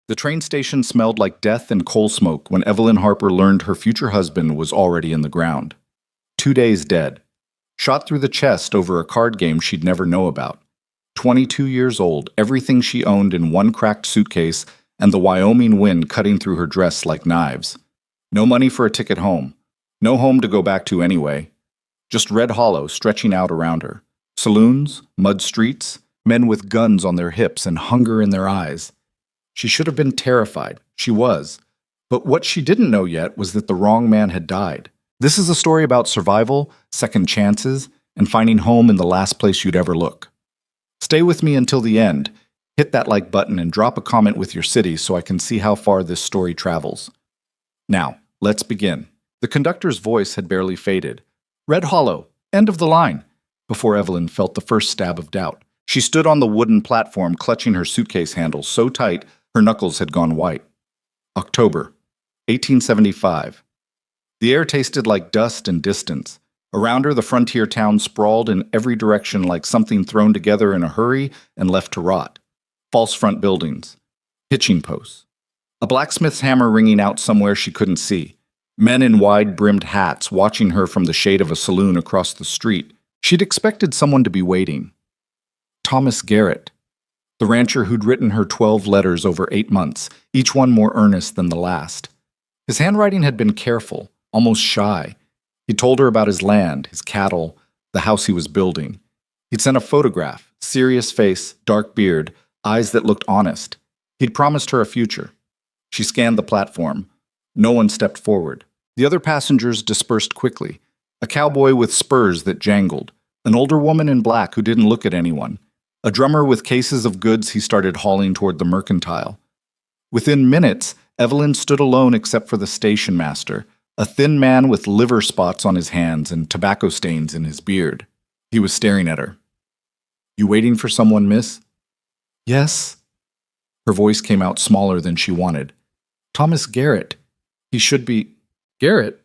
The train station smelled like death and coal smoke when Evelyn Harper learned her future husband was already in the ground. 2 days dead. Shot through the chest over a card game she'd never know about. 22 years old, everything she owned in one cracked suitcase, and the Wyoming wind cutting through her dress like knives. No money for a ticket home. No home to go back to anyway. Just Red Hollow stretching out around her. Saloons, mud streets, men with guns on their hips and hunger in their eyes. She should have been terrified. She was. But what she didn't know yet was that the wrong man had died. This is a story about survival, second chances, and finding home in the last place you'd ever look. Stay with me until the end. Hit that like button and drop a comment with your city so I can see how far this story travels. Now, let's begin. The conductor's voice had barely faded. Red Hollow, end of the line, before Evelyn felt the first stab of doubt. She stood on the wooden platform clutching her suitcase handle so tight her knuckles had gone white. October, 1875. The air tasted like dust and distance. Around her, the frontier town sprawled in every direction like something thrown together in a hurry and left to rot. False front buildings. Hitching posts. A blacksmith's hammer ringing out somewhere she couldn't see. Men in wide-brimmed hats watching her from the shade of a saloon across the street. She'd expected someone to be waiting. Thomas Garrett, the rancher who'd written her 12 letters over 8 months, each one more earnest than the last. His handwriting had been careful, almost shy. He told her about his land, his cattle, the house he was building. He'd sent a photograph, serious face, dark beard, eyes that looked honest. He'd promised her a future. She scanned the platform. No one stepped forward. The other passengers dispersed quickly. A cowboy with spurs that jangled. An older woman in black who didn't look at anyone. A drummer with cases of goods he started hauling toward the mercantile. Within minutes, Evelyn stood alone except for the station master, a thin man with liver spots on his hands and tobacco stains in his beard. He was staring at her. "You waiting for someone, miss?" "Yes." Her voice came out smaller than she wanted. "Thomas Garrett. He should be—" "Garrett?"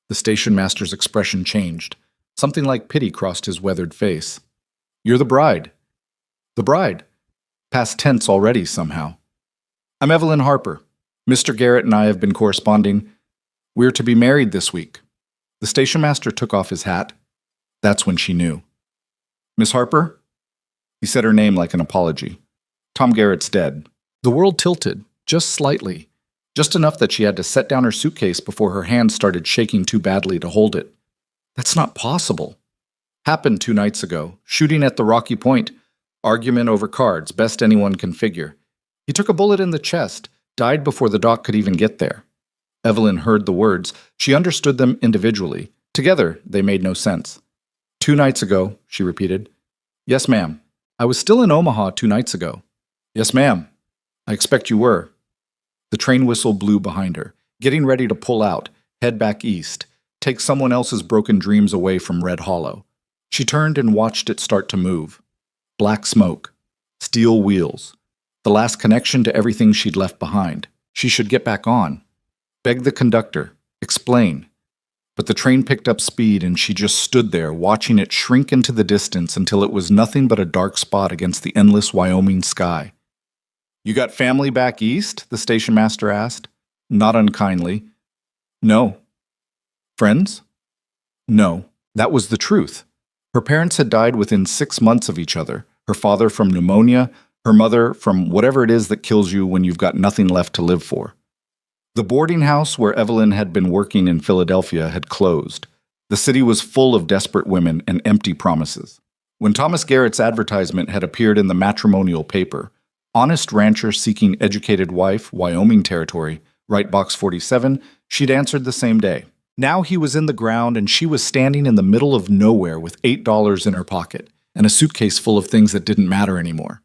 The station master's expression changed. Something like pity crossed his weathered face. "You're the bride." "The bride?" Past tense already, somehow. "I'm Evelyn Harper. Mr. Garrett and I have been corresponding. We're to be married this week." The station master took off his hat. That's when she knew. "Miss Harper?" He said her name like an apology. "Tom Garrett's dead." The world tilted, just slightly, just enough that she had to set down her suitcase before her hands started shaking too badly to hold it. That's not possible. Happened 2 nights ago, shooting at the Rocky Point. Argument over cards, best anyone can figure. He took a bullet in the chest, died before the doc could even get there. Evelyn heard the words. She understood them individually. Together, they made no sense. 2 nights ago, she repeated. "Yes, ma'am. I was still in Omaha 2 nights ago." "Yes, ma'am. I expect you were." The train whistle blew behind her, getting ready to pull out, head back east, take someone else's broken dreams away from Red Hollow. She turned and watched it start to move. Black smoke. Steel wheels. The last connection to everything she'd left behind. She should get back on. Beg the conductor. Explain. But the train picked up speed and she just stood there watching it shrink into the distance until it was nothing but a dark spot against the endless Wyoming sky. "You got family back east?" the station master asked, not unkindly. "No." "Friends?" No, that was the truth. Her parents had died within 6 months of each other, her father from pneumonia, her mother from whatever it is that kills you when you've got nothing left to live for. The boarding house where Evelyn had been working in Philadelphia had closed. The city was full of desperate women and empty promises. When Thomas Garrett's advertisement had appeared in the matrimonial paper, honest rancher seeking educated wife, Wyoming territory, right box 47, she'd answered the same day. Now he was in the ground and she was standing in the middle of nowhere with $8 in her pocket and a suitcase full of things that didn't matter anymore.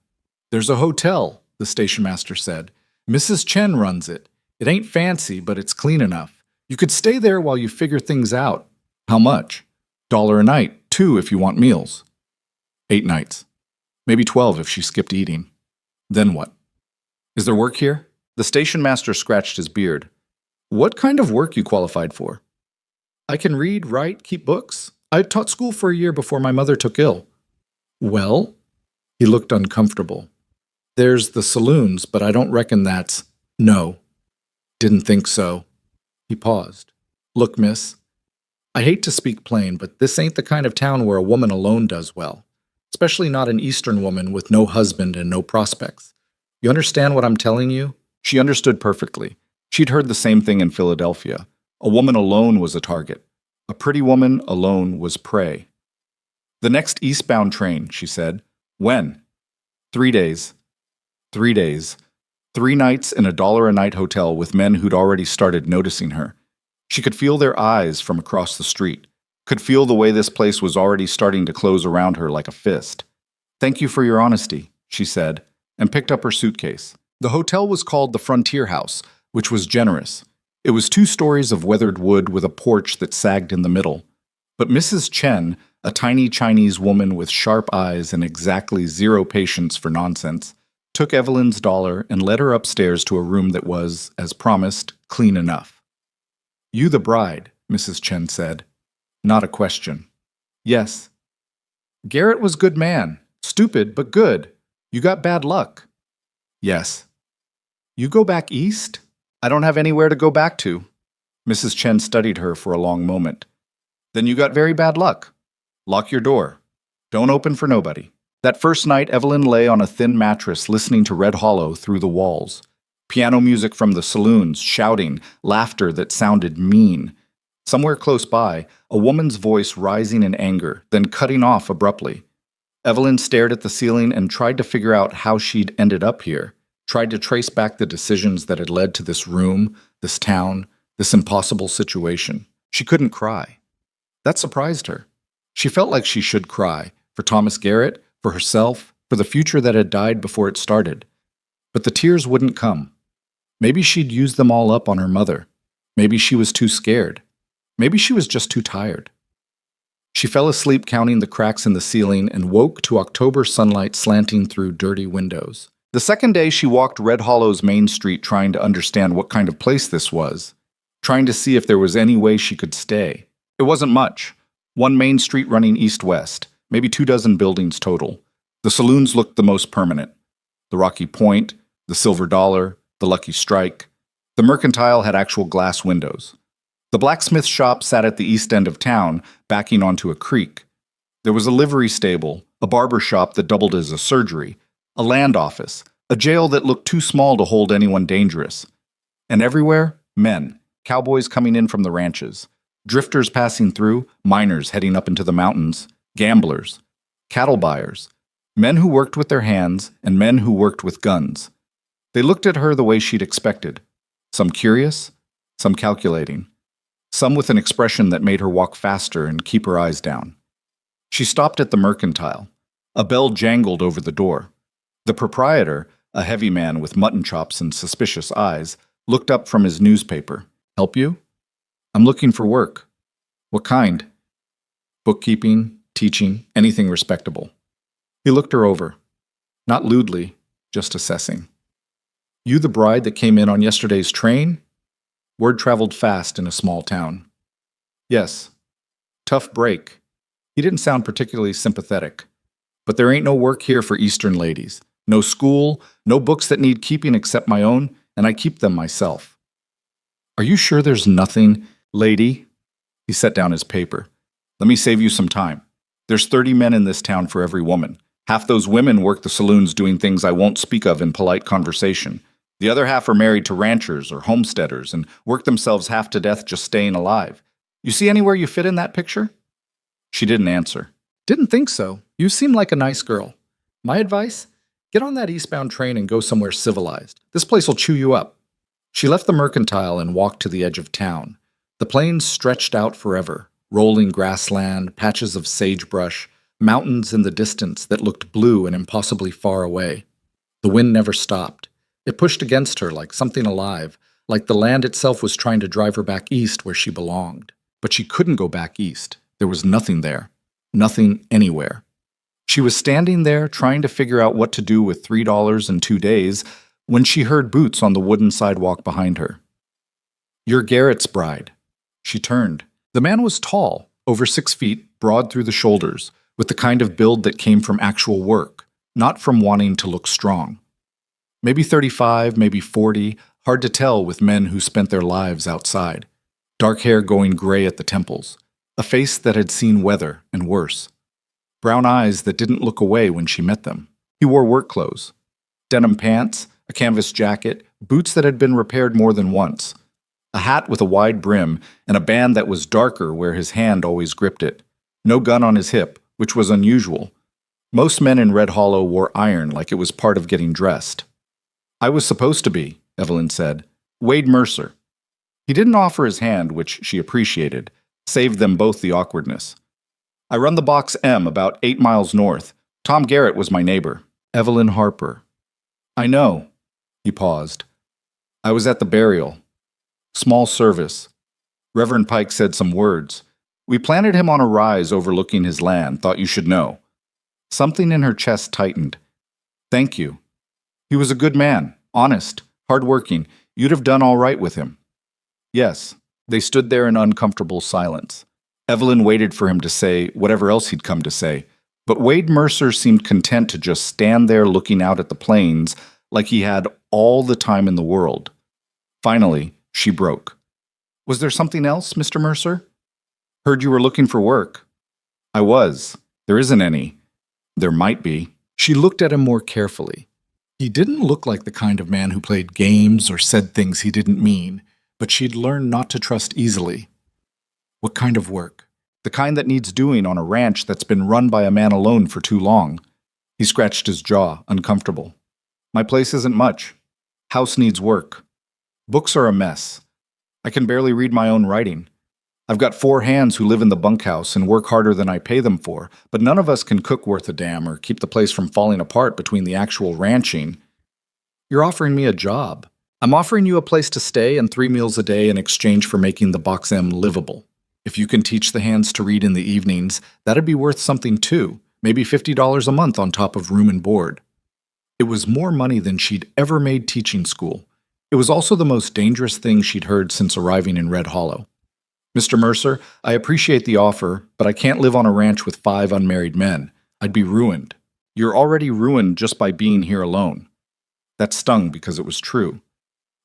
"There's a hotel," the station master said. "Mrs. Chen runs it. It ain't fancy, but it's clean enough. You could stay there while you figure things out. How much? $1 a night, 2 if you want meals." 8 nights. Maybe 12 if she skipped eating. Then what? "Is there work here?" The station master scratched his beard. "What kind of work you qualified for?" "I can read, write, keep books. I taught school for a year before my mother took ill." "Well?" He looked uncomfortable. "There's the saloons, but I don't reckon that's—" No, didn't think so. He paused. Look, miss, I hate to speak plain, but this ain't the kind of town where a woman alone does well, especially not an Eastern woman with no husband and no prospects. You understand what I'm telling you? She understood perfectly. She'd heard the same thing in Philadelphia. A woman alone was a target. A pretty woman alone was prey. The next eastbound train, she said. When? 3 days. 3 days. 3 nights in a $1 a night hotel with men who'd already started noticing her. She could feel their eyes from across the street, could feel the way this place was already starting to close around her like a fist. Thank you for your honesty, she said, and picked up her suitcase. The hotel was called the Frontier House, which was generous. It was 2 stories of weathered wood with a porch that sagged in the middle. But Mrs. Chen, a tiny Chinese woman with sharp eyes and exactly 0 patience for nonsense, took Evelyn's dollar and led her upstairs to a room that was, as promised, clean enough. You the bride, Mrs. Chen said. Not a question. Yes. Garrett was good man. Stupid, but good. You got bad luck. Yes. You go back east? I don't have anywhere to go back to. Mrs. Chen studied her for a long moment. Then you got very bad luck. Lock your door. Don't open for nobody. That first night, Evelyn lay on a thin mattress listening to Red Hollow through the walls. Piano music from the saloons, shouting, laughter that sounded mean. Somewhere close by, a woman's voice rising in anger, then cutting off abruptly. Evelyn stared at the ceiling and tried to figure out how she'd ended up here, tried to trace back the decisions that had led to this room, this town, this impossible situation. She couldn't cry. That surprised her. She felt like she should cry, for Thomas Garrett, for herself, for the future that had died before it started. But the tears wouldn't come. Maybe she'd used them all up on her mother. Maybe she was too scared. Maybe she was just too tired. She fell asleep counting the cracks in the ceiling and woke to October sunlight slanting through dirty windows. The second day she walked Red Hollow's main street trying to understand what kind of place this was, trying to see if there was any way she could stay. It wasn't much. One main street running east-west, maybe 24 buildings total. The saloons looked the most permanent. The Rocky Point, the Silver Dollar, the Lucky Strike. The Mercantile had actual glass windows. The blacksmith shop sat at the east end of town, backing onto a creek. There was a livery stable, a barber shop that doubled as a surgery, a land office, a jail that looked too small to hold anyone dangerous. And everywhere, men, cowboys coming in from the ranches, drifters passing through, miners heading up into the mountains, gamblers, cattle buyers, men who worked with their hands and men who worked with guns. They looked at her the way she'd expected, some curious, some calculating, some with an expression that made her walk faster and keep her eyes down. She stopped at the Mercantile. A bell jangled over the door. The proprietor, a heavy man with mutton chops and suspicious eyes, looked up from his newspaper. Help you? I'm looking for work. What kind? Bookkeeping, teaching, anything respectable. He looked her over. Not lewdly, just assessing. You the bride that came in on yesterday's train? Word traveled fast in a small town. Yes. Tough break. He didn't sound particularly sympathetic. But there ain't no work here for Eastern ladies. No school, no books that need keeping except my own, and I keep them myself. Are you sure there's nothing, lady? He set down his paper. Let me save you some time. There's 30 men in this town for every woman. Half those women work the saloons doing things I won't speak of in polite conversation. The other half are married to ranchers or homesteaders and work themselves half to death just staying alive. You see anywhere you fit in that picture? She didn't answer. Didn't think so. You seem like a nice girl. My advice? Get on that eastbound train and go somewhere civilized. This place will chew you up. She left the Mercantile and walked to the edge of town. The plains stretched out forever, rolling grassland, patches of sagebrush, mountains in the distance that looked blue and impossibly far away. The wind never stopped. It pushed against her like something alive, like the land itself was trying to drive her back east where she belonged. But she couldn't go back east. There was nothing there. Nothing anywhere. She was standing there trying to figure out what to do with $3 in 2 days when she heard boots on the wooden sidewalk behind her. You're Garrett's bride. She turned. The man was tall, over 6 feet, broad through the shoulders, with the kind of build that came from actual work, not from wanting to look strong. Maybe 35, maybe 40, hard to tell with men who spent their lives outside. Dark hair going gray at the temples, a face that had seen weather and worse. Brown eyes that didn't look away when she met them. He wore work clothes. Denim pants, a canvas jacket, boots that had been repaired more than once. A hat with a wide brim, and a band that was darker where his hand always gripped it. No gun on his hip, which was unusual. Most men in Red Hollow wore iron like it was part of getting dressed. "I was supposed to be," Evelyn said. "Wade Mercer." He didn't offer his hand, which she appreciated, saved them both the awkwardness. "I run the Box M about 8 miles north. Tom Garrett was my neighbor." Evelyn Harper. "I know." He paused. "I was at the burial. Small service. Reverend Pike said some words. We planted him on a rise overlooking his land, thought you should know." Something in her chest tightened. "Thank you. He was a good man, honest, hard-working. You'd have done all right with him." "Yes." They stood there in uncomfortable silence. Evelyn waited for him to say whatever else he'd come to say, but Wade Mercer seemed content to just stand there looking out at the plains like he had all the time in the world. Finally, she broke. "Was there something else, Mr. Mercer?" "Heard you were looking for work." "I was. There isn't any." "There might be." She looked at him more carefully. He didn't look like the kind of man who played games or said things he didn't mean, but she'd learned not to trust easily. "What kind of work?" "The kind that needs doing on a ranch that's been run by a man alone for too long." He scratched his jaw, uncomfortable. "My place isn't much. House needs work. Books are a mess. I can barely read my own writing. I've got 4 hands who live in the bunkhouse and work harder than I pay them for, but none of us can cook worth a damn or keep the place from falling apart between the actual ranching." "You're offering me a job." "I'm offering you a place to stay and 3 meals a day in exchange for making the Box M livable. If you can teach the hands to read in the evenings, that'd be worth something too, maybe $50 a month on top of room and board." It was more money than she'd ever made teaching school. It was also the most dangerous thing she'd heard since arriving in Red Hollow. "Mr. Mercer, I appreciate the offer, but I can't live on a ranch with 5 unmarried men. I'd be ruined." "You're already ruined just by being here alone." That stung because it was true.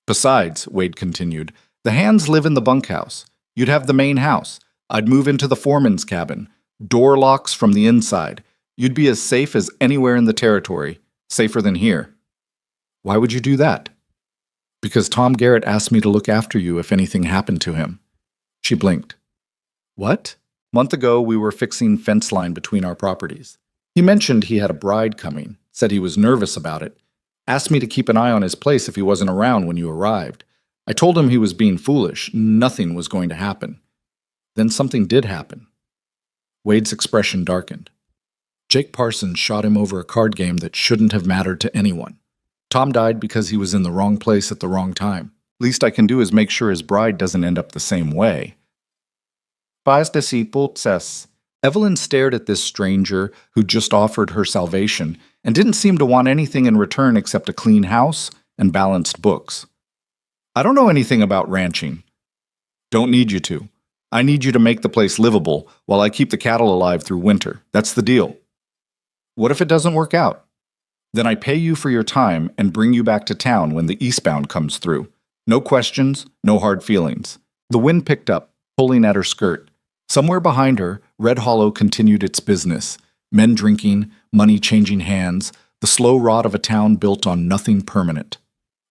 "Besides," Wade continued, "the hands live in the bunkhouse. You'd have the main house. I'd move into the foreman's cabin. Door locks from the inside. You'd be as safe as anywhere in the territory. Safer than here." "Why would you do that?" "Because Tom Garrett asked me to look after you if anything happened to him." She blinked. "What?" "Month ago, we were fixing fence line between our properties. He mentioned he had a bride coming, said he was nervous about it, asked me to keep an eye on his place if he wasn't around when you arrived. I told him he was being foolish, nothing was going to happen. Then something did happen." Wade's expression darkened. Jake Parsons shot him over a card game that shouldn't have mattered to anyone. Tom died because he was in the wrong place at the wrong time. Least I can do is make sure his bride doesn't end up the same way. "Paz disciples." Evelyn stared at this stranger who just offered her salvation and didn't seem to want anything in return except a clean house and balanced books. "I don't know anything about ranching." "Don't need you to. I need you to make the place livable while I keep the cattle alive through winter. That's the deal." "What if it doesn't work out?" "Then I pay you for your time and bring you back to town when the eastbound comes through. No questions, no hard feelings." The wind picked up, pulling at her skirt. Somewhere behind her, Red Hollow continued its business. Men drinking, money changing hands, the slow rot of a town built on nothing permanent.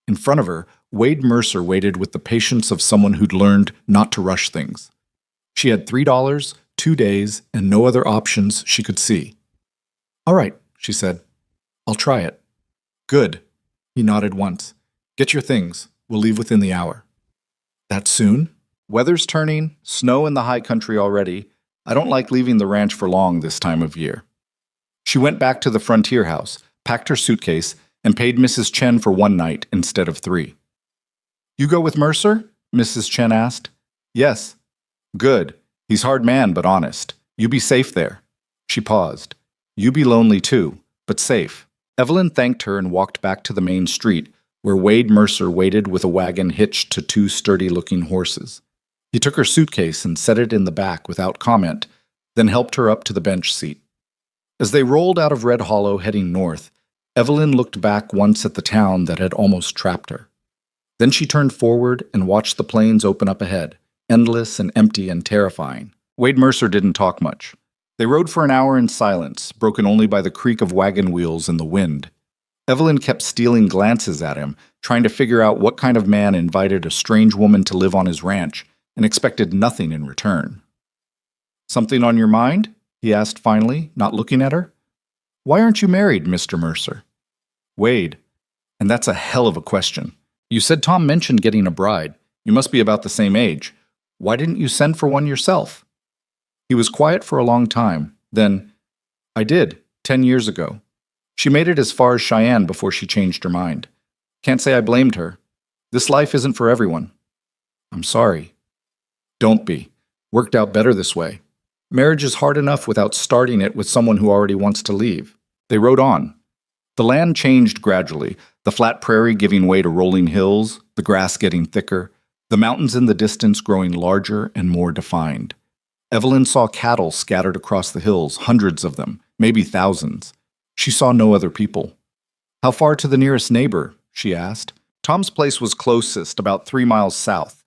In front of her, Wade Mercer waited with the patience of someone who'd learned not to rush things. She had $3, 2 days, and no other options she could see. "All right," she said. "I'll try it." "Good." He nodded once. "Get your things. We'll leave within the hour." "That soon?" "Weather's turning, snow in the high country already. I don't like leaving the ranch for long this time of year." She went back to the frontier house, packed her suitcase, and paid Mrs. Chen for 1 night instead of 3. "You go with Mercer?" Mrs. Chen asked. "Yes." "Good. He's hard man, but honest. You be safe there." She paused. "You be lonely too, but safe." Evelyn thanked her and walked back to the main street, where Wade Mercer waited with a wagon hitched to 2 sturdy-looking horses. He took her suitcase and set it in the back without comment, then helped her up to the bench seat. As they rolled out of Red Hollow heading north, Evelyn looked back once at the town that had almost trapped her. Then she turned forward and watched the plains open up ahead, endless and empty and terrifying. Wade Mercer didn't talk much. They rode for an hour in silence, broken only by the creak of wagon wheels and the wind. Evelyn kept stealing glances at him, trying to figure out what kind of man invited a strange woman to live on his ranch and expected nothing in return. "Something on your mind?" he asked finally, not looking at her. "Why aren't you married, Mr. Mercer?" "Wade, and that's a hell of a question. You said Tom mentioned getting a bride. You must be about the same age. Why didn't you send for one yourself?" He was quiet for a long time. Then, "I did, 10 years ago. She made it as far as Cheyenne before she changed her mind. Can't say I blamed her. This life isn't for everyone." "I'm sorry." "Don't be. Worked out better this way. Marriage is hard enough without starting it with someone who already wants to leave." They rode on. The land changed gradually, the flat prairie giving way to rolling hills, the grass getting thicker, the mountains in the distance growing larger and more defined. Evelyn saw cattle scattered across the hills, hundreds of them, maybe thousands. She saw no other people. "How far to the nearest neighbor?" she asked. Tom's place was closest, about 3 miles south.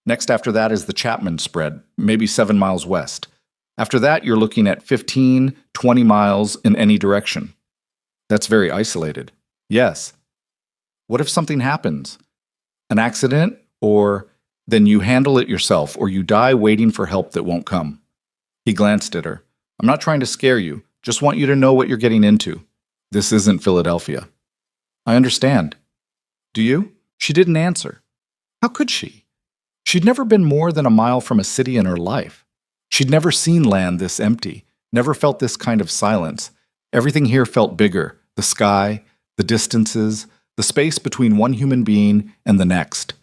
Next after that is the Chapman spread, maybe 7 miles west. After that, you're looking at 15, 20 miles in any direction. That's very isolated. Yes. What if something happens? An accident? Or then you handle it yourself, or you die waiting for help that won't come. He glanced at her. "I'm not trying to scare you. Just want you to know what you're getting into. This isn't Philadelphia." "I understand." "Do you?" She didn't answer. How could she? She'd never been more than a mile from a city in her life. She'd never seen land this empty, never felt this kind of silence. Everything here felt bigger, the sky, the distances, the space between one human being and the next.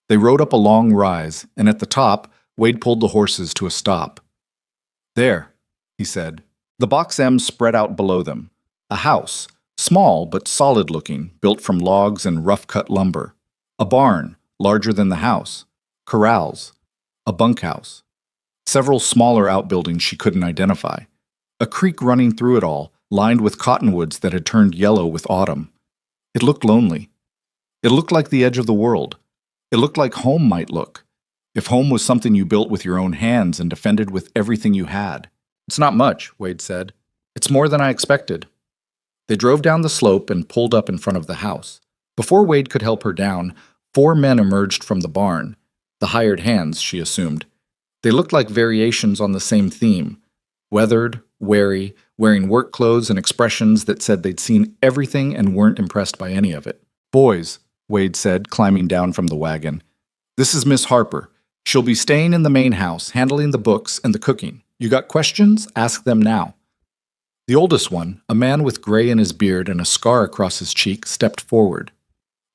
They rode up a long rise, and at the top, Wade pulled the horses to a stop. "There," he said. The Box M spread out below them. A house, small but solid-looking, built from logs and rough-cut lumber. A barn, larger than the house. Corrals. A bunkhouse. Several smaller outbuildings she couldn't identify. A creek running through it all, lined with cottonwoods that had turned yellow with autumn. It looked lonely. It looked like the edge of the world. It looked like home might look, if home was something you built with your own hands and defended with everything you had. "It's not much," Wade said. "It's more than I expected." They drove down the slope and pulled up in front of the house. Before Wade could help her down, 4 men emerged from the barn. The hired hands, she assumed. They looked like variations on the same theme. Weathered, wary, wearing work clothes and expressions that said they'd seen everything and weren't impressed by any of it. "Boys," Wade said, climbing down from the wagon. "This is Miss Harper. She'll be staying in the main house, handling the books and the cooking. You got questions? Ask them now." The oldest one, a man with gray in his beard and a scar across his cheek, stepped forward.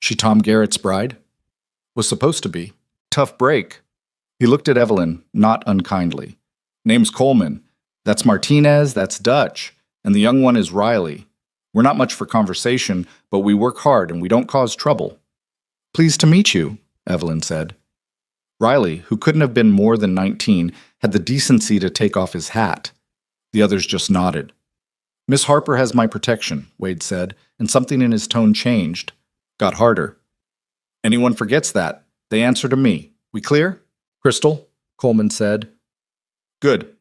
"She Tom Garrett's bride?" "Was supposed to be. Tough break." He looked at Evelyn, not unkindly. "Name's Coleman. That's Martinez, that's Dutch, and the young one is Riley. We're not much for conversation, but we work hard and we don't cause trouble." "Pleased to meet you," Evelyn said. Riley, who couldn't have been more than 19, had the decency to take off his hat. The others just nodded. "Miss Harper has my protection," Wade said, and something in his tone changed. Got harder. "Anyone forgets that, they answer to me. We clear?" "Crystal," Coleman said. "Good.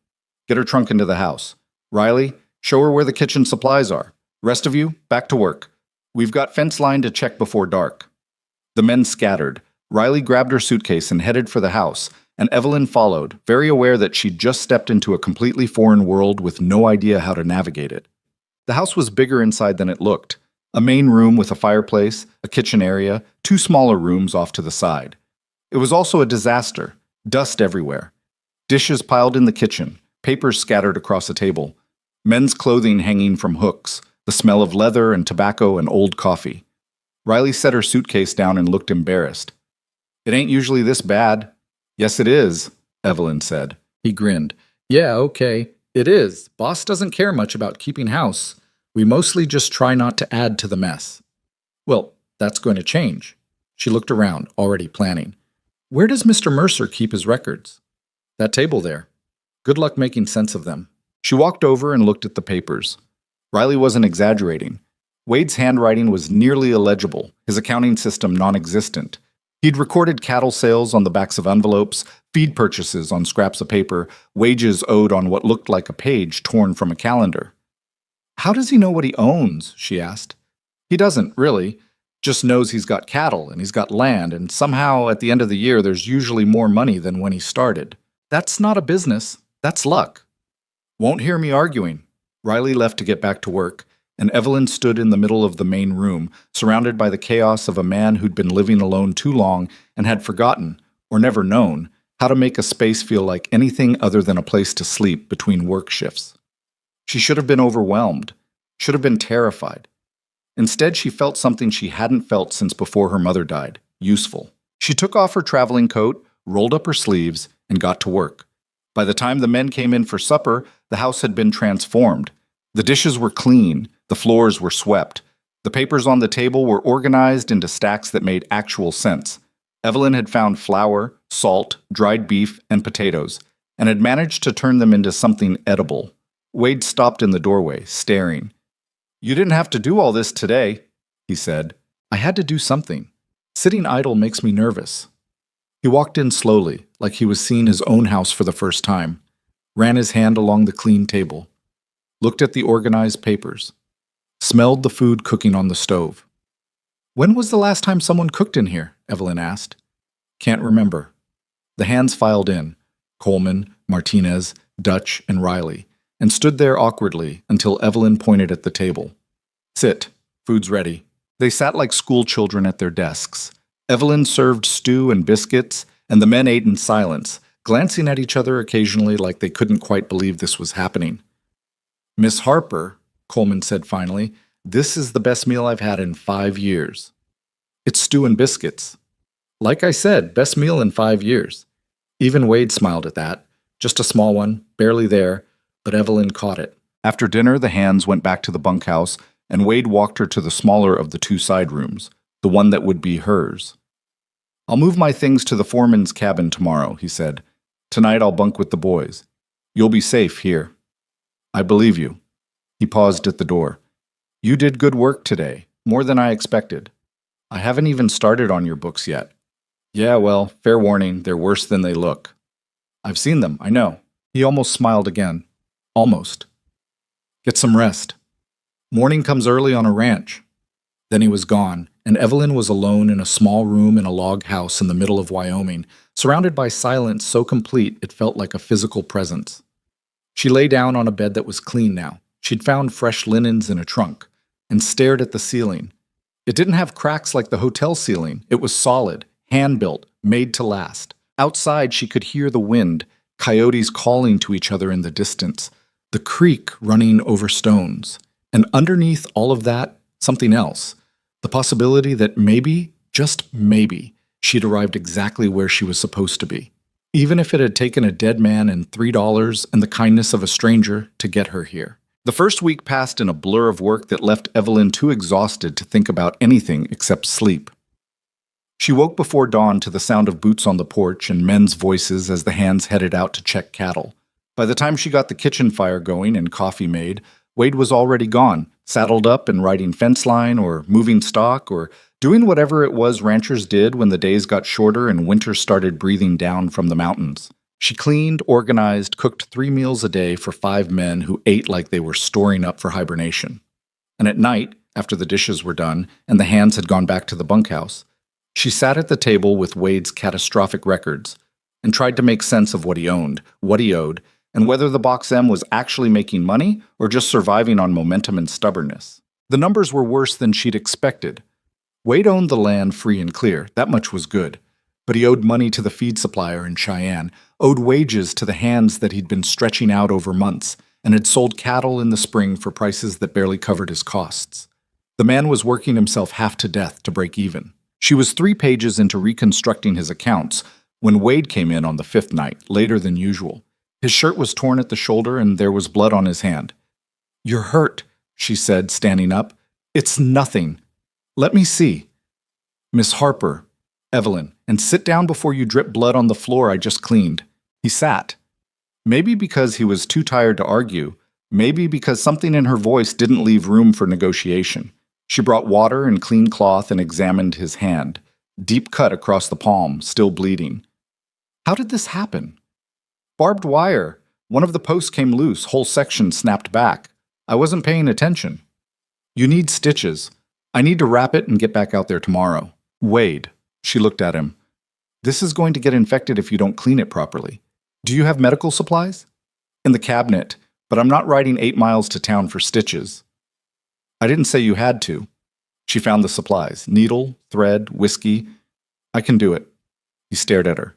Get her trunk into the house. Riley, show her where the kitchen supplies are. Rest of you, back to work. We've got fence line to check before dark." The men scattered. Riley grabbed her suitcase and headed for the house, and Evelyn followed, very aware that she'd just stepped into a completely foreign world with no idea how to navigate it. The house was bigger inside than it looked. A main room with a fireplace, a kitchen area, 2 smaller rooms off to the side. It was also a disaster. Dust everywhere. Dishes piled in the kitchen, papers scattered across a table, men's clothing hanging from hooks, the smell of leather and tobacco and old coffee. Riley set her suitcase down and looked embarrassed. "It ain't usually this bad." "Yes, it is," Evelyn said. He grinned. "Yeah, okay. It is. Boss doesn't care much about keeping house. We mostly just try not to add to the mess." "Well, that's going to change." She looked around, already planning. "Where does Mr. Mercer keep his records?" "That table there. Good luck making sense of them." She walked over and looked at the papers. Riley wasn't exaggerating. Wade's handwriting was nearly illegible, his accounting system non-existent. He'd recorded cattle sales on the backs of envelopes, feed purchases on scraps of paper, wages owed on what looked like a page torn from a calendar. How does he know what he owns? She asked. He doesn't, really. Just knows he's got cattle and he's got land, and somehow at the end of the year there's usually more money than when he started. That's not a business. That's luck. Won't hear me arguing. Riley left to get back to work, and Evelyn stood in the middle of the main room, surrounded by the chaos of a man who'd been living alone too long and had forgotten, or never known, how to make a space feel like anything other than a place to sleep between work shifts. She should have been overwhelmed, should have been terrified. Instead, she felt something she hadn't felt since before her mother died, useful. She took off her traveling coat, rolled up her sleeves, and got to work. By the time the men came in for supper, the house had been transformed. The dishes were clean, the floors were swept. The papers on the table were organized into stacks that made actual sense. Evelyn had found flour, salt, dried beef, and potatoes, and had managed to turn them into something edible. Wade stopped in the doorway, staring. "You didn't have to do all this today," he said. "I had to do something. Sitting idle makes me nervous." He walked in slowly, like he was seeing his own house for the first time, ran his hand along the clean table, looked at the organized papers, smelled the food cooking on the stove. "When was the last time someone cooked in here?" Evelyn asked. "Can't remember." The hands filed in, Coleman, Martinez, Dutch, and Riley, and stood there awkwardly until Evelyn pointed at the table. "Sit. Food's ready." They sat like school children at their desks. Evelyn served stew and biscuits, and the men ate in silence, glancing at each other occasionally like they couldn't quite believe this was happening. "Miss Harper," Coleman said finally, "this is the best meal I've had in 5 years." "It's stew and biscuits." "Like I said, best meal in 5 years." Even Wade smiled at that. Just a small one, barely there, but Evelyn caught it. After dinner, the hands went back to the bunkhouse, and Wade walked her to the smaller of the 2 side rooms, the one that would be hers. "I'll move my things to the foreman's cabin tomorrow," he said. "Tonight I'll bunk with the boys. You'll be safe here." "I believe you." He paused at the door. "You did good work today, more than I expected. I haven't even started on your books yet." "Yeah, well, fair warning, they're worse than they look." "I've seen them, I know." He almost smiled again. Almost. "Get some rest. Morning comes early on a ranch." Then he was gone, and Evelyn was alone in a small room in a log house in the middle of Wyoming, surrounded by silence so complete it felt like a physical presence. She lay down on a bed that was clean now. She'd found fresh linens in a trunk, and stared at the ceiling. It didn't have cracks like the hotel ceiling. It was solid, hand-built, made to last. Outside, she could hear the wind, coyotes calling to each other in the distance, the creek running over stones. And underneath all of that, something else. The possibility that maybe, just maybe, she'd arrived exactly where she was supposed to be. Even if it had taken a dead man and $3 and the kindness of a stranger to get her here. The first week passed in a blur of work that left Evelyn too exhausted to think about anything except sleep. She woke before dawn to the sound of boots on the porch and men's voices as the hands headed out to check cattle. By the time she got the kitchen fire going and coffee made, Wade was already gone, saddled up and riding fence line or moving stock or doing whatever it was ranchers did when the days got shorter and winter started breathing down from the mountains. She cleaned, organized, cooked 3 meals a day for 5 men who ate like they were storing up for hibernation. And at night, after the dishes were done and the hands had gone back to the bunkhouse, she sat at the table with Wade's catastrophic records and tried to make sense of what he owned, what he owed, and whether the Box M was actually making money or just surviving on momentum and stubbornness. The numbers were worse than she'd expected. Wade owned the land free and clear, that much was good. But he owed money to the feed supplier in Cheyenne, owed wages to the hands that he'd been stretching out over months, and had sold cattle in the spring for prices that barely covered his costs. The man was working himself half to death to break even. She was 3 pages into reconstructing his accounts when Wade came in on the 5th night, later than usual. His shirt was torn at the shoulder and there was blood on his hand. "You're hurt," she said, standing up. "It's nothing. Let me see." "Miss Harper, Evelyn, and sit down before you drip blood on the floor I just cleaned." He sat. Maybe because he was too tired to argue, maybe because something in her voice didn't leave room for negotiation. She brought water and clean cloth and examined his hand. Deep cut across the palm, still bleeding. How did this happen? Barbed wire. One of the posts came loose, whole section snapped back. I wasn't paying attention. You need stitches. I need to wrap it and get back out there tomorrow. Wade. She looked at him. This is going to get infected if you don't clean it properly. Do you have medical supplies? In the cabinet, but I'm not riding 8 miles to town for stitches. I didn't say you had to. She found the supplies. Needle, thread, whiskey. I can do it. He stared at her.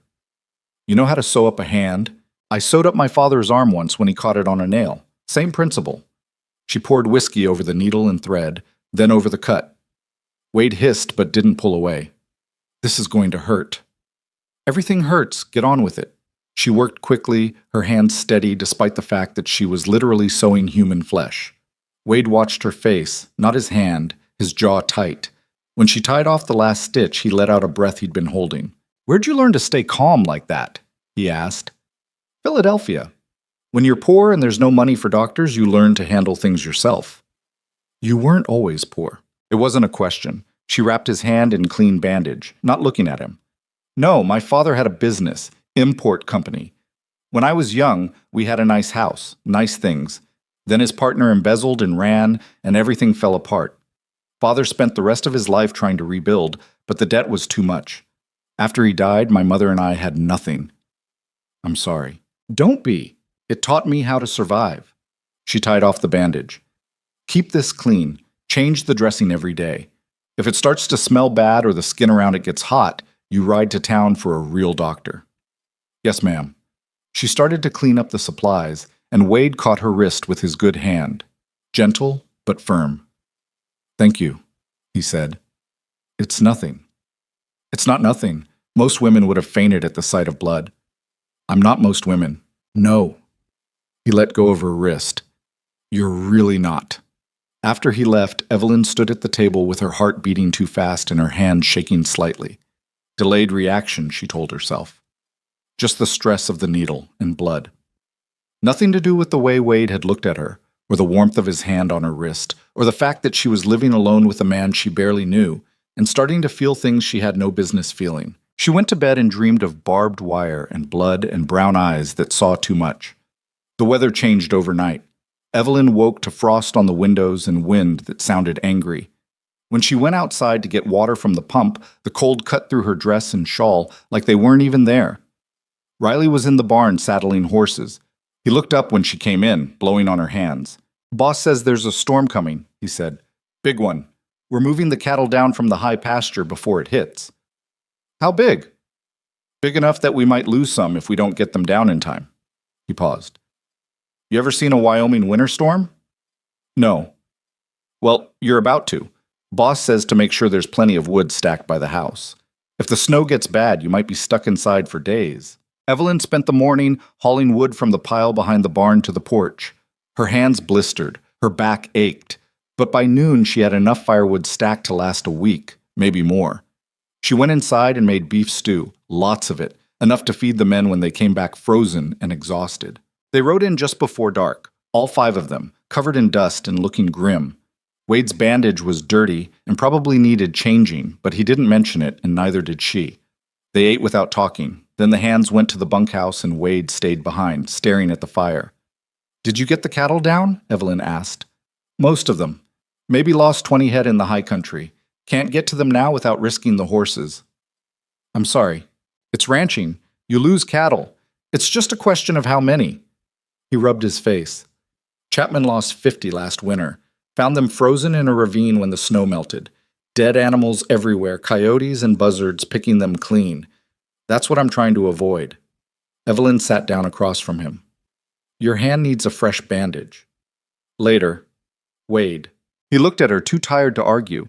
You know how to sew up a hand? I sewed up my father's arm once when he caught it on a nail. Same principle. She poured whiskey over the needle and thread, then over the cut. Wade hissed but didn't pull away. This is going to hurt. Everything hurts. Get on with it. She worked quickly, her hands steady despite the fact that she was literally sewing human flesh. Wade watched her face, not his hand, his jaw tight. When she tied off the last stitch, he let out a breath he'd been holding. Where'd you learn to stay calm like that? He asked. Philadelphia. When you're poor and there's no money for doctors, you learn to handle things yourself. You weren't always poor. It wasn't a question. She wrapped his hand in clean bandage, not looking at him. No, my father had a business, import company. When I was young, we had a nice house, nice things. Then his partner embezzled and ran, and everything fell apart. Father spent the rest of his life trying to rebuild, but the debt was too much. After he died, my mother and I had nothing. I'm sorry. Don't be. It taught me how to survive. She tied off the bandage. Keep this clean. Change the dressing every day. If it starts to smell bad or the skin around it gets hot, you ride to town for a real doctor. Yes, ma'am. She started to clean up the supplies, and Wade caught her wrist with his good hand. Gentle, but firm. Thank you, he said. It's nothing. It's not nothing. Most women would have fainted at the sight of blood. I'm not most women. No. He let go of her wrist. You're really not. After he left, Evelyn stood at the table with her heart beating too fast and her hand shaking slightly. Delayed reaction, she told herself. Just the stress of the needle and blood. Nothing to do with the way Wade had looked at her, or the warmth of his hand on her wrist, or the fact that she was living alone with a man she barely knew, and starting to feel things she had no business feeling. She went to bed and dreamed of barbed wire and blood and brown eyes that saw too much. The weather changed overnight. Evelyn woke to frost on the windows and wind that sounded angry. When she went outside to get water from the pump, the cold cut through her dress and shawl like they weren't even there. Riley was in the barn saddling horses. He looked up when she came in, blowing on her hands. Boss says there's a storm coming, he said. Big one. We're moving the cattle down from the high pasture before it hits. How big? Big enough that we might lose some if we don't get them down in time. He paused. You ever seen a Wyoming winter storm? No. Well, you're about to. Boss says to make sure there's plenty of wood stacked by the house. If the snow gets bad, you might be stuck inside for days. Evelyn spent the morning hauling wood from the pile behind the barn to the porch. Her hands blistered, her back ached, but by noon she had enough firewood stacked to last a week, maybe more. She went inside and made beef stew, lots of it, enough to feed the men when they came back frozen and exhausted. They rode in just before dark, all 5 of them, covered in dust and looking grim. Wade's bandage was dirty and probably needed changing, but he didn't mention it, and neither did she. They ate without talking. Then the hands went to the bunkhouse and Wade stayed behind, staring at the fire. Did you get the cattle down? Evelyn asked. Most of them. Maybe lost 20 head in the high country. Can't get to them now without risking the horses. I'm sorry. It's ranching. You lose cattle. It's just a question of how many. He rubbed his face. Chapman lost 50 last winter. Found them frozen in a ravine when the snow melted. Dead animals everywhere, coyotes and buzzards picking them clean. That's what I'm trying to avoid. Evelyn sat down across from him. Your hand needs a fresh bandage. Later. Wade. He looked at her, too tired to argue.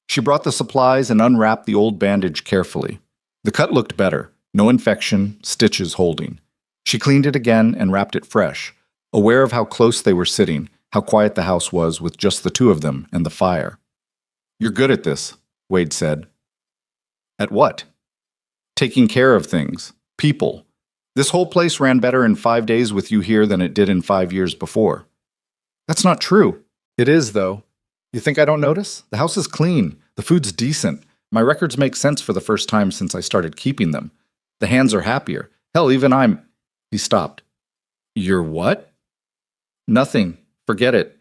She brought the supplies and unwrapped the old bandage carefully. The cut looked better. No infection, stitches holding. She cleaned it again and wrapped it fresh, aware of how close they were sitting, how quiet the house was with just the 2 of them and the fire. You're good at this, Wade said. At what? Taking care of things. People. This whole place ran better in 5 days with you here than it did in 5 years before. That's not true. It is, though. You think I don't notice? The house is clean. The food's decent. My records make sense for the first time since I started keeping them. The hands are happier. Hell, even I'm... He stopped. You're what? Nothing. Forget it.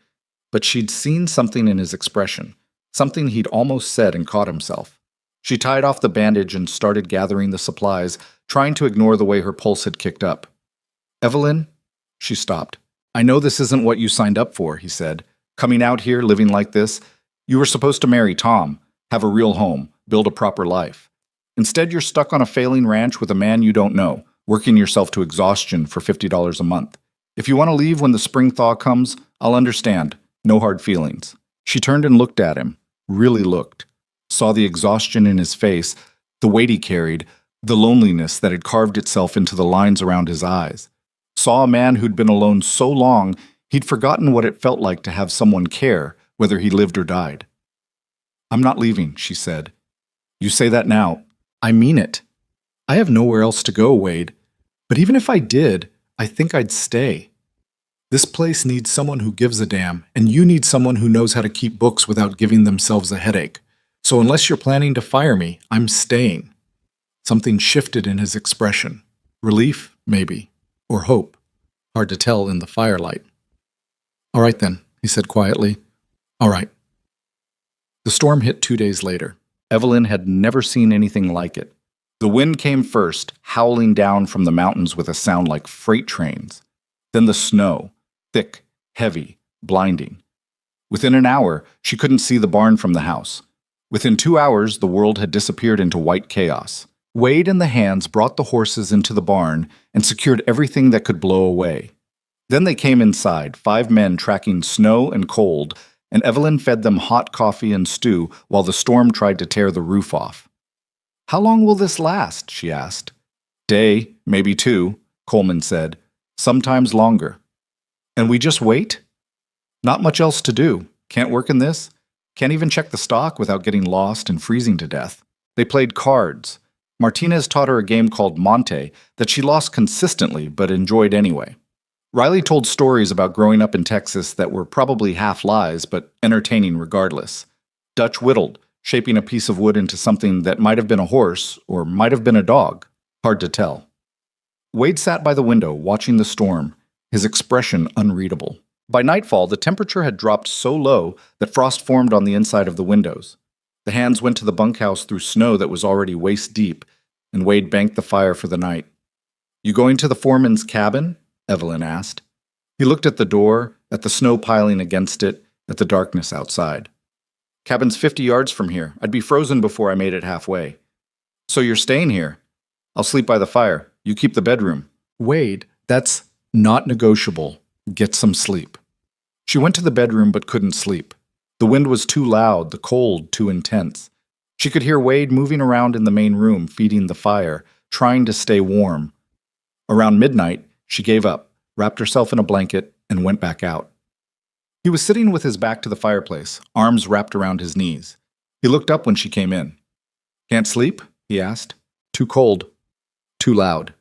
But she'd seen something in his expression, something he'd almost said and caught himself. She tied off the bandage and started gathering the supplies, trying to ignore the way her pulse had kicked up. Evelyn? She stopped. I know this isn't what you signed up for, he said. Coming out here, living like this. You were supposed to marry Tom, have a real home, build a proper life. Instead, you're stuck on a failing ranch with a man you don't know, working yourself to exhaustion for $50 a month. If you want to leave when the spring thaw comes, I'll understand. No hard feelings. She turned and looked at him, really looked. Saw the exhaustion in his face, the weight he carried, the loneliness that had carved itself into the lines around his eyes. Saw a man who'd been alone so long, he'd forgotten what it felt like to have someone care, whether he lived or died. I'm not leaving, she said. You say that now. I mean it. I have nowhere else to go, Wade. But even if I did, I think I'd stay. This place needs someone who gives a damn, and you need someone who knows how to keep books without giving themselves a headache. So unless you're planning to fire me, I'm staying. Something shifted in his expression. Relief, maybe. Or hope. Hard to tell in the firelight. All right then, he said quietly. All right. The storm hit 2 days later. Evelyn had never seen anything like it. The wind came first, howling down from the mountains with a sound like freight trains. Then the snow, thick, heavy, blinding. Within an hour, she couldn't see the barn from the house. Within 2 hours, the world had disappeared into white chaos. Wade and the hands brought the horses into the barn and secured everything that could blow away. Then they came inside, 5 men tracking snow and cold, and Evelyn fed them hot coffee and stew while the storm tried to tear the roof off. How long will this last? She asked. Day, maybe 2, Coleman said. Sometimes longer. And we just wait? Not much else to do. Can't work in this? Can't even check the stock without getting lost and freezing to death. They played cards. Martinez taught her a game called Monte that she lost consistently but enjoyed anyway. Riley told stories about growing up in Texas that were probably half lies but entertaining regardless. Dutch whittled, shaping a piece of wood into something that might have been a horse or might have been a dog. Hard to tell. Wade sat by the window watching the storm, his expression unreadable. By nightfall, the temperature had dropped so low that frost formed on the inside of the windows. The hands went to the bunkhouse through snow that was already waist deep, and Wade banked the fire for the night. You going to the foreman's cabin? Evelyn asked. He looked at the door, at the snow piling against it, at the darkness outside. Cabin's 50 yards from here. I'd be frozen before I made it halfway. So you're staying here? I'll sleep by the fire. You keep the bedroom. Wade, that's not negotiable. Get some sleep. She went to the bedroom but couldn't sleep. The wind was too loud, the cold too intense. She could hear Wade moving around in the main room, feeding the fire, trying to stay warm. Around midnight, she gave up, wrapped herself in a blanket, and went back out. He was sitting with his back to the fireplace, arms wrapped around his knees. He looked up when she came in. Can't sleep? He asked. Too cold. Too loud.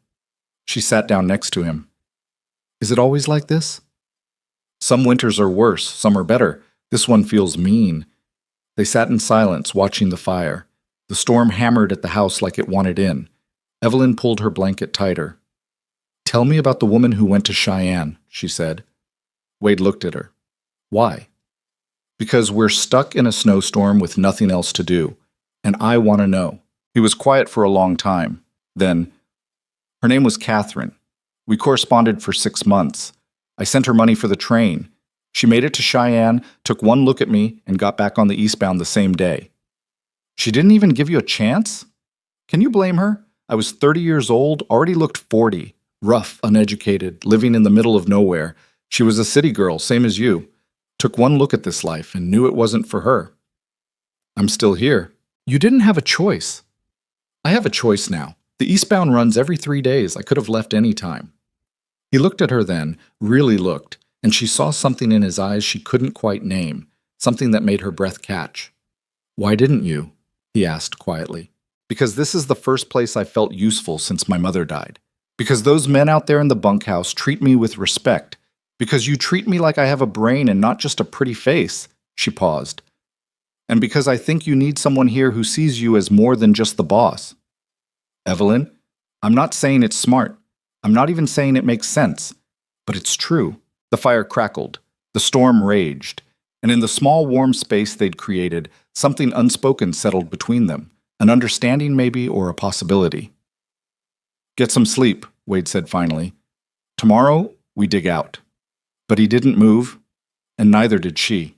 She sat down next to him. Is it always like this? Some winters are worse, some are better. This one feels mean. They sat in silence, watching the fire. The storm hammered at the house like it wanted in. Evelyn pulled her blanket tighter. Tell me about the woman who went to Cheyenne, she said. Wade looked at her. Why? Because we're stuck in a snowstorm with nothing else to do, and I want to know. He was quiet for a long time. Then, her name was Catherine. We corresponded for 6 months. I sent her money for the train. She made it to Cheyenne, took one look at me, and got back on the eastbound the same day. She didn't even give you a chance? Can you blame her? I was 30 years old, already looked 40. Rough, uneducated, living in the middle of nowhere. She was a city girl, same as you. Took one look at this life and knew it wasn't for her. I'm still here. You didn't have a choice. I have a choice now. The eastbound runs every 3 days. I could have left any time. He looked at her then, really looked, and she saw something in his eyes she couldn't quite name, something that made her breath catch. Why didn't you? He asked quietly. Because this is the first place I felt useful since my mother died. Because those men out there in the bunkhouse treat me with respect. Because you treat me like I have a brain and not just a pretty face. She paused. And because I think you need someone here who sees you as more than just the boss. Evelyn, I'm not saying it's smart. I'm not even saying it makes sense. But it's true. The fire crackled. The storm raged. And in the small warm space they'd created, something unspoken settled between them. An understanding maybe, or a possibility. Get some sleep, Wade said finally. Tomorrow, we dig out. But he didn't move, and neither did she.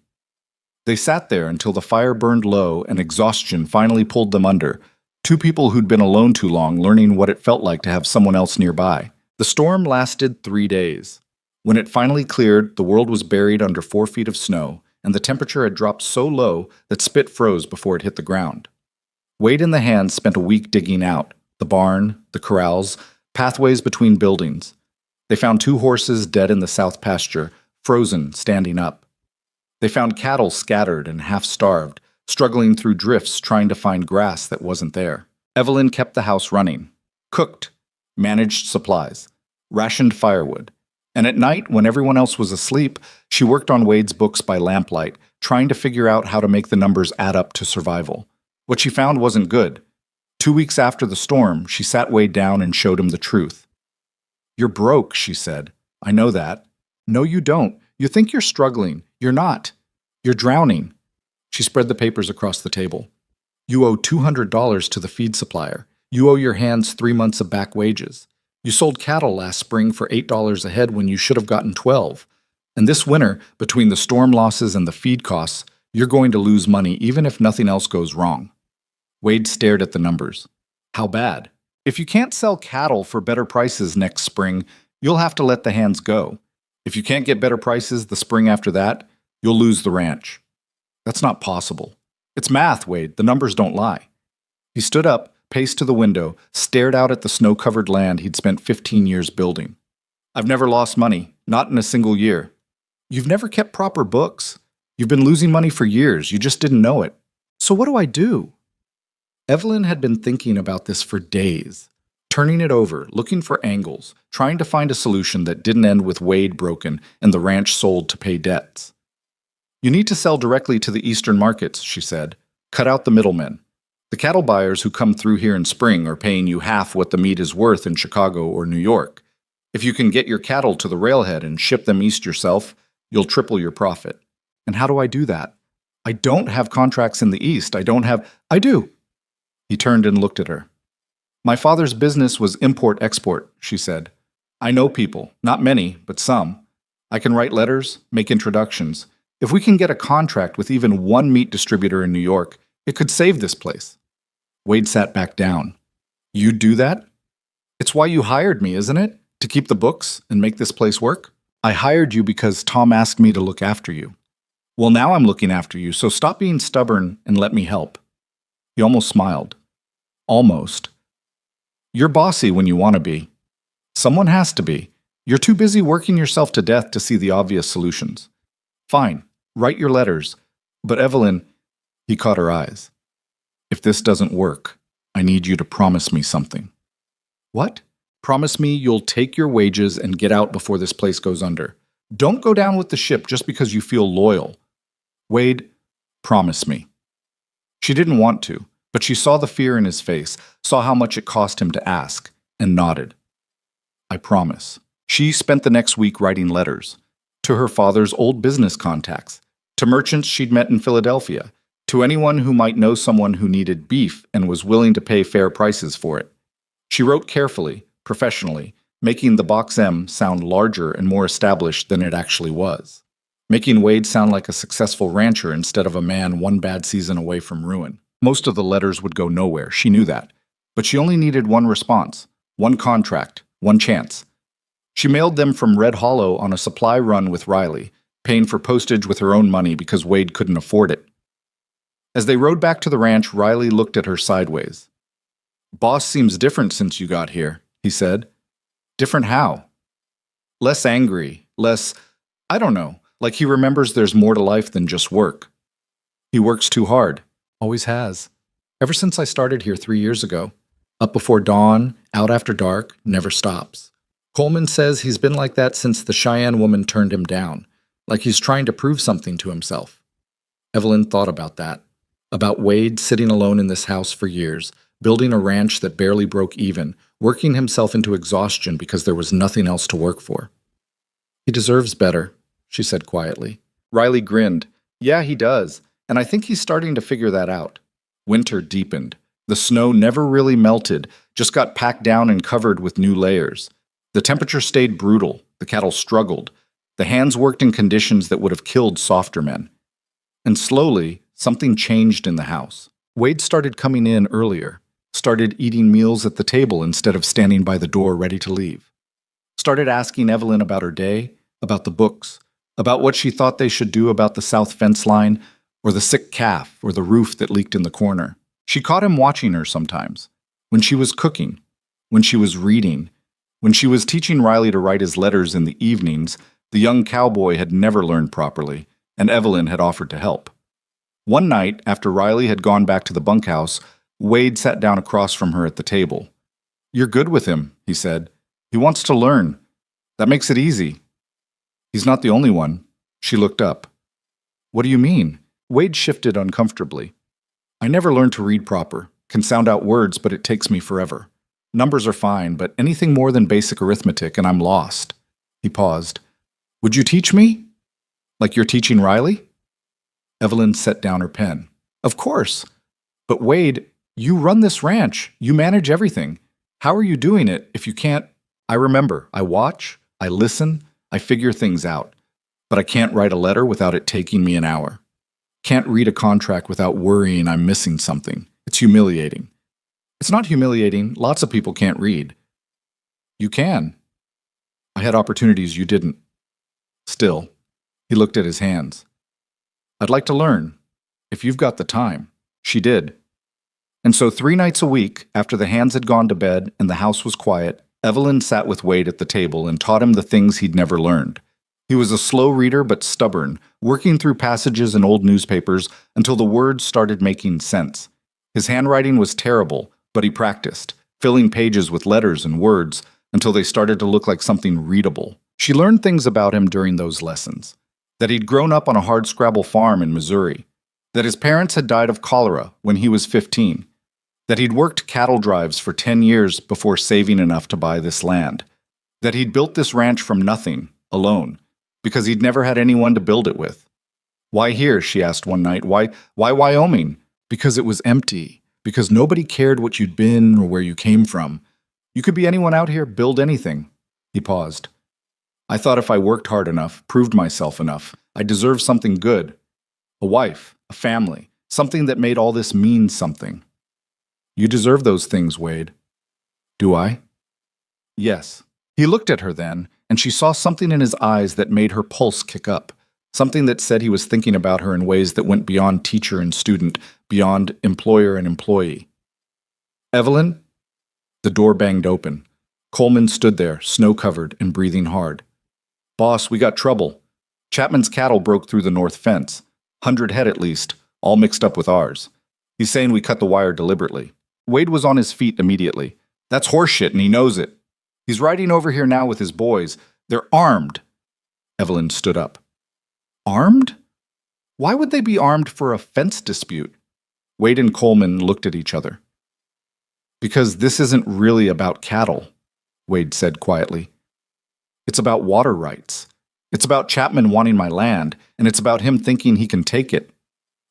They sat there until the fire burned low and exhaustion finally pulled them under, two people who'd been alone too long learning what it felt like to have someone else nearby. The storm lasted 3 days. When it finally cleared, the world was buried under 4 feet of snow, and the temperature had dropped so low that spit froze before it hit the ground. Wade and the hands spent a week digging out, the barn, the corrals, pathways between buildings. They found 2 horses dead in the south pasture, frozen, standing up. They found cattle scattered and half-starved, struggling through drifts trying to find grass that wasn't there. Evelyn kept the house running, cooked, managed supplies, rationed firewood. And at night, when everyone else was asleep, she worked on Wade's books by lamplight, trying to figure out how to make the numbers add up to survival. What she found wasn't good. 2 weeks after the storm, she sat Wade down and showed him the truth. You're broke, she said. I know that. No, you don't. You think you're struggling. You're not. You're drowning. She spread the papers across the table. You owe $200 to the feed supplier. You owe your hands 3 months of back wages. You sold cattle last spring for $8 a head when you should have gotten 12. And this winter, between the storm losses and the feed costs, you're going to lose money even if nothing else goes wrong. Wade stared at the numbers. How bad? If you can't sell cattle for better prices next spring, you'll have to let the hands go. If you can't get better prices the spring after that, you'll lose the ranch. That's not possible. It's math, Wade. The numbers don't lie. He stood up, paced to the window, stared out at the snow-covered land he'd spent 15 years building. I've never lost money, not in a single year. You've never kept proper books. You've been losing money for years. You just didn't know it. So what do I do? Evelyn had been thinking about this for days, turning it over, looking for angles, trying to find a solution that didn't end with Wade broken and the ranch sold to pay debts. You need to sell directly to the eastern markets, she said. Cut out the middlemen. The cattle buyers who come through here in spring are paying you half what the meat is worth in Chicago or New York. If you can get your cattle to the railhead and ship them east yourself, you'll triple your profit. And how do I do that? I don't have contracts in the east. I do. He turned and looked at her. My father's business was import-export, she said. I know people, not many, but some. I can write letters, make introductions. If we can get a contract with even one meat distributor in New York, it could save this place. Wade sat back down. You'd do that? It's why you hired me, isn't it? To keep the books and make this place work? I hired you because Tom asked me to look after you. Well, now I'm looking after you, so stop being stubborn and let me help. He almost smiled. Almost. You're bossy when you want to be. Someone has to be. You're too busy working yourself to death to see the obvious solutions. Fine, write your letters. But Evelyn, he caught her eyes. If this doesn't work, I need you to promise me something. What? Promise me you'll take your wages and get out before this place goes under. Don't go down with the ship just because you feel loyal. Wade, promise me. She didn't want to, but she saw the fear in his face, saw how much it cost him to ask, and nodded. I promise. She spent the next week writing letters. To her father's old business contacts, to merchants she'd met in Philadelphia, to anyone who might know someone who needed beef and was willing to pay fair prices for it. She wrote carefully, professionally, making the Box M sound larger and more established than it actually was, making Wade sound like a successful rancher instead of a man one bad season away from ruin. Most of the letters would go nowhere, she knew that, but she only needed one response, one contract, one chance. She mailed them from Red Hollow on a supply run with Riley, paying for postage with her own money because Wade couldn't afford it. As they rode back to the ranch, Riley looked at her sideways. Boss seems different since you got here, he said. Different how? Less angry, less, I don't know, like he remembers there's more to life than just work. He works too hard, always has. Ever since I started here 3 years ago. Up before dawn, out after dark, never stops. Coleman says he's been like that since the Cheyenne woman turned him down, like he's trying to prove something to himself. Evelyn thought about that. About Wade sitting alone in this house for years, building a ranch that barely broke even, working himself into exhaustion because there was nothing else to work for. He deserves better, she said quietly. Riley grinned. Yeah, he does, and I think he's starting to figure that out. Winter deepened. The snow never really melted, just got packed down and covered with new layers. The temperature stayed brutal. The cattle struggled. The hands worked in conditions that would have killed softer men. And slowly, something changed in the house. Wade started coming in earlier, started eating meals at the table instead of standing by the door ready to leave. Started asking Evelyn about her day, about the books, about what she thought they should do about the south fence line, or the sick calf, or the roof that leaked in the corner. She caught him watching her sometimes, when she was cooking, when she was reading, when she was teaching Riley to write his letters in the evenings. The young cowboy had never learned properly, and Evelyn had offered to help. One night, after Riley had gone back to the bunkhouse, Wade sat down across from her at the table. You're good with him, he said. He wants to learn. That makes it easy. He's not the only one. She looked up. What do you mean? Wade shifted uncomfortably. I never learned to read proper. Can sound out words, but it takes me forever. Numbers are fine, but anything more than basic arithmetic and I'm lost. He paused. Would you teach me? Like you're teaching Riley? Evelyn set down her pen. Of course. But Wade, you run this ranch. You manage everything. How are you doing it if you can't? I remember. I watch. I listen. I figure things out. But I can't write a letter without it taking me an hour. Can't read a contract without worrying I'm missing something. It's humiliating. It's not humiliating. Lots of people can't read. You can. I had opportunities you didn't. Still, he looked at his hands. I'd like to learn, if you've got the time. She did. And so 3 nights a week, after the hands had gone to bed and the house was quiet, Evelyn sat with Wade at the table and taught him the things he'd never learned. He was a slow reader but stubborn, working through passages in old newspapers until the words started making sense. His handwriting was terrible, but he practiced, filling pages with letters and words until they started to look like something readable. She learned things about him during those lessons. That he'd grown up on a hardscrabble farm in Missouri. That his parents had died of cholera when he was 15. That he'd worked cattle drives for 10 years before saving enough to buy this land. That he'd built this ranch from nothing, alone, because he'd never had anyone to build it with. Why here, she asked one night. Why Wyoming? Because it was empty. Because nobody cared what you'd been or where you came from. You could be anyone out here, build anything. He paused. I thought if I worked hard enough, proved myself enough, I deserved something good. A wife, a family, something that made all this mean something. You deserve those things, Wade. Do I? Yes. He looked at her then, and she saw something in his eyes that made her pulse kick up, something that said he was thinking about her in ways that went beyond teacher and student, beyond employer and employee. Evelyn? The door banged open. Coleman stood there, snow-covered and breathing hard. Boss, we got trouble. Chapman's cattle broke through the north fence. 100 head at least, all mixed up with ours. He's saying we cut the wire deliberately. Wade was on his feet immediately. That's horseshit and he knows it. He's riding over here now with his boys. They're armed. Evelyn stood up. Armed? Why would they be armed for a fence dispute? Wade and Coleman looked at each other. Because this isn't really about cattle, Wade said quietly. It's about water rights. It's about Chapman wanting my land, and it's about him thinking he can take it.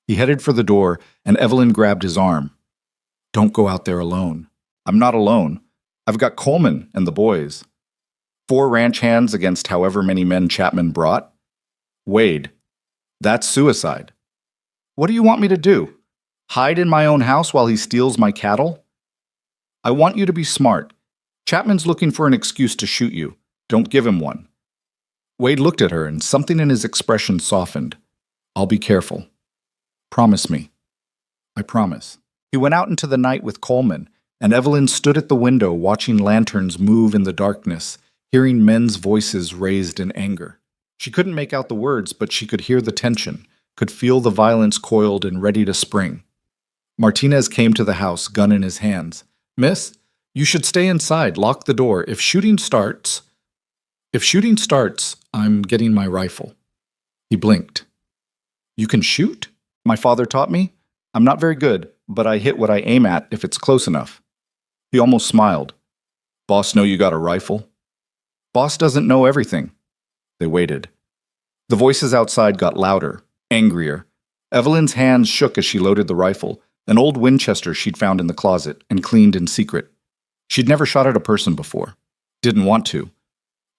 He headed for the door, and Evelyn grabbed his arm. Don't go out there alone. I'm not alone. I've got Coleman and the boys. 4 ranch hands against however many men Chapman brought. Wade, that's suicide. What do you want me to do? Hide in my own house while he steals my cattle? I want you to be smart. Chapman's looking for an excuse to shoot you. Don't give him one. Wade looked at her, and something in his expression softened. I'll be careful. Promise me. I promise. He went out into the night with Coleman, and Evelyn stood at the window watching lanterns move in the darkness, hearing men's voices raised in anger. She couldn't make out the words, but she could hear the tension, could feel the violence coiled and ready to spring. Martinez came to the house, gun in his hands. Miss, you should stay inside, lock the door. If shooting starts, I'm getting my rifle. He blinked. You can shoot? My father taught me. I'm not very good, but I hit what I aim at if it's close enough. He almost smiled. Boss know you got a rifle? Boss doesn't know everything. They waited. The voices outside got louder, angrier. Evelyn's hands shook as she loaded the rifle, an old Winchester she'd found in the closet and cleaned in secret. She'd never shot at a person before. Didn't want to.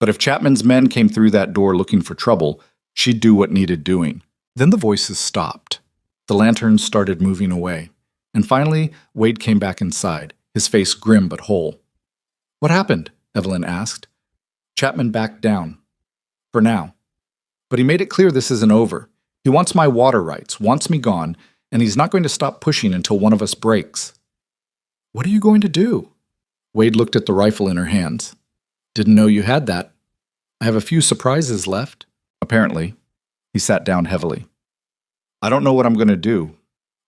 But if Chapman's men came through that door looking for trouble, she'd do what needed doing. Then the voices stopped. The lanterns started moving away. And finally, Wade came back inside, his face grim but whole. What happened? Evelyn asked. Chapman backed down. For now. But he made it clear this isn't over. He wants my water rights, wants me gone, and he's not going to stop pushing until one of us breaks. What are you going to do? Wade looked at the rifle in her hands. Didn't know you had that. I have a few surprises left. Apparently. He sat down heavily. I don't know what I'm going to do.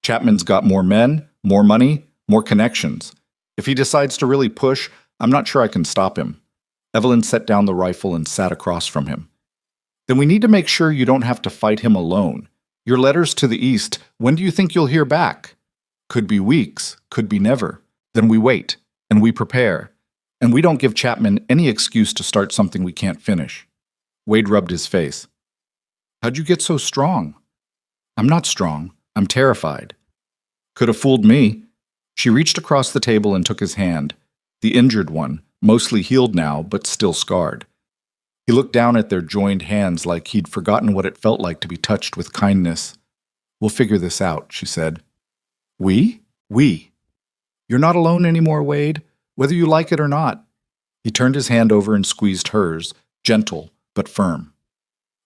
Chapman's got more men, more money, more connections. If he decides to really push, I'm not sure I can stop him. Evelyn set down the rifle and sat across from him. Then we need to make sure you don't have to fight him alone. Your letters to the East, when do you think you'll hear back? Could be weeks, could be never. Then we wait, and we prepare. And we don't give Chapman any excuse to start something we can't finish. Wade rubbed his face. How'd you get so strong? I'm not strong. I'm terrified. Could have fooled me. She reached across the table and took his hand, the injured one, mostly healed now, but still scarred. He looked down at their joined hands like he'd forgotten what it felt like to be touched with kindness. We'll figure this out, she said. We? We. You're not alone anymore, Wade, whether you like it or not. He turned his hand over and squeezed hers, gentle but firm.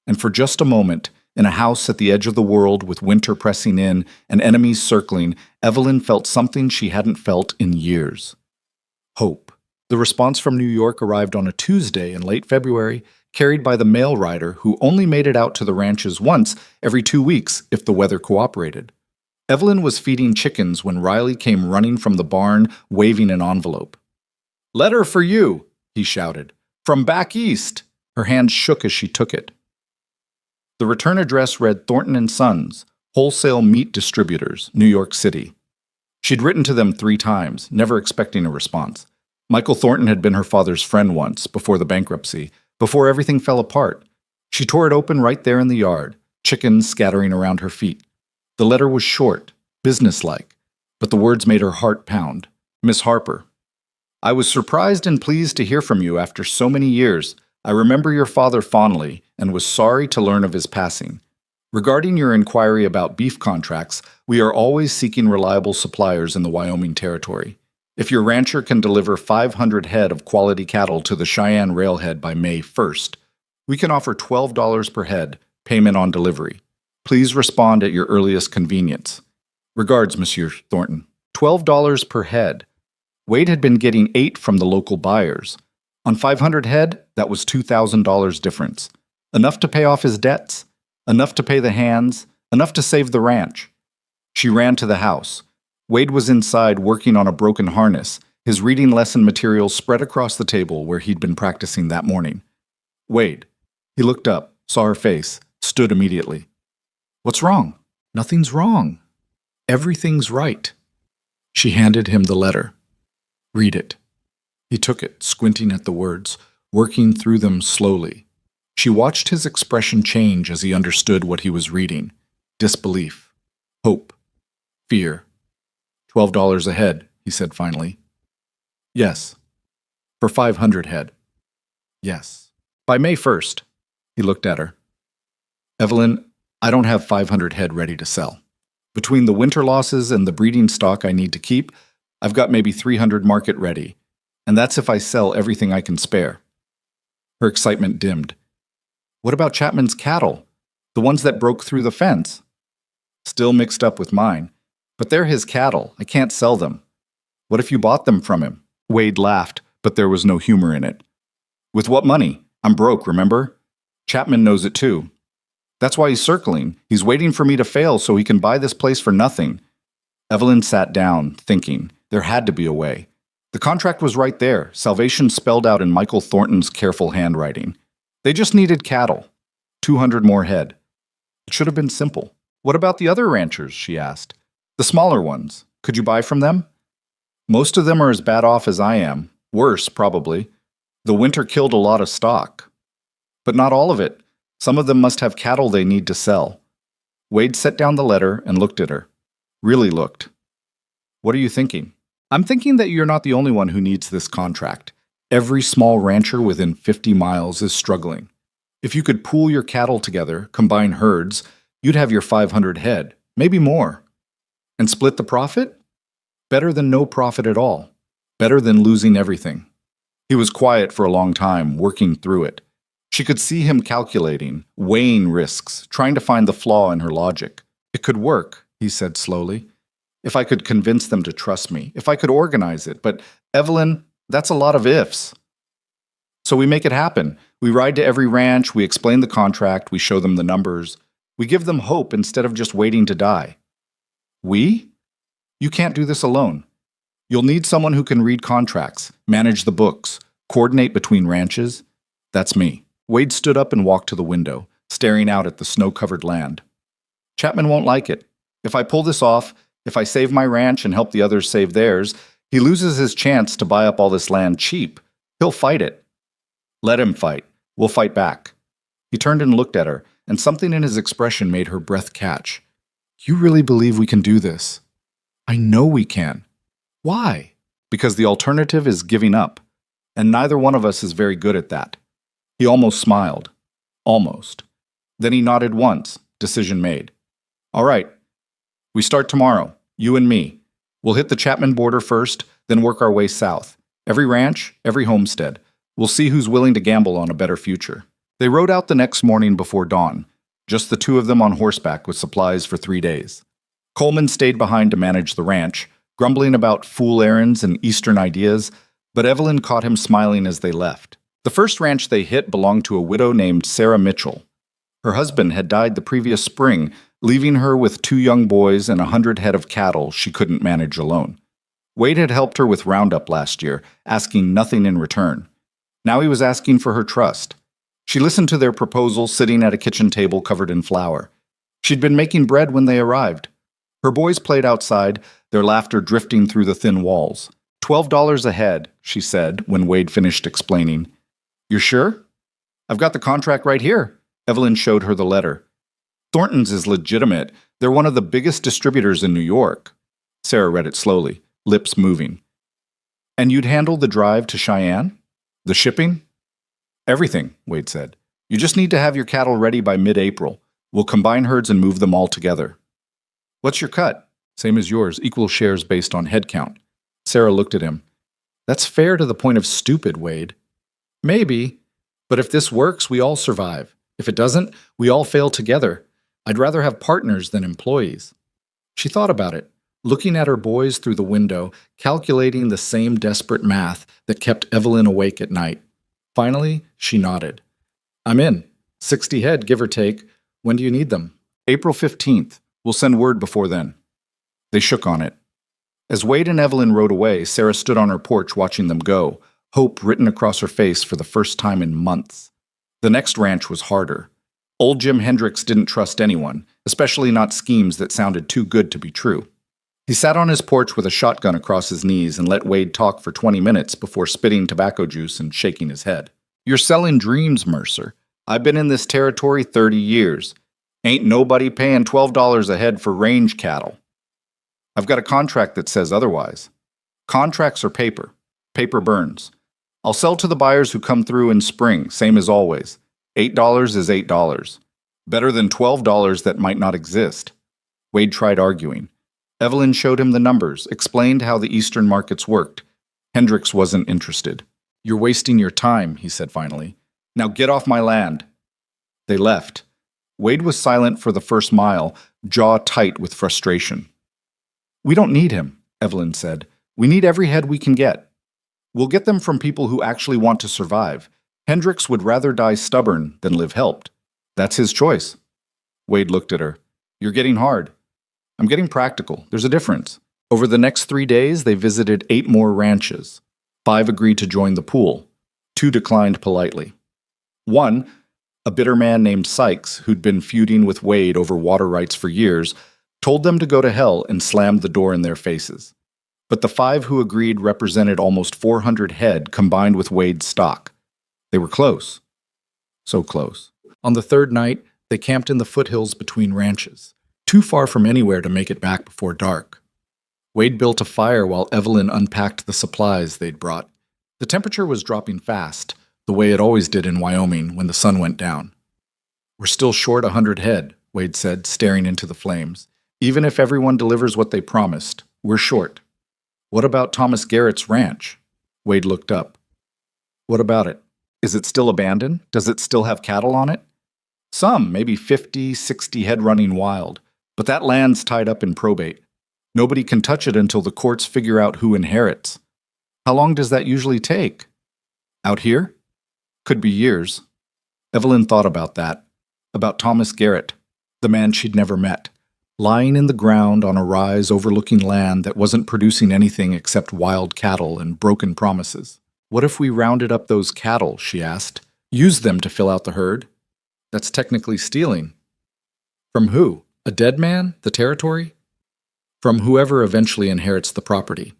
And for just a moment, in a house at the edge of the world with winter pressing in and enemies circling, Evelyn felt something she hadn't felt in years. Hope. The response from New York arrived on a Tuesday in late February, carried by the mail rider who only made it out to the ranches once every 2 weeks if the weather cooperated. Evelyn was feeding chickens when Riley came running from the barn, waving an envelope. "Letter for you," he shouted. "From back east." Her hand shook as she took it. The return address read Thornton & Sons, Wholesale Meat Distributors, New York City. She'd written to them 3 times, never expecting a response. Michael Thornton had been her father's friend once, before the bankruptcy, before everything fell apart. She tore it open right there in the yard, chickens scattering around her feet. The letter was short, businesslike, but the words made her heart pound. Miss Harper, I was surprised and pleased to hear from you after so many years. I remember your father fondly and was sorry to learn of his passing. Regarding your inquiry about beef contracts, we are always seeking reliable suppliers in the Wyoming Territory. If your rancher can deliver 500 head of quality cattle to the Cheyenne railhead by May 1st, we can offer $12 per head, payment on delivery. Please respond at your earliest convenience. Regards, Monsieur Thornton. $12 per head. Wade had been getting 8 from the local buyers. On 500 head, that was $2,000 difference. Enough to pay off his debts, enough to pay the hands, enough to save the ranch. She ran to the house. Wade was inside working on a broken harness, his reading lesson materials spread across the table where he'd been practicing that morning. Wade. He looked up, saw her face, stood immediately. What's wrong? Nothing's wrong. Everything's right. She handed him the letter. Read it. He took it, squinting at the words, working through them slowly. She watched his expression change as he understood what he was reading. Disbelief. Hope. Fear. $12 a head, he said finally. Yes. For 500 head. Yes. By May 1st. He looked at her. Evelyn, I don't have 500 head ready to sell. Between the winter losses and the breeding stock I need to keep, I've got maybe 300 market ready, and that's if I sell everything I can spare. Her excitement dimmed. What about Chapman's cattle? The ones that broke through the fence? Still mixed up with mine. But they're his cattle. I can't sell them. What if you bought them from him? Wade laughed, but there was no humor in it. With what money? I'm broke, remember? Chapman knows it too. That's why he's circling. He's waiting for me to fail so he can buy this place for nothing. Evelyn sat down, thinking. There had to be a way. The contract was right there, salvation spelled out in Michael Thornton's careful handwriting. They just needed cattle. 200 more head. It should have been simple. What about the other ranchers? She asked. The smaller ones. Could you buy from them? Most of them are as bad off as I am. Worse, probably. The winter killed a lot of stock. But not all of it. Some of them must have cattle they need to sell. Wade set down the letter and looked at her. Really looked. What are you thinking? I'm thinking that you're not the only one who needs this contract. Every small rancher within 50 miles is struggling. If you could pool your cattle together, combine herds, you'd have your 500 head, maybe more. And split the profit? Better than no profit at all. Better than losing everything. He was quiet for a long time, working through it. She could see him calculating, weighing risks, trying to find the flaw in her logic. It could work, he said slowly. If I could convince them to trust me, if I could organize it. But, Evelyn, that's a lot of ifs. So we make it happen. We ride to every ranch, we explain the contract, we show them the numbers. We give them hope instead of just waiting to die. We? You can't do this alone. You'll need someone who can read contracts, manage the books, coordinate between ranches. That's me. Wade stood up and walked to the window, staring out at the snow-covered land. Chapman won't like it. If I pull this off, if I save my ranch and help the others save theirs, he loses his chance to buy up all this land cheap. He'll fight it. Let him fight. We'll fight back. He turned and looked at her, and something in his expression made her breath catch. You really believe we can do this? I know we can. Why? Because the alternative is giving up, and neither one of us is very good at that. He almost smiled. Almost. Then he nodded once, decision made. All right. We start tomorrow, you and me. We'll hit the Chapman border first, then work our way south. Every ranch, every homestead. We'll see who's willing to gamble on a better future. They rode out the next morning before dawn, just the two of them on horseback with supplies for 3 days. Coleman stayed behind to manage the ranch, grumbling about fool errands and Eastern ideas, but Evelyn caught him smiling as they left. The first ranch they hit belonged to a widow named Sarah Mitchell. Her husband had died the previous spring, leaving her with 2 young boys and 100 head of cattle she couldn't manage alone. Wade had helped her with Roundup last year, asking nothing in return. Now he was asking for her trust. She listened to their proposal sitting at a kitchen table covered in flour. She'd been making bread when they arrived. Her boys played outside, their laughter drifting through the thin walls. $12 a head, she said when Wade finished explaining. You're sure? I've got the contract right here. Evelyn showed her the letter. Thornton's is legitimate. They're one of the biggest distributors in New York. Sarah read it slowly, lips moving. And you'd handle the drive to Cheyenne? The shipping? Everything, Wade said. You just need to have your cattle ready by mid-April. We'll combine herds and move them all together. What's your cut? Same as yours, equal shares based on head count. Sarah looked at him. That's fair to the point of stupid, Wade. Maybe, but if this works, we all survive. If it doesn't, we all fail together. I'd rather have partners than employees. She thought about it, looking at her boys through the window, calculating the same desperate math that kept Evelyn awake at night. Finally, she nodded. I'm in. 60 head, give or take. When do you need them? April 15th. We'll send word before then. They shook on it. As Wade and Evelyn rode away, Sarah stood on her porch watching them go, hope written across her face for the first time in months. The next ranch was harder. Old Jim Hendricks didn't trust anyone, especially not schemes that sounded too good to be true. He sat on his porch with a shotgun across his knees and let Wade talk for 20 minutes before spitting tobacco juice and shaking his head. You're selling dreams, Mercer. I've been in this territory 30 years. Ain't nobody paying $12 a head for range cattle. I've got a contract that says otherwise. Contracts are paper. Paper burns. I'll sell to the buyers who come through in spring, same as always. $8 is $8. Better than $12 that might not exist. Wade tried arguing. Evelyn showed him the numbers, explained how the Eastern markets worked. Hendricks wasn't interested. You're wasting your time, he said finally. Now get off my land. They left. Wade was silent for the first mile, jaw tight with frustration. We don't need him, Evelyn said. We need every head we can get. We'll get them from people who actually want to survive. Hendricks would rather die stubborn than live helped. That's his choice. Wade looked at her. You're getting hard. I'm getting practical. There's a difference. Over the next 3 days, they visited 8 more ranches. 5 agreed to join the pool. 2 declined politely. One, a bitter man named Sykes, who'd been feuding with Wade over water rights for years, told them to go to hell, and slammed the door in their faces. But the 5 who agreed represented almost 400 head combined with Wade's stock. They were close. So close. On the third night, they camped in the foothills between ranches, too far from anywhere to make it back before dark. Wade built a fire while Evelyn unpacked the supplies they'd brought. The temperature was dropping fast, the way it always did in Wyoming when the sun went down. "We're still short 100 head, Wade said, staring into the flames. "Even if everyone delivers what they promised, we're short." "What about Thomas Garrett's ranch?" Wade looked up. "What about it? Is it still abandoned? Does it still have cattle on it?" "Some, maybe 50, 60 head running wild. But that land's tied up in probate. Nobody can touch it until the courts figure out who inherits." "How long does that usually take?" "Out here? Could be years." Evelyn thought about that. About Thomas Garrett, the man she'd never met, lying in the ground on a rise overlooking land that wasn't producing anything except wild cattle and broken promises. "What if we rounded up those cattle?" she asked. "Used them to fill out the herd?" "That's technically stealing." "From who? A dead man? The territory?" "From whoever eventually inherits the property."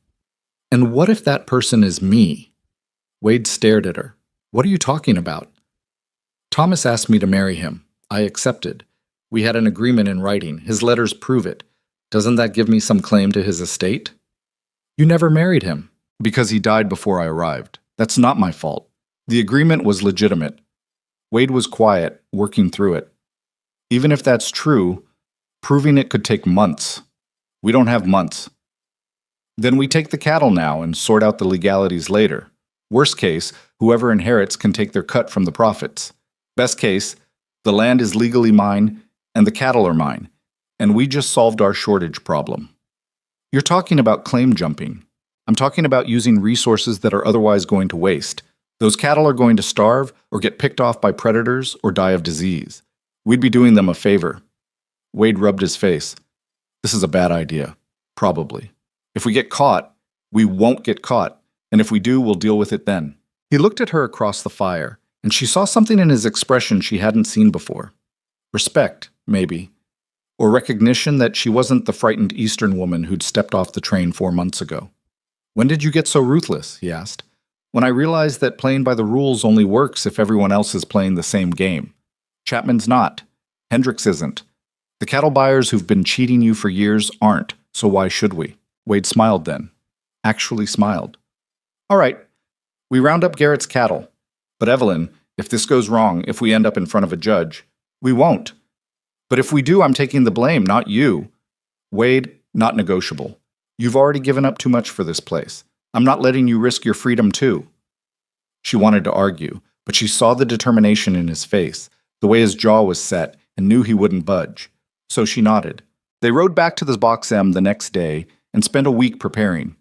"And what if that person is me?" Wade stared at her. "What are you talking about?" "Thomas asked me to marry him. I accepted. We had an agreement in writing. His letters prove it. Doesn't that give me some claim to his estate?" "You never married him." "Because he died before I arrived. That's not my fault. The agreement was legitimate." Wade was quiet, working through it. "Even if that's true, proving it could take months. We don't have months. Then we take the cattle now and sort out the legalities later. Worst case, whoever inherits can take their cut from the profits. Best case, the land is legally mine and the cattle are mine, and we just solved our shortage problem." "You're talking about claim jumping. I'm talking about using resources that are otherwise going to waste. Those cattle are going to starve or get picked off by predators or die of disease. We'd be doing them a favor." Wade rubbed his face. "This is a bad idea. Probably. If we get caught, we won't get caught, and if we do, we'll deal with it then." He looked at her across the fire, and she saw something in his expression she hadn't seen before. Respect, maybe. Or recognition that she wasn't the frightened Eastern woman who'd stepped off the train 4 months ago. "When did you get so ruthless?" he asked. "When I realized that playing by the rules only works if everyone else is playing the same game. Chapman's not. Hendricks isn't. The cattle buyers who've been cheating you for years aren't, so why should we?" Wade smiled then. Actually smiled. "All right, we round up Garrett's cattle. But Evelyn, if this goes wrong, if we end up in front of a judge, we won't. But if we do, I'm taking the blame, not you. Wade, not negotiable. You've already given up too much for this place. I'm not letting you risk your freedom too." She wanted to argue, but she saw the determination in his face, the way his jaw was set, and knew he wouldn't budge. So she nodded. They rode back to the Box M the next day and spent a week preparing.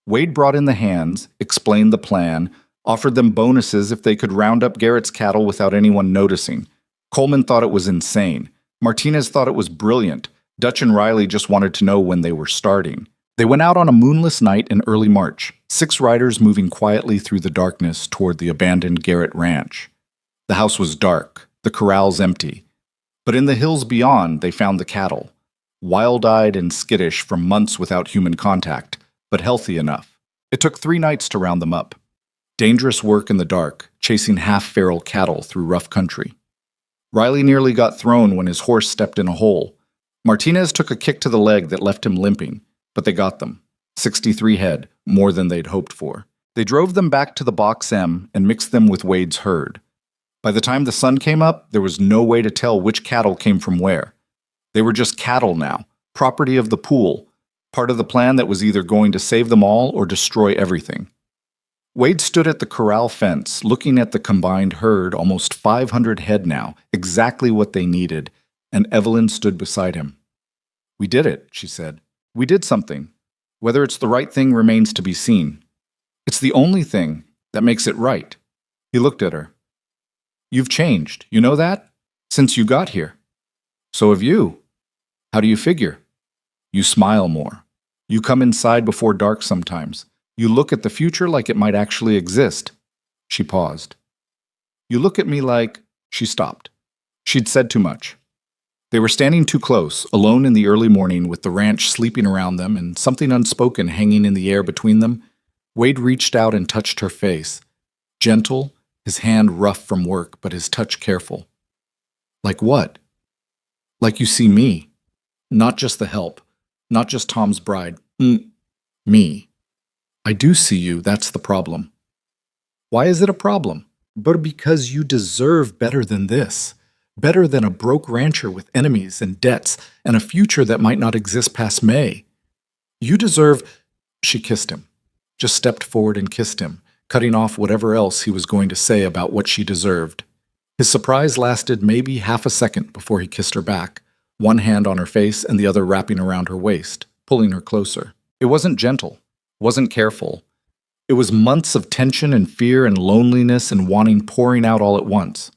Wade brought in the hands, explained the plan, offered them bonuses if they could round up Garrett's cattle without anyone noticing. Coleman thought it was insane. Martinez thought it was brilliant. Dutch and Riley just wanted to know when they were starting. They went out on a moonless night in early March, 6 riders moving quietly through the darkness toward the abandoned Garrett ranch. The house was dark, the corrals empty. But in the hills beyond, they found the cattle, wild-eyed and skittish from months without human contact, but healthy enough. It took 3 nights to round them up. Dangerous work in the dark, chasing half-feral cattle through rough country. Riley nearly got thrown when his horse stepped in a hole. Martinez took a kick to the leg that left him limping, but they got them. 63 head, more than they'd hoped for. They drove them back to the Box M and mixed them with Wade's herd. By the time the sun came up, there was no way to tell which cattle came from where. They were just cattle now, property of the pool, part of the plan that was either going to save them all or destroy everything. Wade stood at the corral fence, looking at the combined herd, almost 500 head now, exactly what they needed, and Evelyn stood beside him. "We did it," she said. "We did something. Whether it's the right thing remains to be seen. It's the only thing that makes it right." He looked at her. "You've changed, you know that? Since you got here." "So have you. How do you figure?" "You smile more. You come inside before dark sometimes. You look at the future like it might actually exist." She paused. "You look at me like—" She stopped. She'd said too much. They were standing too close, alone in the early morning with the ranch sleeping around them and something unspoken hanging in the air between them. Wade reached out and touched her face. Gentle, his hand rough from work, but his touch careful. Like what? Like you see me. Not just the help. Not just Tom's bride. Me. I do see you, that's the problem. Why is it a problem? But because you deserve better than this. Better than a broke rancher with enemies and debts and a future that might not exist past May. You deserve... She kissed him. Just stepped forward and kissed him, cutting off whatever else he was going to say about what she deserved. His surprise lasted maybe half a second before he kissed her back, one hand on her face and the other wrapping around her waist, pulling her closer. It wasn't gentle, wasn't careful. It was months of tension and fear and loneliness and wanting pouring out all at once.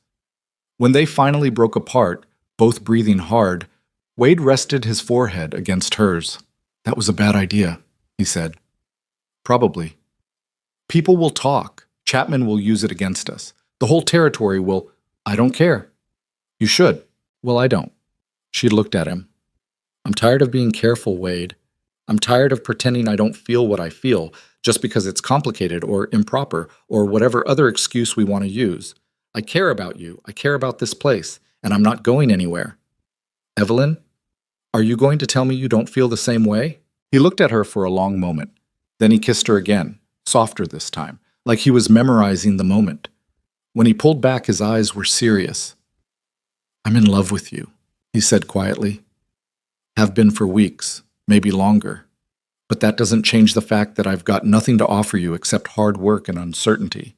When they finally broke apart, both breathing hard, Wade rested his forehead against hers. That was a bad idea, he said. Probably. People will talk. Chapman will use it against us. The whole territory will... I don't care. You should. Well, I don't. She looked at him. I'm tired of being careful, Wade. I'm tired of pretending I don't feel what I feel just because it's complicated or improper or whatever other excuse we want to use. I care about you. I care about this place, and I'm not going anywhere. Evelyn, are you going to tell me you don't feel the same way? He looked at her for a long moment. Then he kissed her again, softer this time, like he was memorizing the moment. When he pulled back, his eyes were serious. I'm in love with you, he said quietly. Have been for weeks, maybe longer. But that doesn't change the fact that I've got nothing to offer you except hard work and uncertainty.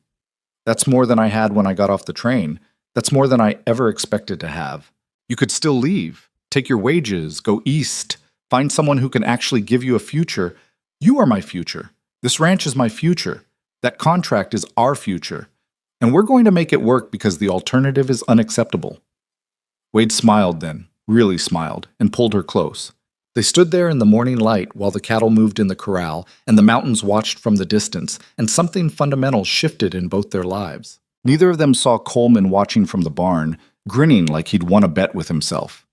That's more than I had when I got off the train. That's more than I ever expected to have. You could still leave, take your wages, go east, find someone who can actually give you a future. You are my future. This ranch is my future. That contract is our future. And we're going to make it work because the alternative is unacceptable. Wade smiled then, really smiled, and pulled her close. They stood there in the morning light while the cattle moved in the corral and the mountains watched from the distance, and something fundamental shifted in both their lives. Neither of them saw Coleman watching from the barn, grinning like he'd won a bet with himself.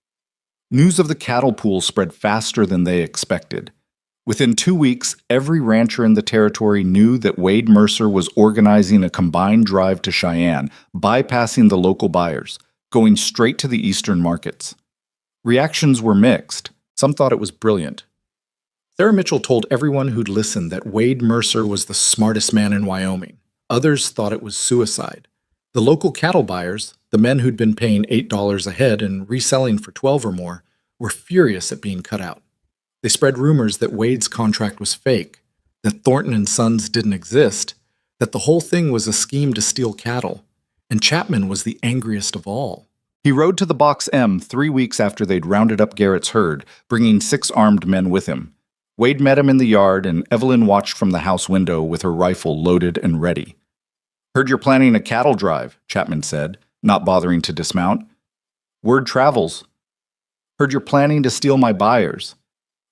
News of the cattle pool spread faster than they expected. Within 2 weeks, every rancher in the territory knew that Wade Mercer was organizing a combined drive to Cheyenne, bypassing the local buyers, going straight to the eastern markets. Reactions were mixed. Some thought it was brilliant. Sarah Mitchell told everyone who'd listened that Wade Mercer was the smartest man in Wyoming. Others thought it was suicide. The local cattle buyers, the men who'd been paying $8 a head and reselling for $12 or more, were furious at being cut out. They spread rumors that Wade's contract was fake, that Thornton and Sons didn't exist, that the whole thing was a scheme to steal cattle, and Chapman was the angriest of all. He rode to the Box M 3 weeks after they'd rounded up Garrett's herd, bringing 6 armed men with him. Wade met him in the yard, and Evelyn watched from the house window with her rifle loaded and ready. Heard you're planning a cattle drive, Chapman said, not bothering to dismount. Word travels. Heard you're planning to steal my buyers.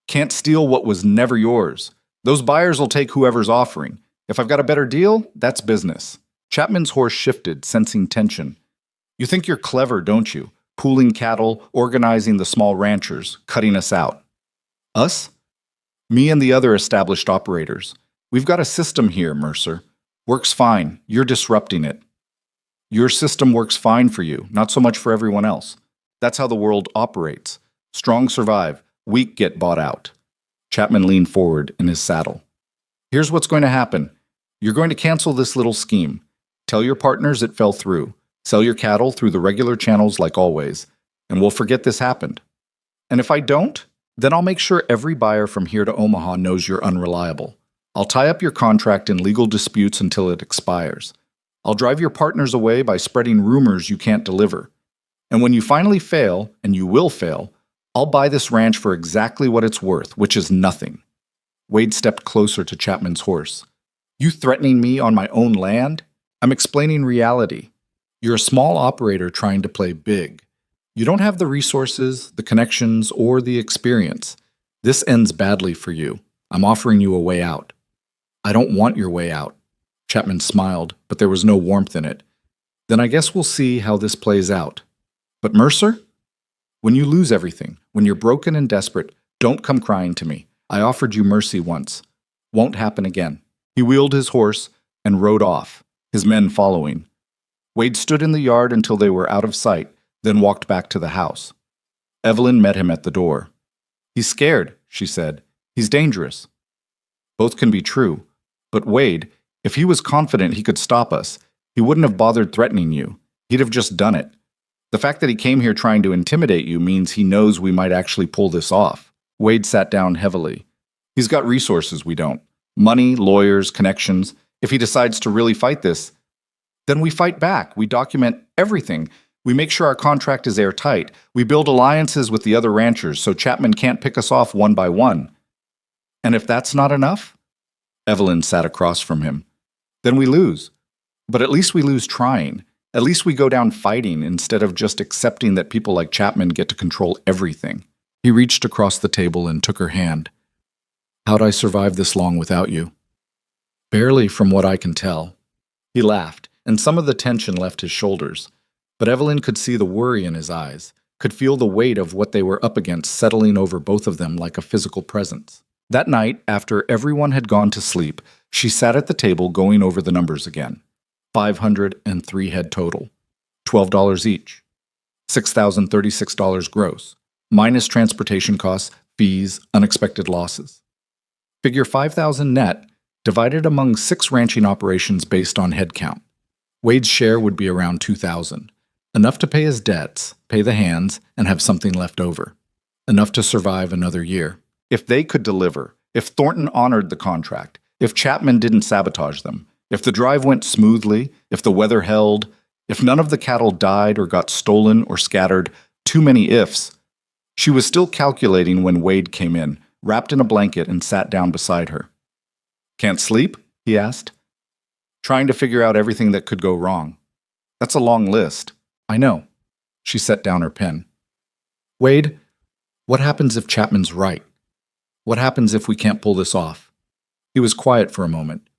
Can't steal what was never yours. Those buyers will take whoever's offering. If I've got a better deal, that's business. Chapman's horse shifted, sensing tension. You think you're clever, don't you? Pooling cattle, organizing the small ranchers, cutting us out. Us? Me and the other established operators. We've got a system here, Mercer. Works fine. You're disrupting it. Your system works fine for you, not so much for everyone else. That's how the world operates. Strong survive, weak get bought out. Chapman leaned forward in his saddle. Here's what's going to happen. You're going to cancel this little scheme. Tell your partners it fell through. Sell your cattle through the regular channels like always, and we'll forget this happened. And if I don't, then I'll make sure every buyer from here to Omaha knows you're unreliable. I'll tie up your contract in legal disputes until it expires. I'll drive your partners away by spreading rumors you can't deliver. And when you finally fail, and you will fail, I'll buy this ranch for exactly what it's worth, which is nothing. Wade stepped closer to Chapman's horse. You threatening me on my own land? I'm explaining reality. You're a small operator trying to play big. You don't have the resources, the connections, or the experience. This ends badly for you. I'm offering you a way out. I don't want your way out. Chapman smiled, but there was no warmth in it. Then I guess we'll see how this plays out. But Mercer? When you lose everything, when you're broken and desperate, don't come crying to me. I offered you mercy once. Won't happen again." He wheeled his horse and rode off, his men following. Wade stood in the yard until they were out of sight, then walked back to the house. Evelyn met him at the door. "He's scared," she said. "He's dangerous." Both can be true. But Wade, if he was confident he could stop us, he wouldn't have bothered threatening you. He'd have just done it. The fact that he came here trying to intimidate you means he knows we might actually pull this off. Wade sat down heavily. He's got resources we don't. Money, lawyers, connections. If he decides to really fight this, then we fight back. We document everything. We make sure our contract is airtight. We build alliances with the other ranchers so Chapman can't pick us off one by one. And if that's not enough? Evelyn sat across from him. Then we lose. But at least we lose trying. At least we go down fighting instead of just accepting that people like Chapman get to control everything. He reached across the table and took her hand. "How'd I survive this long without you?" "Barely, from what I can tell." He laughed, and some of the tension left his shoulders. But Evelyn could see the worry in his eyes, could feel the weight of what they were up against settling over both of them like a physical presence. That night, after everyone had gone to sleep, she sat at the table going over the numbers again. 503 head total. $12 each. $6,036 gross. Minus transportation costs, fees, unexpected losses. Figure 5,000 net, divided among 6 ranching operations based on head count. Wade's share would be around 2,000. Enough to pay his debts, pay the hands, and have something left over. Enough to survive another year. If they could deliver, if Thornton honored the contract, if Chapman didn't sabotage them, if the drive went smoothly, if the weather held, if none of the cattle died or got stolen or scattered, too many ifs. She was still calculating when Wade came in, wrapped in a blanket, and sat down beside her. "Can't sleep?" he asked. "Trying to figure out everything that could go wrong. That's a long list." "I know." She set down her pen. "Wade, what happens if Chapman's right? What happens if we can't pull this off?" He was quiet for a moment.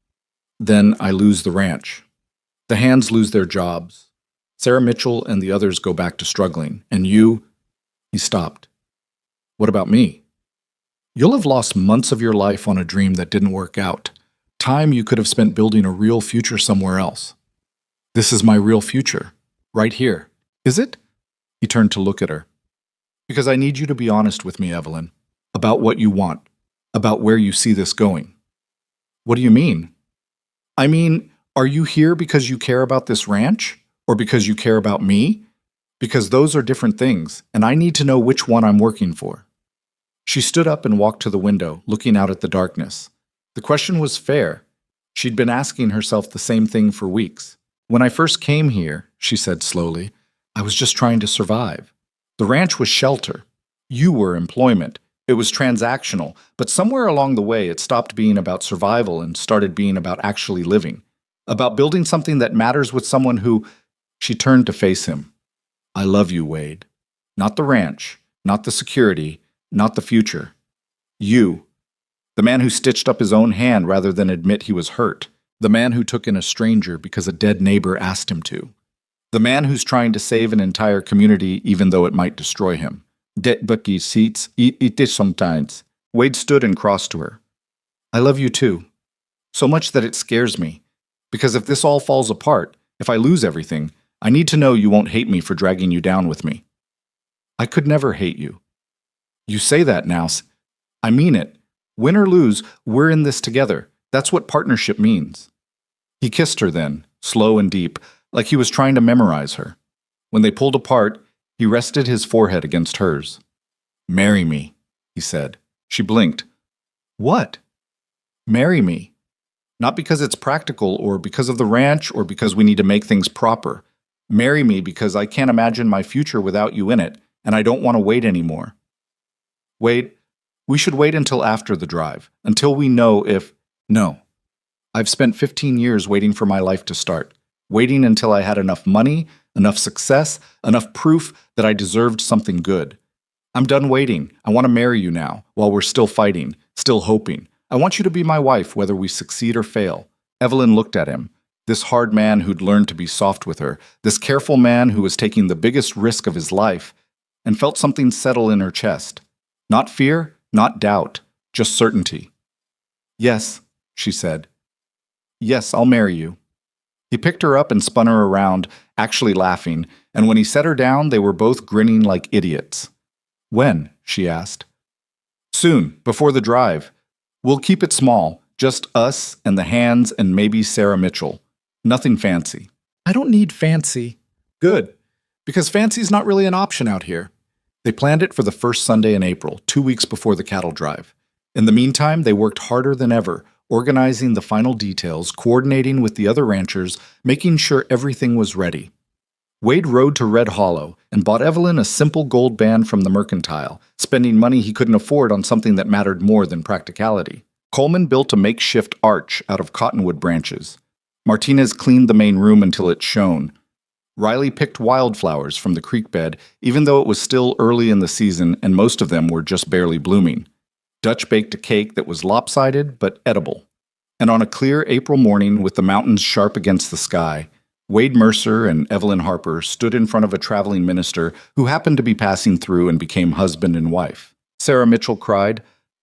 "Then I lose the ranch. The hands lose their jobs. Sarah Mitchell and the others go back to struggling. And you—" He stopped. "What about me?" "You'll have lost months of your life on a dream that didn't work out. Time you could have spent building a real future somewhere else. This is my real future. Right here. Is it?" He turned to look at her. "Because I need you to be honest with me, Evelyn. About what you want. About where you see this going." "What do you mean?" "I mean, are you here because you care about this ranch? Or because you care about me? Because those are different things, and I need to know which one I'm working for." She stood up and walked to the window, looking out at the darkness. The question was fair. She'd been asking herself the same thing for weeks. "When I first came here," she said slowly, "I was just trying to survive. The ranch was shelter. You were employment. It was transactional, but somewhere along the way it stopped being about survival and started being about actually living. About building something that matters with someone who—" She turned to face him. "I love you, Wade. Not the ranch, not the security, not the future. You. The man who stitched up his own hand rather than admit he was hurt. The man who took in a stranger because a dead neighbor asked him to. The man who's trying to save an entire community even though it might destroy him. Det bucky seats, it is sometimes." Wade stood and crossed to her. "I love you too. So much that it scares me. Because if this all falls apart, if I lose everything, I need to know you won't hate me for dragging you down with me." "I could never hate you." "You say that now. I mean it. Win or lose, we're in this together. That's what partnership means." He kissed her then, slow and deep, like he was trying to memorize her. When they pulled apart, he rested his forehead against hers. "Marry me," he said. She blinked. "What?" "Marry me. Not because it's practical or because of the ranch or because we need to make things proper. Marry me because I can't imagine my future without you in it, and I don't want to wait anymore." "Wade, we should wait until after the drive, until we know if—" "No. I've spent 15 years waiting for my life to start, waiting until I had enough money, enough success, enough proof that I deserved something good. I'm done waiting. I want to marry you now, while we're still fighting, still hoping. I want you to be my wife whether we succeed or fail." Evelyn looked at him, this hard man who'd learned to be soft with her, this careful man who was taking the biggest risk of his life, and felt something settle in her chest. Not fear, not doubt, just certainty. "Yes," she said. "Yes, I'll marry you." He picked her up and spun her around, actually laughing, and when he set her down, they were both grinning like idiots. "When?" she asked. "Soon, before the drive. We'll keep it small, just us and the hands and maybe Sarah Mitchell. Nothing fancy." "I don't need fancy." "Good, because fancy's not really an option out here." They planned it for the first Sunday in April, 2 weeks before the cattle drive. In the meantime, they worked harder than ever, organizing the final details, coordinating with the other ranchers, making sure everything was ready. Wade rode to Red Hollow and bought Evelyn a simple gold band from the mercantile, spending money he couldn't afford on something that mattered more than practicality. Coleman built a makeshift arch out of cottonwood branches. Martinez cleaned the main room until it shone. Riley picked wildflowers from the creek bed, even though it was still early in the season and most of them were just barely blooming. Dutch baked a cake that was lopsided but edible. And on a clear April morning with the mountains sharp against the sky, Wade Mercer and Evelyn Harper stood in front of a traveling minister who happened to be passing through and became husband and wife. Sarah Mitchell cried.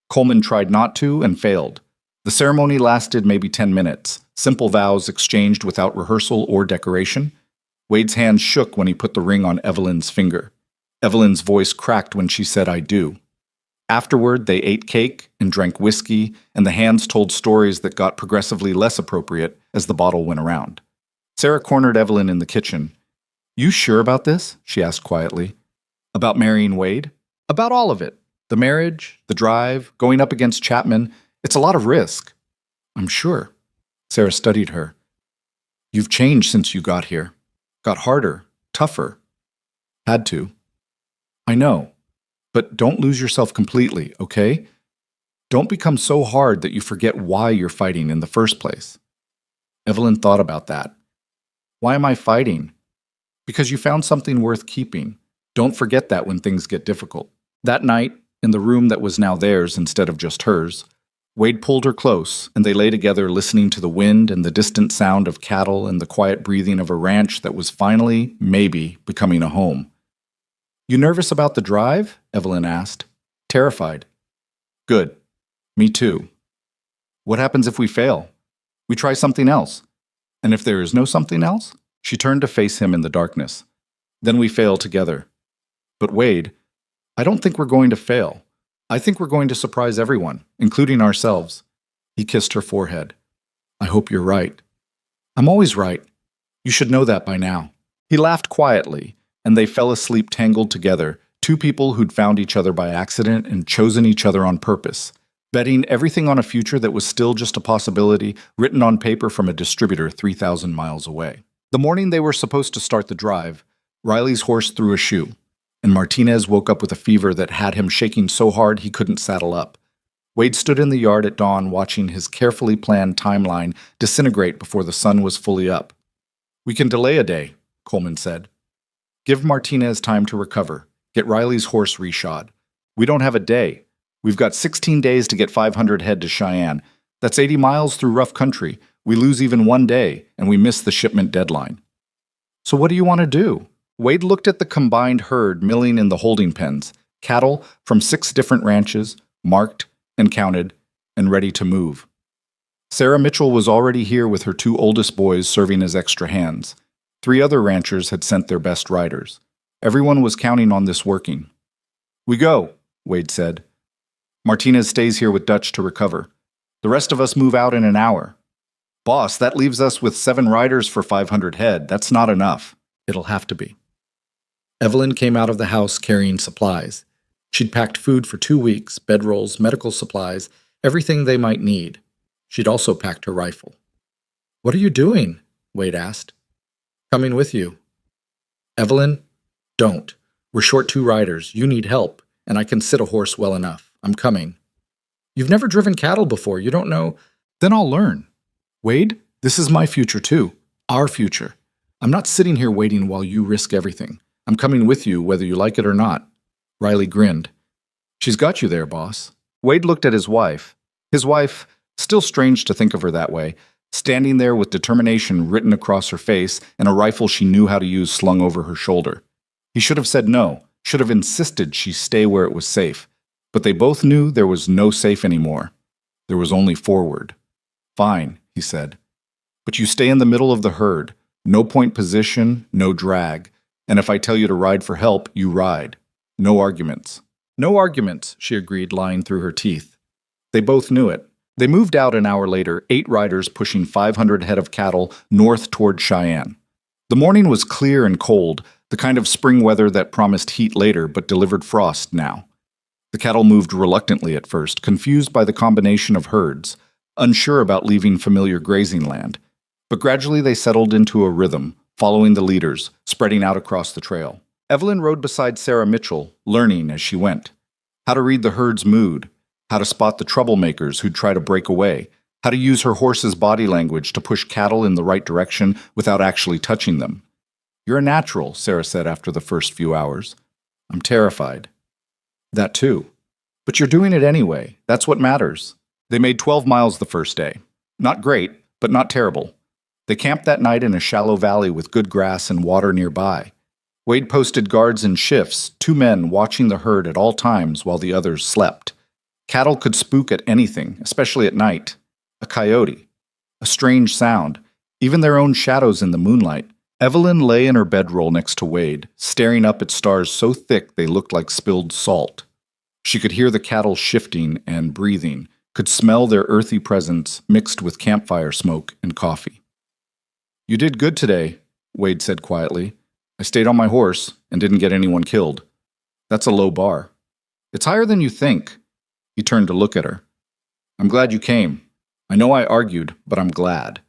Coleman tried not to and failed. The ceremony lasted maybe 10 minutes, simple vows exchanged without rehearsal or decoration. Wade's hand shook when he put the ring on Evelyn's finger. Evelyn's voice cracked when she said, "I do." Afterward, they ate cake and drank whiskey, and the hands told stories that got progressively less appropriate as the bottle went around. Sarah cornered Evelyn in the kitchen. "You sure about this?" she asked quietly. "About marrying Wade?" "About all of it. The marriage, the drive, going up against Chapman. It's a lot of risk." "I'm sure." Sarah studied her. "You've changed since you got here. Got harder, tougher. Had to." "I know. But don't lose yourself completely, okay? Don't become so hard that you forget why you're fighting in the first place." Evelyn thought about that. "Why am I fighting?" "Because you found something worth keeping. Don't forget that when things get difficult." That night, in the room that was now theirs instead of just hers, Wade pulled her close, and they lay together listening to the wind and the distant sound of cattle and the quiet breathing of a ranch that was finally, maybe, becoming a home. "You nervous about the drive?" Evelyn asked. "Terrified." "Good. Me too. What happens if we fail? We try something else. And if there is no something else?" She turned to face him in the darkness. "Then we fail together." "But Wade, I don't think we're going to fail. I think we're going to surprise everyone, including ourselves." He kissed her forehead. "I hope you're right." "I'm always right. You should know that by now." He laughed quietly, and they fell asleep tangled together, two people who'd found each other by accident and chosen each other on purpose, betting everything on a future that was still just a possibility, written on paper from a distributor 3,000 miles away. The morning they were supposed to start the drive, Riley's horse threw a shoe, and Martinez woke up with a fever that had him shaking so hard he couldn't saddle up. Wade stood in the yard at dawn watching his carefully planned timeline disintegrate before the sun was fully up. "We can delay a day," Coleman said. "Give Martinez time to recover. Get Riley's horse reshod. We don't have a day. We've got 16 days to get 500 head to Cheyenne. That's 80 miles through rough country. We lose even one day, and we miss the shipment deadline." "So what do you want to do?" Wade looked at the combined herd milling in the holding pens, cattle from 6 different ranches, marked and counted, and ready to move. Sarah Mitchell was already here with her 2 oldest boys serving as extra hands. 3 other ranchers had sent their best riders. Everyone was counting on this working. "We go," Wade said. "Martinez stays here with Dutch to recover. The rest of us move out in an hour." "Boss, that leaves us with 7 riders for 500 head. That's not enough." "It'll have to be." Evelyn came out of the house carrying supplies. She'd packed food for 2 weeks, bedrolls, medical supplies, everything they might need. She'd also packed her rifle. "What are you doing?" Wade asked. "Coming with you." "Evelyn, don't. We're short 2 riders. You need help, and I can sit a horse well enough. I'm coming." "You've never driven cattle before. You don't know." "Then I'll learn. Wade, this is my future too. Our future. I'm not sitting here waiting while you risk everything. I'm coming with you whether you like it or not." Riley grinned. "She's got you there, boss." Wade looked at his wife. His wife, still strange to think of her that way, standing there with determination written across her face and a rifle she knew how to use slung over her shoulder. He should have said no. should have insisted she stay where it was safe. But they both knew there was no safe anymore. There was only forward. Fine, he said. But you stay in the middle of the herd. No point position, no drag. And if I tell you to ride for help, you ride. No arguments. No arguments, she agreed, lying through her teeth. They both knew it. They moved out an hour later, 8 riders pushing 500 head of cattle north toward Cheyenne. The morning was clear and cold, the kind of spring weather that promised heat later but delivered frost now. The cattle moved reluctantly at first, confused by the combination of herds, unsure about leaving familiar grazing land. But gradually they settled into a rhythm, following the leaders, spreading out across the trail. Evelyn rode beside Sarah Mitchell, learning as she went. How to read the herd's mood, how to spot the troublemakers who'd try to break away, how to use her horse's body language to push cattle in the right direction without actually touching them. You're a natural, Sarah said after the first few hours. I'm terrified. That too. But you're doing it anyway. That's what matters. They made 12 miles the first day. Not great, but not terrible. They camped that night in a shallow valley with good grass and water nearby. Wade posted guards in shifts, 2 men watching the herd at all times while the others slept. Cattle could spook at anything, especially at night. A coyote. A strange sound. Even their own shadows in the moonlight. Evelyn lay in her bedroll next to Wade, staring up at stars so thick they looked like spilled salt. She could hear the cattle shifting and breathing, could smell their earthy presence mixed with campfire smoke and coffee. You did good today, Wade said quietly. I stayed on my horse and didn't get anyone killed. That's a low bar. It's higher than you think. He turned to look at her. I'm glad you came. I know I argued, but I'm glad.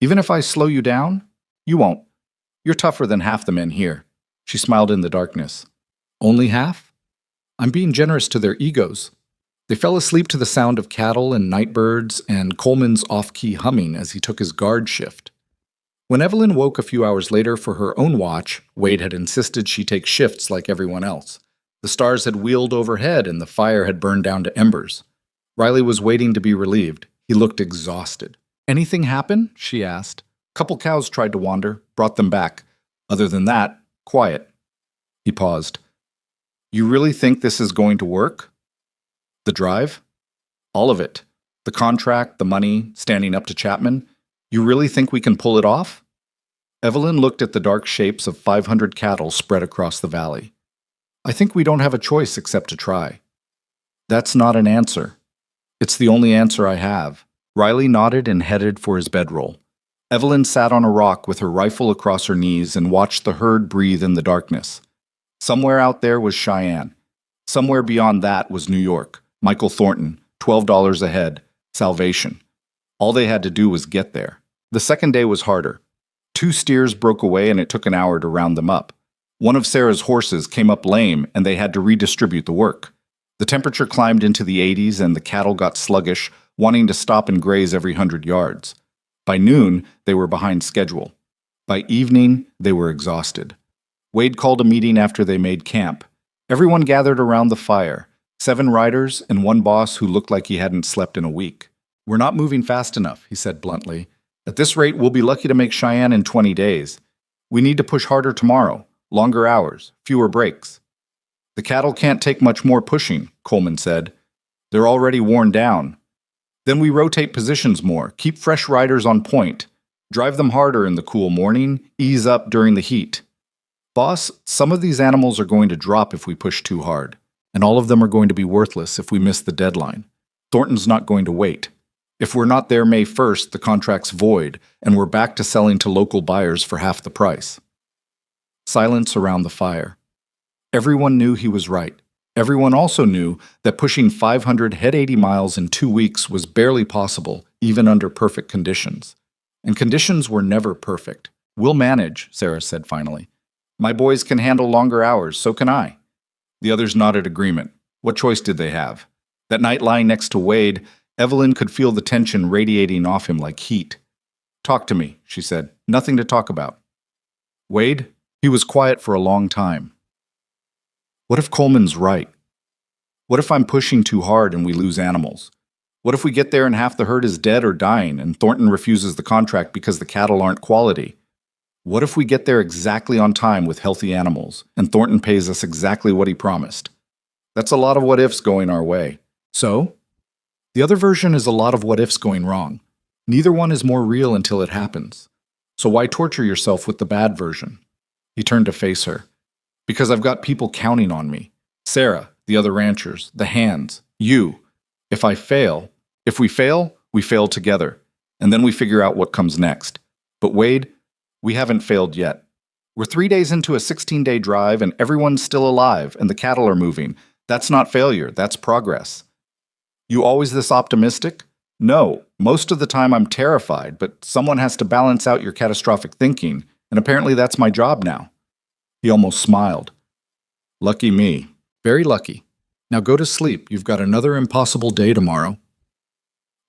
Even if I slow you down, you won't. You're tougher than half the men here. She smiled in the darkness. Only half? I'm being generous to their egos. They fell asleep to the sound of cattle and night birds and Coleman's off-key humming as he took his guard shift. When Evelyn woke a few hours later for her own watch, Wade had insisted she take shifts like everyone else. The stars had wheeled overhead and the fire had burned down to embers. Riley was waiting to be relieved. He looked exhausted. Anything happen? She asked. Couple cows tried to wander, brought them back. Other than that, quiet. He paused. You really think this is going to work? The drive? All of it. The contract, the money, standing up to Chapman. You really think we can pull it off? Evelyn looked at the dark shapes of 500 cattle spread across the valley. I think we don't have a choice except to try. That's not an answer. It's the only answer I have. Riley nodded and headed for his bedroll. Evelyn sat on a rock with her rifle across her knees and watched the herd breathe in the darkness. Somewhere out there was Cheyenne. Somewhere beyond that was New York. Michael Thornton, $12 a head, salvation. All they had to do was get there. The second day was harder. 2 steers broke away and it took an hour to round them up. One of Sarah's horses came up lame and they had to redistribute the work. The temperature climbed into the 80s and the cattle got sluggish, wanting to stop and graze every 100 yards. By noon, they were behind schedule. By evening, they were exhausted. Wade called a meeting after they made camp. Everyone gathered around the fire, 7 riders and 1 boss who looked like he hadn't slept in a week. We're not moving fast enough, he said bluntly. At this rate, we'll be lucky to make Cheyenne in 20 days. We need to push harder tomorrow, longer hours, fewer breaks. The cattle can't take much more pushing, Coleman said. They're already worn down. Then we rotate positions more, keep fresh riders on point, drive them harder in the cool morning, ease up during the heat. Boss, some of these animals are going to drop if we push too hard, and all of them are going to be worthless if we miss the deadline. Thornton's not going to wait. If we're not there May 1st, the contract's void, and we're back to selling to local buyers for half the price. Silence around the fire. Everyone knew he was right. Everyone also knew that pushing 500 head 80 miles in 2 weeks was barely possible, even under perfect conditions. And conditions were never perfect. We'll manage, Sarah said finally. My boys can handle longer hours, so can I. The others nodded agreement. What choice did they have? That night lying next to Wade, Evelyn could feel the tension radiating off him like heat. Talk to me, she said. Nothing to talk about. Wade? He was quiet for a long time. What if Coleman's right? What if I'm pushing too hard and we lose animals? What if we get there and half the herd is dead or dying and Thornton refuses the contract because the cattle aren't quality? What if we get there exactly on time with healthy animals, and Thornton pays us exactly what he promised? That's a lot of what ifs going our way. So? The other version is a lot of what ifs going wrong. Neither one is more real until it happens. So why torture yourself with the bad version? He turned to face her. Because I've got people counting on me. Sarah, the other ranchers, the hands, you. If we fail, we fail together. And then we figure out what comes next. But Wade, we haven't failed yet. We're 3 days into a 16-day drive and everyone's still alive and the cattle are moving. That's not failure, that's progress. You always this optimistic? No, most of the time I'm terrified, but someone has to balance out your catastrophic thinking, and apparently that's my job now. He almost smiled. Lucky me. Very lucky. Now go to sleep. You've got another impossible day tomorrow.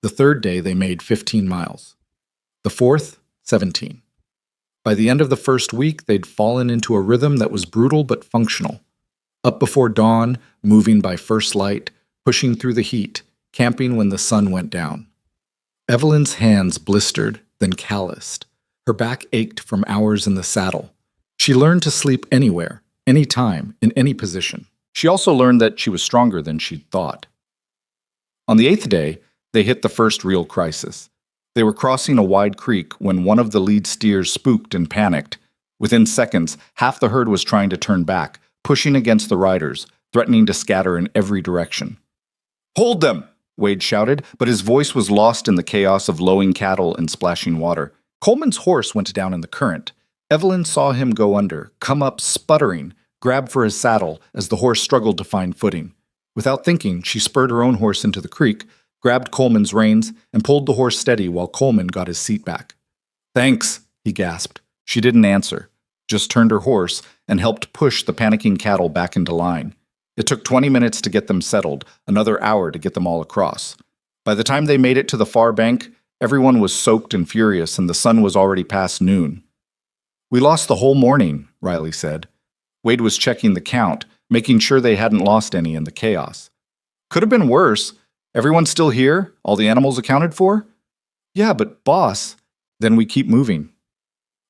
The third day they made 15 miles. The fourth, 17. By the end of the first week, they'd fallen into a rhythm that was brutal but functional. Up before dawn, moving by first light, pushing through the heat, camping when the sun went down. Evelyn's hands blistered, then calloused. Her back ached from hours in the saddle. She learned to sleep anywhere, anytime, in any position. She also learned that she was stronger than she'd thought. On the 8th day, they hit the first real crisis. They were crossing a wide creek when one of the lead steers spooked and panicked. Within seconds, half the herd was trying to turn back, pushing against the riders, threatening to scatter in every direction. "Hold them!" Wade shouted, but his voice was lost in the chaos of lowing cattle and splashing water. Coleman's horse went down in the current. Evelyn saw him go under, come up sputtering, grab for his saddle as the horse struggled to find footing. Without thinking, she spurred her own horse into the creek, grabbed Coleman's reins, and pulled the horse steady while Coleman got his seat back. "Thanks," he gasped. She didn't answer, just turned her horse and helped push the panicking cattle back into line. It took 20 minutes to get them settled, another hour to get them all across. By the time they made it to the far bank, everyone was soaked and furious and the sun was already past noon. "We lost the whole morning," Riley said. Wade was checking the count, making sure they hadn't lost any in the chaos. "Could have been worse. Everyone's still here? All the animals accounted for?" "Yeah, but boss." "Then we keep moving."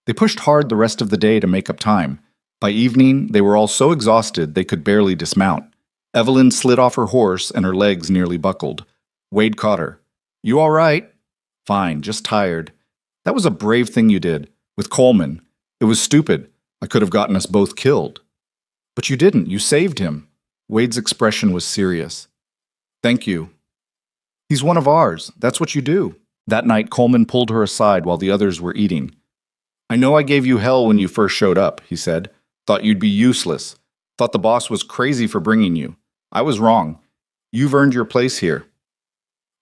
They pushed hard the rest of the day to make up time. By evening, they were all so exhausted they could barely dismount. Evelyn slid off her horse and her legs nearly buckled. Wade caught her. "You all right?" "Fine, just tired." "That was a brave thing you did. With Coleman. It was stupid. I could have gotten us both killed." "But you didn't. You saved him." Wade's expression was serious. "Thank you." "He's one of ours. That's what you do." That night, Coleman pulled her aside while the others were eating. "I know I gave you hell when you first showed up," he said. "Thought you'd be useless. Thought the boss was crazy for bringing you. I was wrong. You've earned your place here."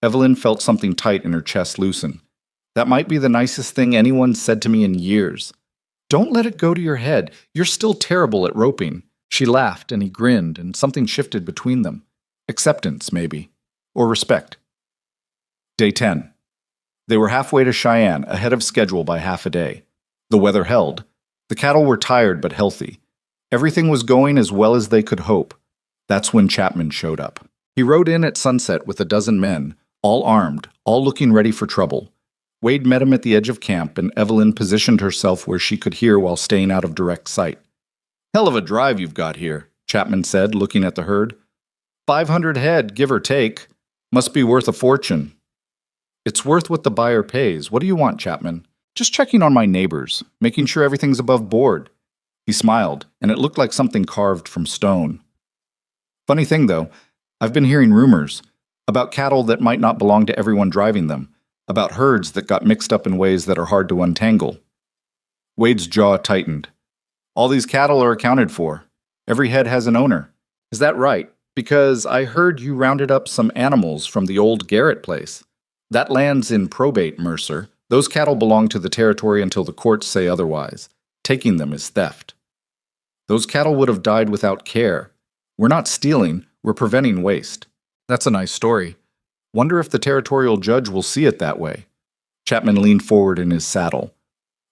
Evelyn felt something tight in her chest loosen. "That might be the nicest thing anyone's said to me in years." "Don't let it go to your head. You're still terrible at roping." She laughed and he grinned and something shifted between them. Acceptance, maybe. Or respect. Day 10. They were halfway to Cheyenne, ahead of schedule by half a day. The weather held. The cattle were tired but healthy. Everything was going as well as they could hope. That's when Chapman showed up. He rode in at sunset with a dozen men, all armed, all looking ready for trouble. Wade met him at the edge of camp, and Evelyn positioned herself where she could hear while staying out of direct sight. "Hell of a drive you've got here," Chapman said, looking at the herd. 500 head, give or take. Must be worth a fortune." "It's worth what the buyer pays. What do you want, Chapman?" "Just checking on my neighbors, making sure everything's above board." He smiled, and it looked like something carved from stone. "Funny thing, though, I've been hearing rumors about cattle that might not belong to everyone driving them, about herds that got mixed up in ways that are hard to untangle." Wade's jaw tightened. "All these cattle are accounted for. Every head has an owner." "Is that right? Because I heard you rounded up some animals from the old Garrett place. That land's in probate, Mercer. Those cattle belong to the territory until the courts say otherwise. Taking them is theft." "Those cattle would have died without care. We're not stealing, we're preventing waste." "That's a nice story. Wonder if the territorial judge will see it that way." Chapman leaned forward in his saddle.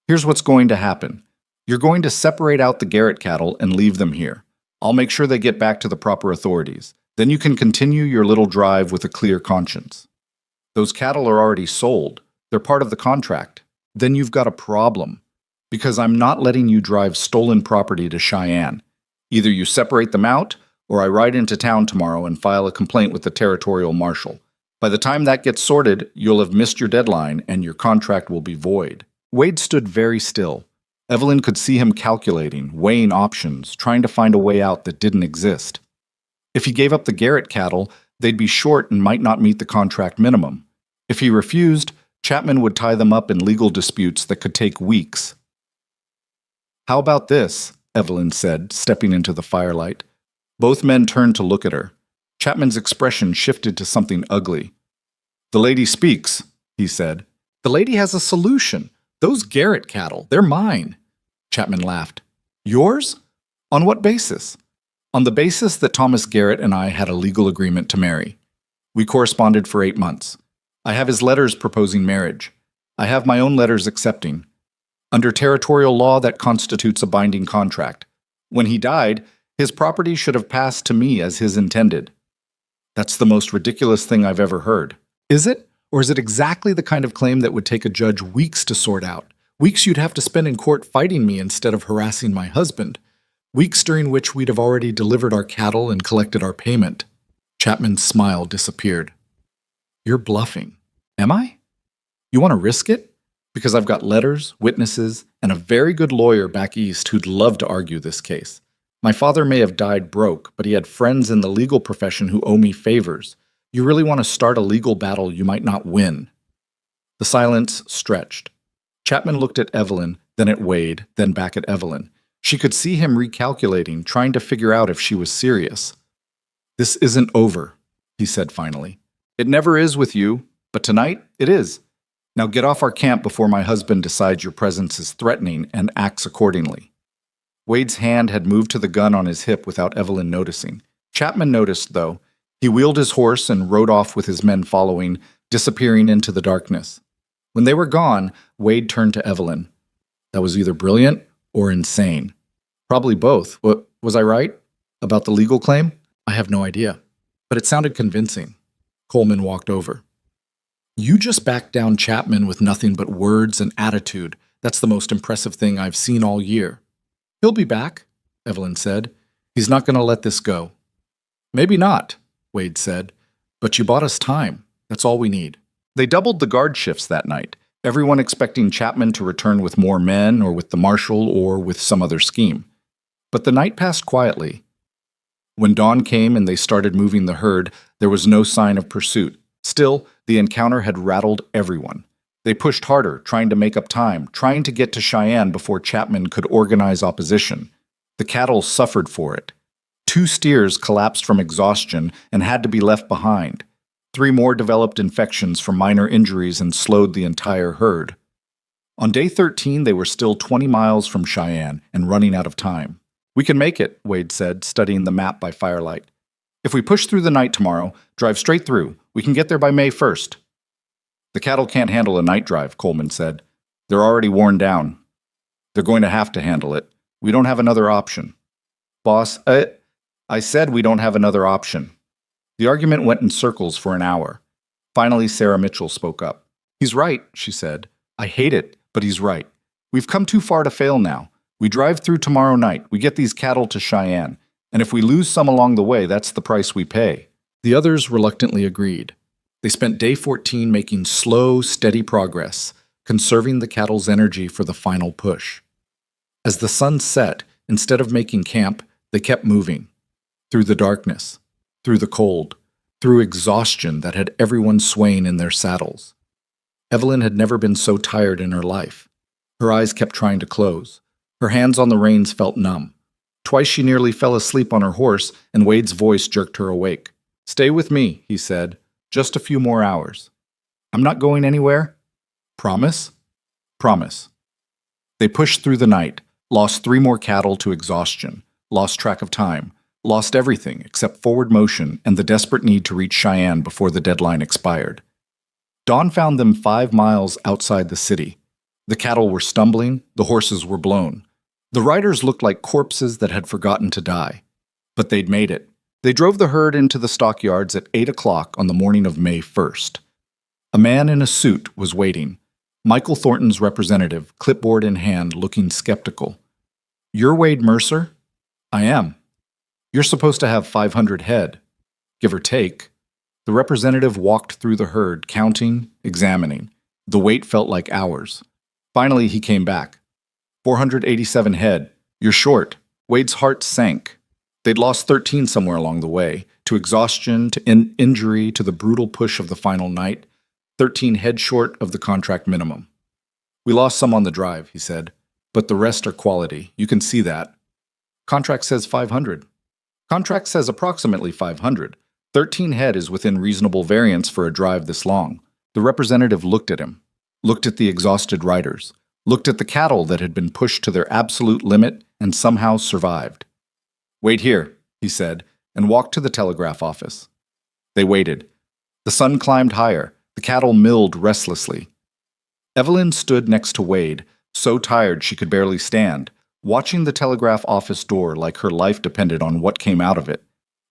"Here's what's going to happen. You're going to separate out the Garrett cattle and leave them here. I'll make sure they get back to the proper authorities. Then you can continue your little drive with a clear conscience." "Those cattle are already sold. They're part of the contract." "Then you've got a problem." Because I'm not letting you drive stolen property to Cheyenne. Either you separate them out, or I ride into town tomorrow and file a complaint with the territorial marshal. By the time that gets sorted, you'll have missed your deadline and your contract will be void." Wade stood very still. Evelyn could see him calculating, weighing options, trying to find a way out that didn't exist. If he gave up the Garrett cattle, they'd be short and might not meet the contract minimum. If he refused, Chapman would tie them up in legal disputes that could take weeks. "How about this?" Evelyn said, stepping into the firelight. Both men turned to look at her. Chapman's expression shifted to something ugly. "The lady speaks," he said. "The lady has a solution. Those Garrett cattle, they're mine." Chapman laughed. "Yours? On what basis?" "On the basis that Thomas Garrett and I had a legal agreement to marry. We corresponded for 8 months. I have his letters proposing marriage. I have my own letters accepting. Under territorial law, that constitutes a binding contract. When he died, his property should have passed to me as his intended." "That's the most ridiculous thing I've ever heard." "Is it? Or is it exactly the kind of claim that would take a judge weeks to sort out? Weeks you'd have to spend in court fighting me instead of harassing my husband. Weeks during which we'd have already delivered our cattle and collected our payment." Chapman's smile disappeared. "You're bluffing." "Am I? You want to risk it? Because I've got letters, witnesses, and a very good lawyer back east who'd love to argue this case. My father may have died broke, but he had friends in the legal profession who owe me favors. You really want to start a legal battle you might not win." The silence stretched. Chapman looked at Evelyn, then at Wade, then back at Evelyn. She could see him recalculating, trying to figure out if she was serious. "This isn't over," he said finally. "It never is with you, but tonight it is. Now get off our camp before my husband decides your presence is threatening and acts accordingly." Wade's hand had moved to the gun on his hip without Evelyn noticing. Chapman noticed, though. He wheeled his horse and rode off with his men following, disappearing into the darkness. When they were gone, Wade turned to Evelyn. "That was either brilliant or insane. Probably both. Was I right? About the legal claim?" "I have no idea. But it sounded convincing." Coleman walked over. "You just backed down Chapman with nothing but words and attitude. That's the most impressive thing I've seen all year." "He'll be back," Evelyn said. "He's not going to let this go." "Maybe not," Wade said. "But you bought us time. That's all we need." They doubled the guard shifts that night, everyone expecting Chapman to return with more men or with the marshal or with some other scheme. But the night passed quietly. When dawn came and they started moving the herd, there was no sign of pursuit. Still, the encounter had rattled everyone. They pushed harder, trying to make up time, trying to get to Cheyenne before Chapman could organize opposition. The cattle suffered for it. 2 steers collapsed from exhaustion and had to be left behind. 3 more developed infections from minor injuries and slowed the entire herd. On day 13, they were still 20 miles from Cheyenne and running out of time. "We can make it," Wade said, studying the map by firelight. "If we push through the night tomorrow, drive straight through, we can get there by May 1st. "The cattle can't handle a night drive," Coleman said. "They're already worn down." "They're going to have to handle it. We don't have another option." "Boss, I said we don't have another option." The argument went in circles for an hour. Finally, Sarah Mitchell spoke up. "He's right," she said. "I hate it, but he's right. We've come too far to fail now. We drive through tomorrow night. We get these cattle to Cheyenne. And if we lose some along the way, that's the price we pay." The others reluctantly agreed. They spent day 14 making slow, steady progress, conserving the cattle's energy for the final push. As the sun set, instead of making camp, they kept moving. Through the darkness, through the cold, through exhaustion that had everyone swaying in their saddles. Evelyn had never been so tired in her life. Her eyes kept trying to close. Her hands on the reins felt numb. Twice she nearly fell asleep on her horse, and Wade's voice jerked her awake. "Stay with me," he said. "Just a few more hours." "I'm not going anywhere?" "Promise?" "Promise." They pushed through the night, lost 3 more cattle to exhaustion, lost track of time, lost everything except forward motion and the desperate need to reach Cheyenne before the deadline expired. Dawn found them 5 miles outside the city. The cattle were stumbling, the horses were blown. The riders looked like corpses that had forgotten to die. But they'd made it. They drove the herd into the stockyards at 8 o'clock on the morning of May 1st. A man in a suit was waiting. Michael Thornton's representative, clipboard in hand, looking skeptical. You're Wade Mercer? I am. You're supposed to have 500 head, give or take. The representative walked through the herd, counting, examining. The wait felt like hours. Finally, he came back. 487 head. You're short. Wade's heart sank. They'd lost 13 somewhere along the way, to exhaustion, to injury, to the brutal push of the final night. 13 head short of the contract minimum. We lost some on the drive, he said, but the rest are quality. You can see that. Contract says 500. Contract says approximately 500. 13 head is within reasonable variance for a drive this long. The representative looked at him, looked at the exhausted riders, looked at the cattle that had been pushed to their absolute limit and somehow survived. Wait here, he said, and walked to the telegraph office. They waited. The sun climbed higher. The cattle milled restlessly. Evelyn stood next to Wade, so tired she could barely stand, watching the telegraph office door like her life depended on what came out of it.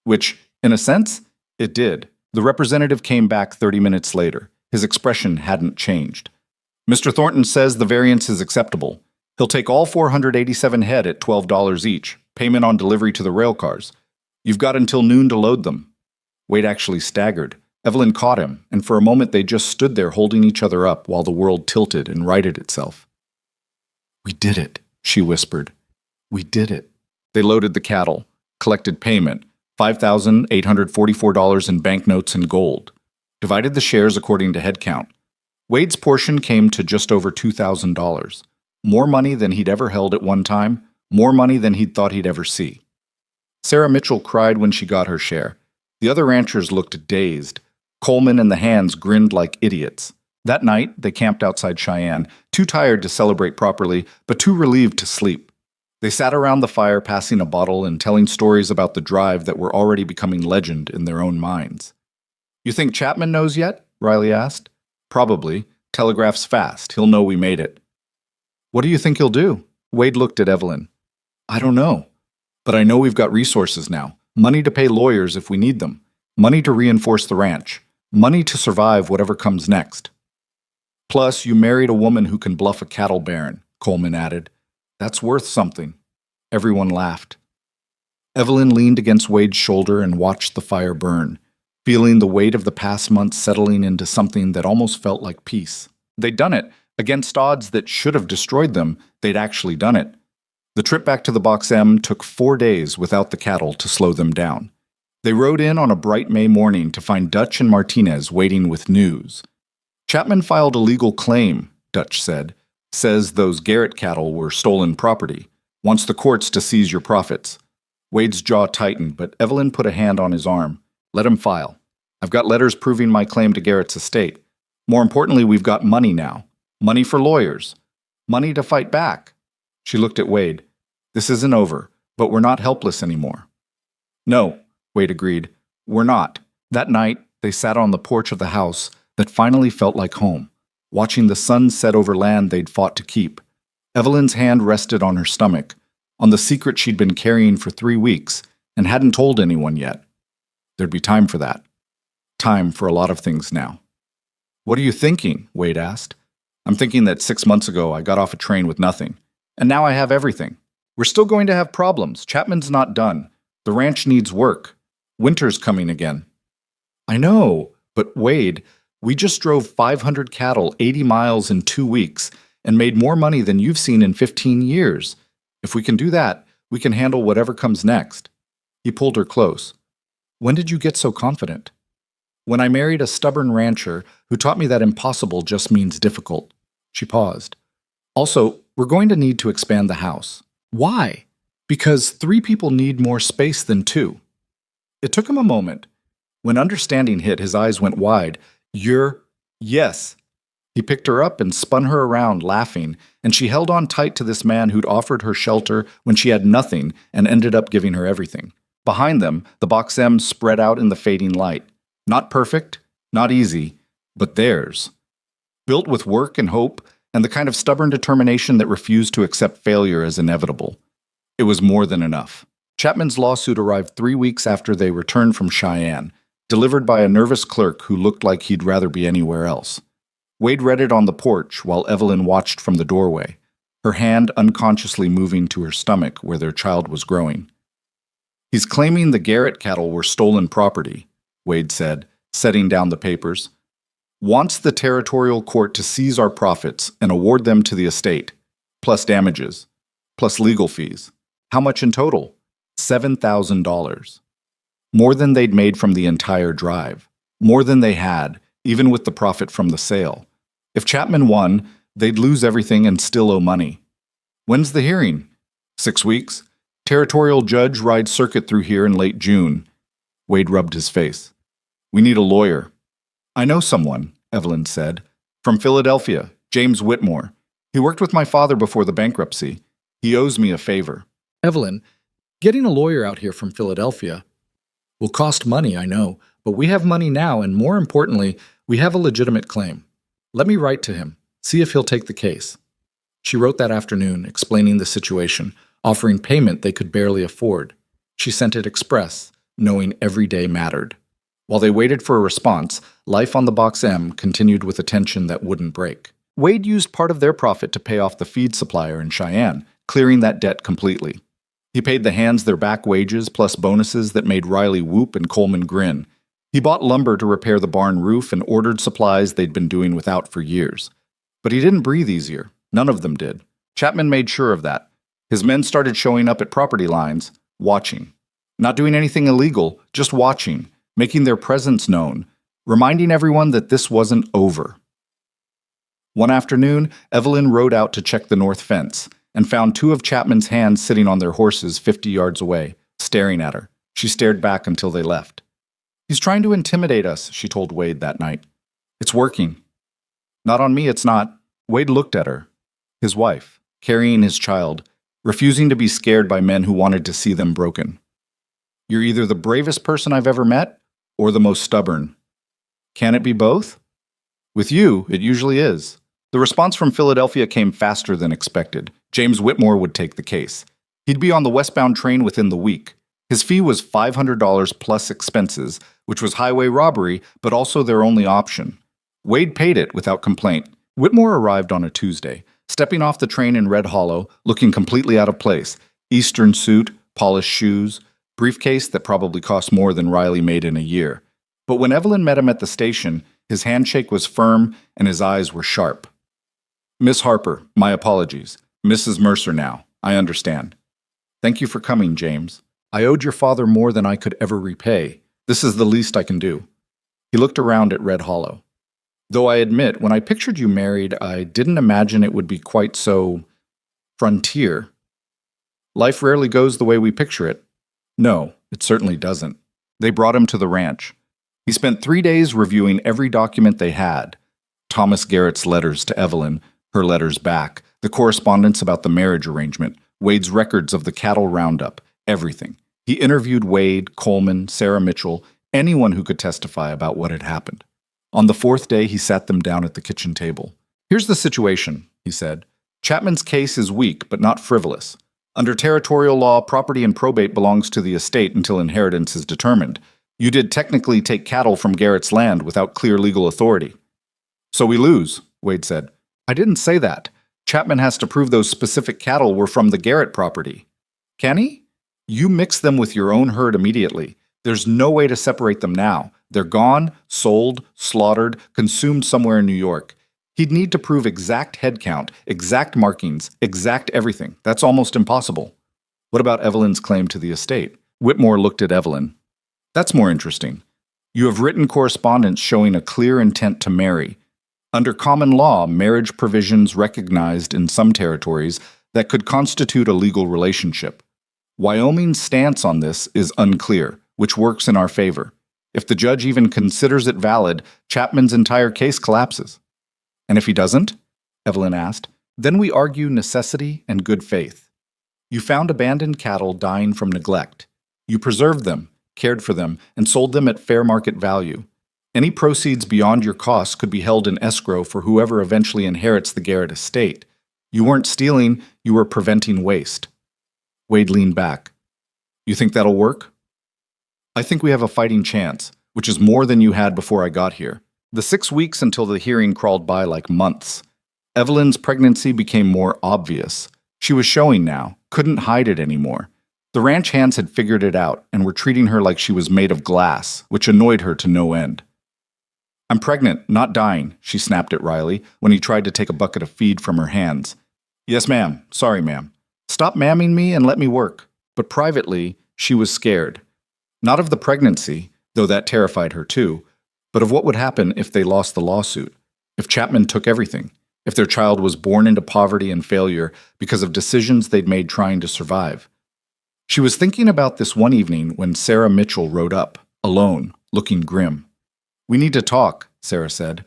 Which, in a sense, it did. The representative came back 30 minutes later. His expression hadn't changed. Mr. Thornton says the variance is acceptable. He'll take all 487 head at $12 each, payment on delivery to the rail cars. You've got until noon to load them. Wade actually staggered. Evelyn caught him, and for a moment they just stood there holding each other up while the world tilted and righted itself. We did it, she whispered. We did it. They loaded the cattle, collected payment, $5,844 in banknotes and gold, divided the shares according to head count. Wade's portion came to just over $2,000. More money than he'd ever held at one time, more money than he'd thought he'd ever see. Sarah Mitchell cried when she got her share. The other ranchers looked dazed. Coleman and the Hands grinned like idiots. That night, they camped outside Cheyenne, too tired to celebrate properly, but too relieved to sleep. They sat around the fire passing a bottle and telling stories about the drive that were already becoming legend in their own minds. You think Chapman knows yet? Riley asked. Probably. Telegraph's fast. He'll know we made it. What do you think he'll do? Wade looked at Evelyn. I don't know. But I know we've got resources now. Money to pay lawyers if we need them. Money to reinforce the ranch. Money to survive whatever comes next. Plus, you married a woman who can bluff a cattle baron, Coleman added. That's worth something. Everyone laughed. Evelyn leaned against Wade's shoulder and watched the fire burn, feeling the weight of the past months settling into something that almost felt like peace. They'd done it. Against odds that should have destroyed them, they'd actually done it. The trip back to the Box M took 4 days without the cattle to slow them down. They rode in on a bright May morning to find Dutch and Martinez waiting with news. Chapman filed a legal claim, Dutch said. Says those Garrett cattle were stolen property. Wants the courts to seize your profits. Wade's jaw tightened, but Evelyn put a hand on his arm. Let him file. I've got letters proving my claim to Garrett's estate. More importantly, we've got money now. Money for lawyers. Money to fight back. She looked at Wade. This isn't over, but we're not helpless anymore. No, Wade agreed. We're not. That night, they sat on the porch of the house that finally felt like home, watching the sun set over land they'd fought to keep. Evelyn's hand rested on her stomach, on the secret she'd been carrying for 3 weeks and hadn't told anyone yet. There'd be time for that. Time for a lot of things now. What are you thinking? Wade asked. I'm thinking that 6 months ago I got off a train with nothing, and now I have everything. We're still going to have problems. Chapman's not done. The ranch needs work. Winter's coming again. I know, but Wade, we just drove 500 cattle 80 miles in 2 weeks and made more money than you've seen in 15 years. If we can do that, we can handle whatever comes next. He pulled her close. When did you get so confident? When I married a stubborn rancher who taught me that impossible just means difficult. She paused. Also, we're going to need to expand the house. Why? Because 3 people need more space than 2. It took him a moment. When understanding hit, his eyes went wide. Yes. He picked her up and spun her around, laughing, and she held on tight to this man who'd offered her shelter when she had nothing and ended up giving her everything. Behind them, the Box M spread out in the fading light. Not perfect, not easy, but theirs. Built with work and hope, and the kind of stubborn determination that refused to accept failure as inevitable. It was more than enough. Chapman's lawsuit arrived 3 weeks after they returned from Cheyenne, delivered by a nervous clerk who looked like he'd rather be anywhere else. Wade read it on the porch while Evelyn watched from the doorway, her hand unconsciously moving to her stomach where their child was growing. "He's claiming the Garrett cattle were stolen property," Wade said, setting down the papers. "Wants the territorial court to seize our profits and award them to the estate, plus damages, plus legal fees. How much in total? $7,000. More than they'd made from the entire drive. More than they had, even with the profit from the sale. If Chapman won, they'd lose everything and still owe money. When's the hearing? 6 weeks. Territorial judge rides circuit through here in late June." Wade rubbed his face. "We need a lawyer." "I know someone," Evelyn said. "From Philadelphia, James Whitmore. He worked with my father before the bankruptcy. He owes me a favor." "Evelyn, getting a lawyer out here from Philadelphia will cost money, I know, but we have money now, and more importantly, we have a legitimate claim. Let me write to him, see if he'll take the case." She wrote that afternoon, explaining the situation, offering payment they could barely afford. She sent it express, knowing every day mattered. While they waited for a response, life on the Box M continued with a tension that wouldn't break. Wade used part of their profit to pay off the feed supplier in Cheyenne, clearing that debt completely. He paid the hands their back wages plus bonuses that made Riley whoop and Coleman grin. He bought lumber to repair the barn roof and ordered supplies they'd been doing without for years. But he didn't breathe easier. None of them did. Chapman made sure of that. His men started showing up at property lines, watching. Not doing anything illegal, just watching, making their presence known, reminding everyone that this wasn't over. One afternoon, Evelyn rode out to check the north fence and found 2 of Chapman's hands sitting on their horses 50 yards away, staring at her. She stared back until they left. "He's trying to intimidate us," she told Wade that night. "It's working." "Not on me, it's not." Wade looked at her, his wife, carrying his child, refusing to be scared by men who wanted to see them broken. "You're either the bravest person I've ever met or the most stubborn. Can it be both?" "With you, it usually is." The response from Philadelphia came faster than expected. James Whitmore would take the case. He'd be on the westbound train within the week. His fee was $500 plus expenses, which was highway robbery, but also their only option. Wade paid it without complaint. Whitmore arrived on a Tuesday, stepping off the train in Red Hollow, looking completely out of place. Eastern suit, polished shoes, briefcase that probably cost more than Riley made in a year. But when Evelyn met him at the station, his handshake was firm and his eyes were sharp. "Miss Harper, my apologies. Mrs. Mercer now. I understand. Thank you for coming, James. I owed your father more than I could ever repay. This is the least I can do." He looked around at Red Hollow. "Though I admit, when I pictured you married, I didn't imagine it would be quite so frontier. Life rarely goes the way we picture it." "No, it certainly doesn't." They brought him to the ranch. He spent 3 days reviewing every document they had. Thomas Garrett's letters to Evelyn, her letters back, the correspondence about the marriage arrangement, Wade's records of the cattle roundup, everything. He interviewed Wade, Coleman, Sarah Mitchell, anyone who could testify about what had happened. On the 4th day, he sat them down at the kitchen table. "Here's the situation," he said. "Chapman's case is weak, but not frivolous. Under territorial law, property and probate belongs to the estate until inheritance is determined. You did technically take cattle from Garrett's land without clear legal authority." "So we lose," Wade said. "I didn't say that. Chapman has to prove those specific cattle were from the Garrett property." "Can he?" "You mix them with your own herd immediately. There's no way to separate them now. They're gone, sold, slaughtered, consumed somewhere in New York. He'd need to prove exact head count, exact markings, exact everything. That's almost impossible." "What about Evelyn's claim to the estate?" Whitmore looked at Evelyn. "That's more interesting. You have written correspondence showing a clear intent to marry. Under common law, marriage provisions recognized in some territories that could constitute a legal relationship. Wyoming's stance on this is unclear, which works in our favor. If the judge even considers it valid, Chapman's entire case collapses." "And if he doesn't?" Evelyn asked. "Then we argue necessity and good faith. You found abandoned cattle dying from neglect. You preserved them, cared for them, and sold them at fair market value. Any proceeds beyond your costs could be held in escrow for whoever eventually inherits the Garrett estate. You weren't stealing, you were preventing waste." Wade leaned back. "You think that'll work?" "I think we have a fighting chance, which is more than you had before I got here. The 6 weeks until the hearing crawled by like months. Evelyn's pregnancy became more obvious. She was showing now, couldn't hide it anymore. The ranch hands had figured it out and were treating her like she was made of glass, which annoyed her to no end. "I'm pregnant, not dying," she snapped at Riley when he tried to take a bucket of feed from her hands. "Yes, ma'am. Sorry, ma'am. Stop mamming me and let me work." But privately, she was scared. Not of the pregnancy, though that terrified her too, but of what would happen if they lost the lawsuit, if Chapman took everything, if their child was born into poverty and failure because of decisions they'd made trying to survive. She was thinking about this one evening when Sarah Mitchell rode up, alone, looking grim. "We need to talk," Sarah said.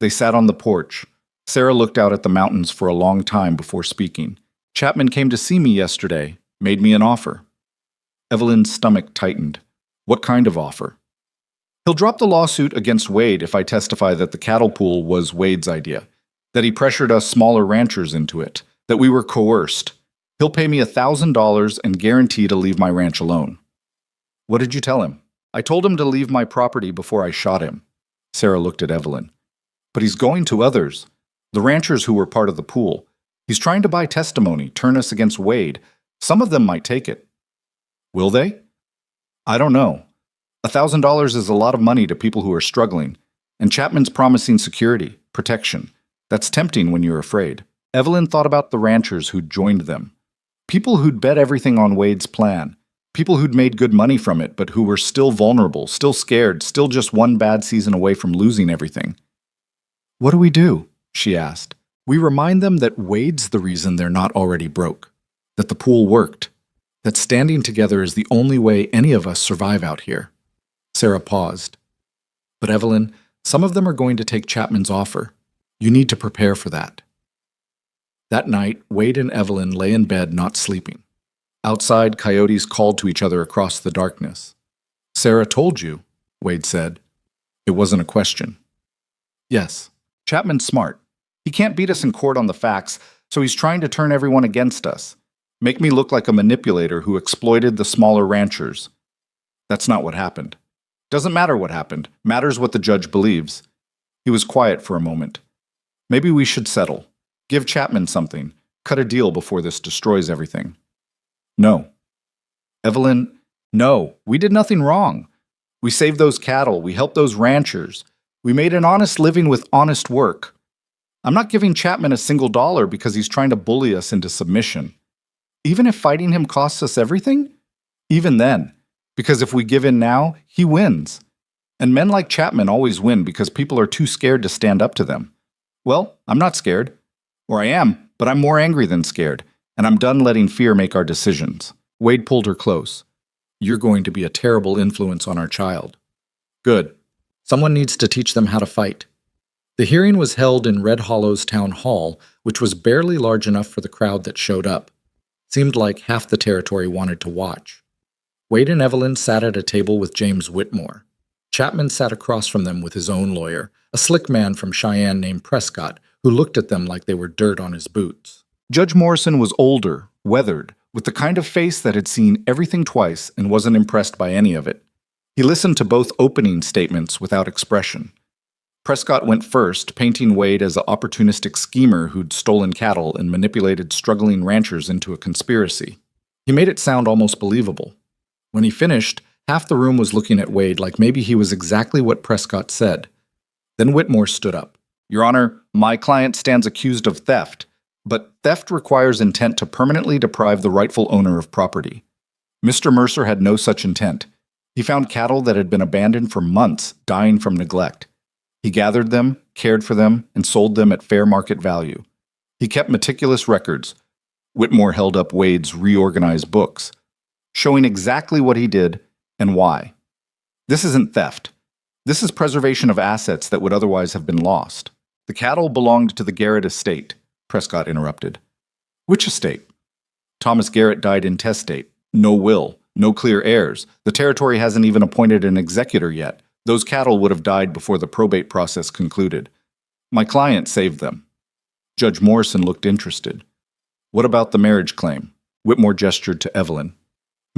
They sat on the porch. Sarah looked out at the mountains for a long time before speaking. "Chapman came to see me yesterday, made me an offer." Evelyn's stomach tightened. What kind of offer? "He'll drop the lawsuit against Wade if I testify that the cattle pool was Wade's idea, that he pressured us smaller ranchers into it, that we were coerced. He'll pay me $1,000 and guarantee to leave my ranch alone." "What did you tell him?" "I told him to leave my property before I shot him." Sarah looked at Evelyn. "But he's going to others, the ranchers who were part of the pool. He's trying to buy testimony, turn us against Wade. Some of them might take it." "Will they?" "I don't know. $1,000 is a lot of money to people who are struggling, and Chapman's promising security, protection. That's tempting when you're afraid." Evelyn thought about the ranchers who'd joined them. People who'd bet everything on Wade's plan. People who'd made good money from it, but who were still vulnerable, still scared, still just one bad season away from losing everything. "What do we do?" she asked. "We remind them that Wade's the reason they're not already broke, that the pool worked, that standing together is the only way any of us survive out here." Sarah paused. "But Evelyn, some of them are going to take Chapman's offer. You need to prepare for that." That night, Wade and Evelyn lay in bed not sleeping. Outside, coyotes called to each other across the darkness. "Sarah told you," Wade said. It wasn't a question. "Yes, Chapman's smart. He can't beat us in court on the facts, so he's trying to turn everyone against us. Make me look like a manipulator who exploited the smaller ranchers. That's not what happened. Doesn't matter what happened. Matters what the judge believes." He was quiet for a moment. "Maybe we should settle. Give Chapman something. Cut a deal before this destroys everything." "No." "Evelyn, no. We did nothing wrong. We saved those cattle. We helped those ranchers. We made an honest living with honest work. I'm not giving Chapman a single dollar because he's trying to bully us into submission. Even if fighting him costs us everything? Even then. Because if we give in now, he wins. And men like Chapman always win because people are too scared to stand up to them. Well, I'm not scared. Or I am, but I'm more angry than scared, and I'm done letting fear make our decisions." Wade pulled her close. "You're going to be a terrible influence on our child." "Good. Someone needs to teach them how to fight." The hearing was held in Red Hollow's town hall, which was barely large enough for the crowd that showed up. Seemed like half the territory wanted to watch. Wade and Evelyn sat at a table with James Whitmore. Chapman sat across from them with his own lawyer, a slick man from Cheyenne named Prescott, who looked at them like they were dirt on his boots. Judge Morrison was older, weathered, with the kind of face that had seen everything twice and wasn't impressed by any of it. He listened to both opening statements without expression. Prescott went first, painting Wade as an opportunistic schemer who'd stolen cattle and manipulated struggling ranchers into a conspiracy. He made it sound almost believable. When he finished, half the room was looking at Wade like maybe he was exactly what Prescott said. Then Whitmore stood up. "Your Honor, my client stands accused of theft, but theft requires intent to permanently deprive the rightful owner of property. Mr. Mercer had no such intent. He found cattle that had been abandoned for months, dying from neglect. He gathered them, cared for them, and sold them at fair market value. He kept meticulous records." Whitmore held up Wade's reorganized books, showing exactly what he did and why. "This isn't theft. This is preservation of assets that would otherwise have been lost. The cattle belonged to the Garrett estate," Prescott interrupted. "Which estate?" "Thomas Garrett died intestate. No will, no clear heirs. The territory hasn't even appointed an executor yet. Those cattle would have died before the probate process concluded. My client saved them." Judge Morrison looked interested. "What about the marriage claim?" Whitmore gestured to Evelyn.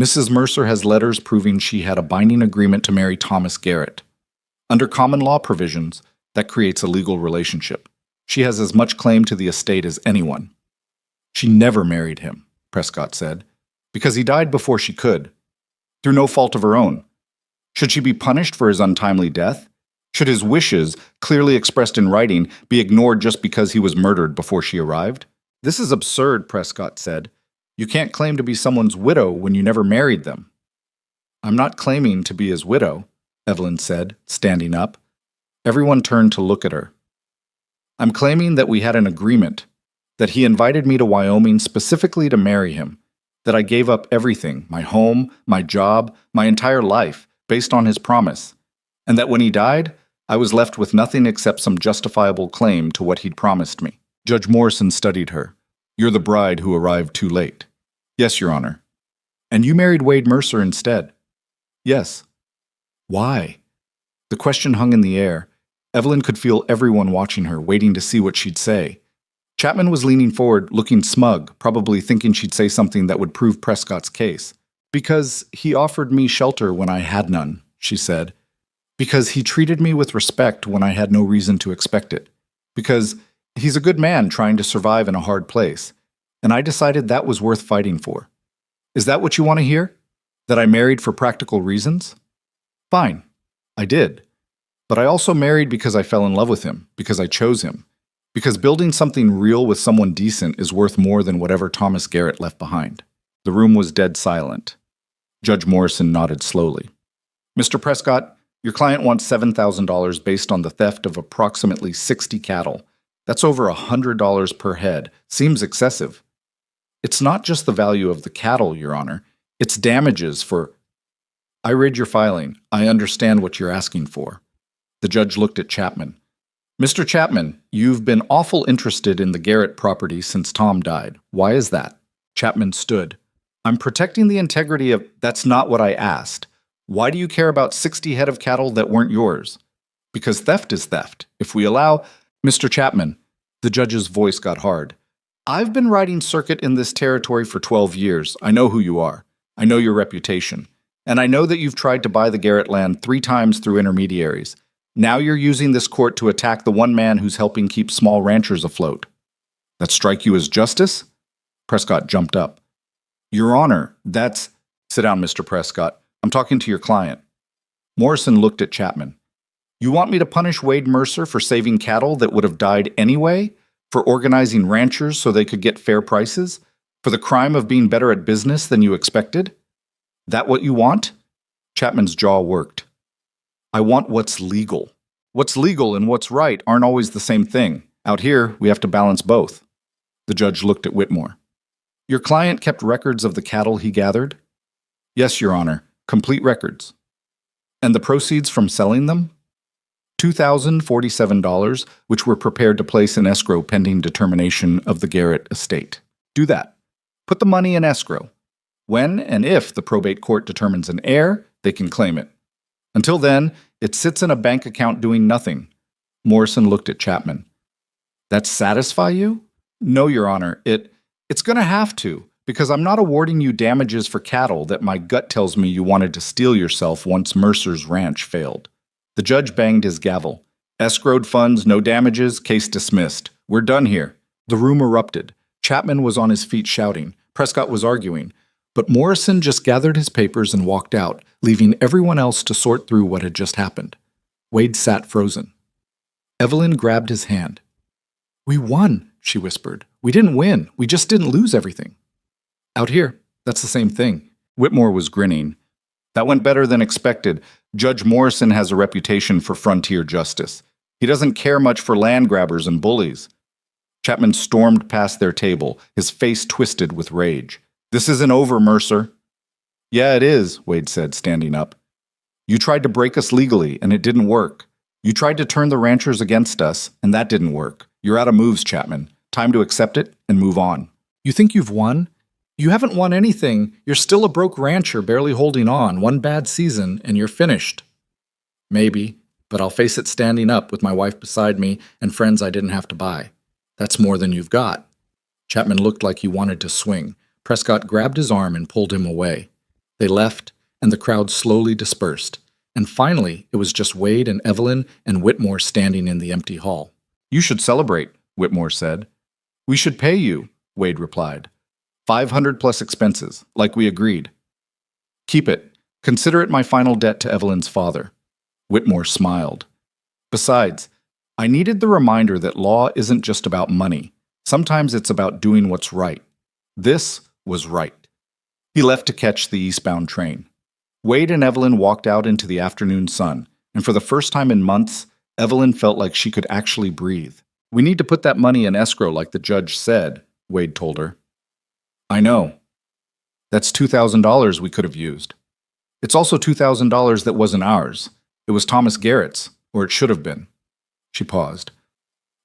"Mrs. Mercer has letters proving she had a binding agreement to marry Thomas Garrett." Under common law provisions, that creates a legal relationship. She has as much claim to the estate as anyone. She never married him, Prescott said, because he died before she could, through no fault of her own. Should she be punished for his untimely death? Should his wishes, clearly expressed in writing, be ignored just because he was murdered before she arrived? This is absurd, Prescott said. You can't claim to be someone's widow when you never married them. I'm not claiming to be his widow, Evelyn said, standing up. Everyone turned to look at her. I'm claiming that we had an agreement, that he invited me to Wyoming specifically to marry him, that I gave up everything, my home, my job, my entire life, based on his promise, and that when he died, I was left with nothing except some justifiable claim to what he'd promised me. Judge Morrison studied her. You're the bride who arrived too late. Yes, Your Honor. And you married Wade Mercer instead. Yes. Why? The question hung in the air. Evelyn could feel everyone watching her, waiting to see what she'd say. Chapman was leaning forward, looking smug, probably thinking she'd say something that would prove Prescott's case. Because he offered me shelter when I had none, she said. Because he treated me with respect when I had no reason to expect it. Because he's a good man trying to survive in a hard place. And I decided that was worth fighting for. Is that what you want to hear? That I married for practical reasons? Fine. I did. But I also married because I fell in love with him, because I chose him. Because building something real with someone decent is worth more than whatever Thomas Garrett left behind. The room was dead silent. Judge Morrison nodded slowly. Mr. Prescott, your client wants $7,000 based on the theft of approximately 60 cattle. That's over $100 per head. Seems excessive. It's not just the value of the cattle, Your Honor. It's damages for... I read your filing. I understand what you're asking for. The judge looked at Chapman. Mr. Chapman, you've been awful interested in the Garrett property since Tom died. Why is that? Chapman stood. I'm protecting the integrity of... That's not what I asked. Why do you care about 60 head of cattle that weren't yours? Because theft is theft. If we allow... Mr. Chapman, the judge's voice got hard. I've been riding circuit in this territory for 12 years. I know who you are. I know your reputation. And I know that you've tried to buy the Garrett land 3 times through intermediaries. Now you're using this court to attack the one man who's helping keep small ranchers afloat. That strike you as justice? Prescott jumped up. Your Honor, that's... Sit down, Mr. Prescott. I'm talking to your client. Morrison looked at Chapman. You want me to punish Wade Mercer for saving cattle that would have died anyway? For organizing ranchers so they could get fair prices? For the crime of being better at business than you expected? That what you want? Chapman's jaw worked. I want what's legal. What's legal and what's right aren't always the same thing. Out here, we have to balance both. The judge looked at Whitmore. Your client kept records of the cattle he gathered? Yes, Your Honor. Complete records. And the proceeds from selling them? $2,047, which were prepared to place in escrow pending determination of the Garrett estate. Do that. Put the money in escrow. When and if the probate court determines an heir, they can claim it. Until then, it sits in a bank account doing nothing. Morrison looked at Chapman. That satisfy you? No, Your Honor. It's going to have to, because I'm not awarding you damages for cattle that my gut tells me you wanted to steal yourself once Mercer's ranch failed. The judge banged his gavel. Escrowed funds, no damages, case dismissed. We're done here. The room erupted. Chapman was on his feet shouting. Prescott was arguing. But Morrison just gathered his papers and walked out, leaving everyone else to sort through what had just happened. Wade sat frozen. Evelyn grabbed his hand. We won, she whispered. We didn't win. We just didn't lose everything. Out here, that's the same thing. Whitmore was grinning. That went better than expected. Judge Morrison has a reputation for frontier justice. He doesn't care much for land grabbers and bullies. Chapman stormed past their table, his face twisted with rage. This isn't over, Mercer. Yeah, it is, Wade said, standing up. You tried to break us legally, and it didn't work. You tried to turn the ranchers against us, and that didn't work. You're out of moves, Chapman. Time to accept it and move on. You think you've won? You haven't won anything. You're still a broke rancher barely holding on. One bad season, and you're finished. Maybe, but I'll face it standing up with my wife beside me and friends I didn't have to buy. That's more than you've got. Chapman looked like he wanted to swing. Prescott grabbed his arm and pulled him away. They left, and the crowd slowly dispersed, and finally it was just Wade and Evelyn and Whitmore standing in the empty hall. "You should celebrate," Whitmore said. "We should pay you," Wade replied. 500 plus expenses, like we agreed. "Keep it. Consider it my final debt to Evelyn's father." Whitmore smiled. "Besides, I needed the reminder that law isn't just about money. Sometimes it's about doing what's right. This was right." He left to catch the eastbound train. Wade and Evelyn walked out into the afternoon sun, and for the first time in months, Evelyn felt like she could actually breathe. "We need to put that money in escrow like the judge said," Wade told her. "I know. That's $2,000 we could have used. It's also $2,000 that wasn't ours. It was Thomas Garrett's, or it should have been." She paused.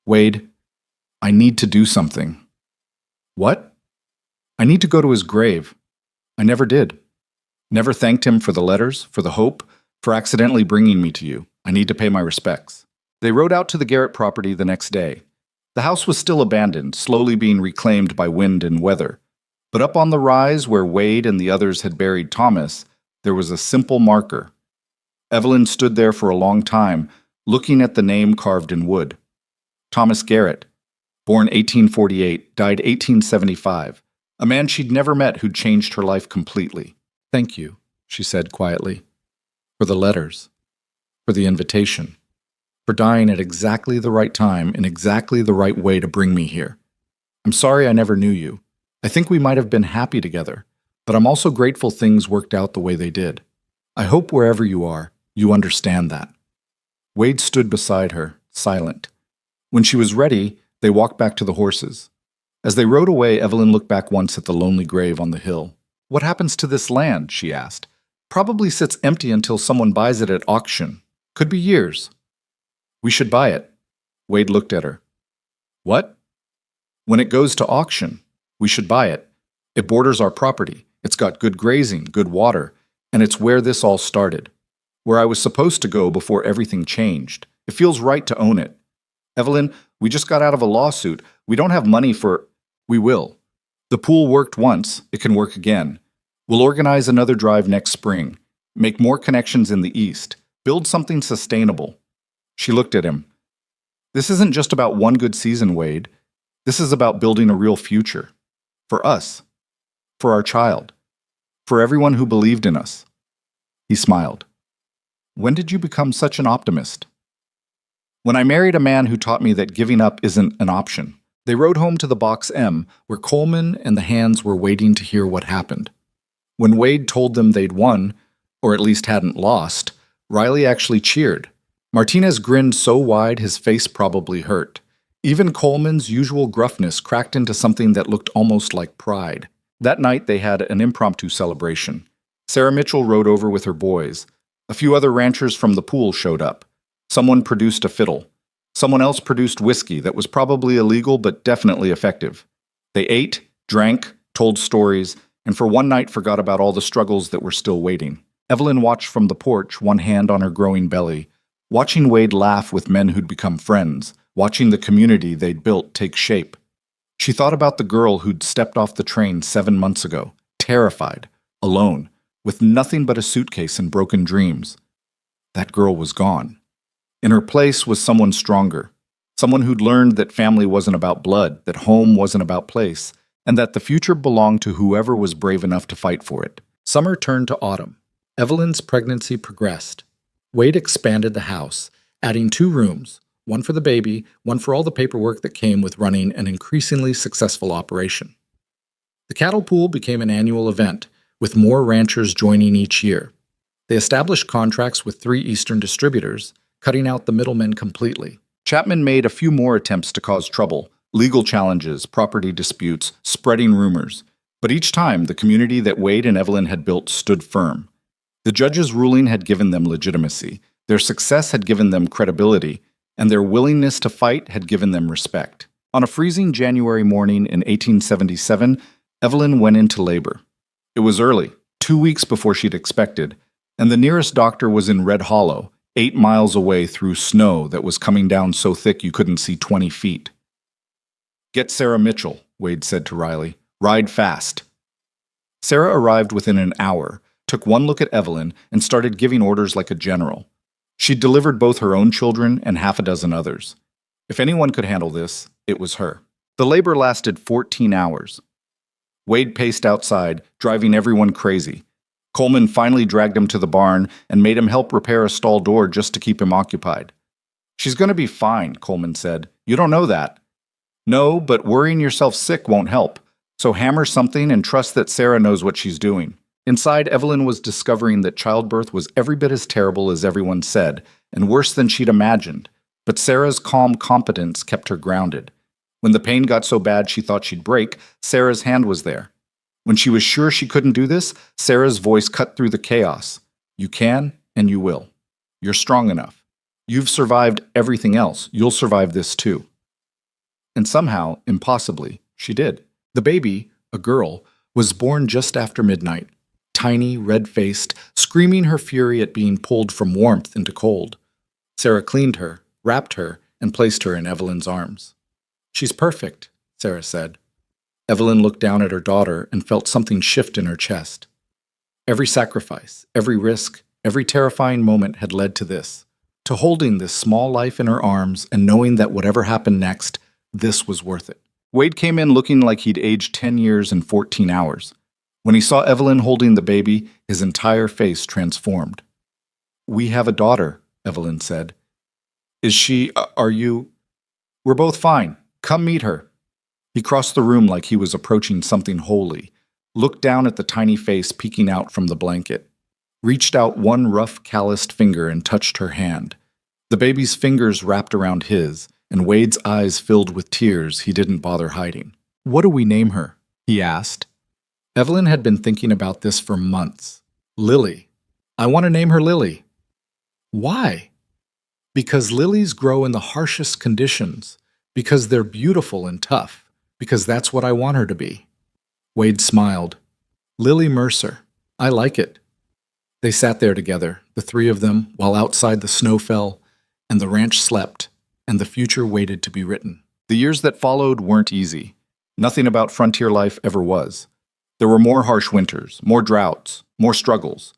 "Wade, I need to do something." "What?" "I need to go to his grave. I never did. Never thanked him for the letters, for the hope, for accidentally bringing me to you. I need to pay my respects." They rode out to the Garrett property the next day. The house was still abandoned, slowly being reclaimed by wind and weather. But up on the rise where Wade and the others had buried Thomas, there was a simple marker. Evelyn stood there for a long time, looking at the name carved in wood. Thomas Garrett, born 1848, died 1875, a man she'd never met who'd changed her life completely. "Thank you," she said quietly, "for the letters, for the invitation, for dying at exactly the right time in exactly the right way to bring me here. I'm sorry I never knew you. I think we might have been happy together, but I'm also grateful things worked out the way they did. I hope wherever you are, you understand that." Wade stood beside her, silent. When she was ready, they walked back to the horses. As they rode away, Evelyn looked back once at the lonely grave on the hill. "What happens to this land?" she asked. "Probably sits empty until someone buys it at auction. Could be years." "We should buy it." Wade looked at her. "What?" "When it goes to auction, we should buy it. It borders our property. It's got good grazing, good water, and it's where this all started. Where I was supposed to go before everything changed. It feels right to own it. Evelyn, we just got out of a lawsuit. We don't have money for... We will. The pool worked once. It can work again. We'll organize another drive next spring. Make more connections in the East. Build something sustainable." She looked at him. "This isn't just about one good season, Wade. This is about building a real future. For us. For our child. For everyone who believed in us." He smiled. "When did you become such an optimist?" "When I married a man who taught me that giving up isn't an option." They rode home to the Box M, where Coleman and the Hands were waiting to hear what happened. When Wade told them they'd won, or at least hadn't lost, Riley actually cheered. Martinez grinned so wide his face probably hurt. Even Coleman's usual gruffness cracked into something that looked almost like pride. That night they had an impromptu celebration. Sarah Mitchell rode over with her boys. A few other ranchers from the pool showed up. Someone produced a fiddle. Someone else produced whiskey that was probably illegal but definitely effective. They ate, drank, told stories, and for one night forgot about all the struggles that were still waiting. Evelyn watched from the porch, one hand on her growing belly, watching Wade laugh with men who'd become friends, watching the community they'd built take shape. She thought about the girl who'd stepped off the train 7 months ago, terrified, alone, with nothing but a suitcase and broken dreams. That girl was gone. In her place was someone stronger, someone who'd learned that family wasn't about blood, that home wasn't about place, and that the future belonged to whoever was brave enough to fight for it. Summer turned to autumn. Evelyn's pregnancy progressed. Wade expanded the house, adding 2 rooms, one for the baby, one for all the paperwork that came with running an increasingly successful operation. The cattle pool became an annual event, with more ranchers joining each year. They established contracts with 3 eastern distributors, cutting out the middlemen completely. Chapman made a few more attempts to cause trouble, legal challenges, property disputes, spreading rumors. But each time, the community that Wade and Evelyn had built stood firm. The judge's ruling had given them legitimacy, their success had given them credibility, and their willingness to fight had given them respect. On a freezing January morning in 1877, Evelyn went into labor. It was early, 2 weeks before she'd expected, and the nearest doctor was in Red Hollow, 8 miles away through snow that was coming down so thick you couldn't see 20 feet. "Get Sarah Mitchell," Wade said to Riley. "Ride fast." Sarah arrived within an hour, took one look at Evelyn, and started giving orders like a general. She'd delivered both her own children and half a dozen others. If anyone could handle this, it was her. The labor lasted 14 hours. Wade paced outside, driving everyone crazy. Coleman finally dragged him to the barn and made him help repair a stall door just to keep him occupied. "She's going to be fine," Coleman said. "You don't know that." "No, but worrying yourself sick won't help. So hammer something and trust that Sarah knows what she's doing." Inside, Evelyn was discovering that childbirth was every bit as terrible as everyone said, and worse than she'd imagined. But Sarah's calm competence kept her grounded. When the pain got so bad she thought she'd break, Sarah's hand was there. When she was sure she couldn't do this, Sarah's voice cut through the chaos. "You can, and you will. You're strong enough. You've survived everything else. You'll survive this too." And somehow, impossibly, she did. The baby, a girl, was born just after midnight. Tiny, red-faced, screaming her fury at being pulled from warmth into cold. Sarah cleaned her, wrapped her, and placed her in Evelyn's arms. "She's perfect," Sarah said. Evelyn looked down at her daughter and felt something shift in her chest. Every sacrifice, every risk, every terrifying moment had led to this, to holding this small life in her arms and knowing that whatever happened next, this was worth it. Wade came in looking like he'd aged 10 years in 14 hours. When he saw Evelyn holding the baby, his entire face transformed. "We have a daughter," Evelyn said. "Is she, are you?" "We're both fine. Come meet her." He crossed the room like he was approaching something holy, looked down at the tiny face peeking out from the blanket, reached out one rough, calloused finger and touched her hand. The baby's fingers wrapped around his, and Wade's eyes filled with tears he didn't bother hiding. "What do we name her?" he asked. Evelyn had been thinking about this for months. "Lily. I want to name her Lily." "Why?" "Because lilies grow in the harshest conditions, because they're beautiful and tough, because that's what I want her to be." Wade smiled. "Lily Mercer. I like it." They sat there together, the three of them, while outside the snow fell, and the ranch slept, and the future waited to be written. The years that followed weren't easy. Nothing about frontier life ever was. There were more harsh winters, more droughts, more struggles.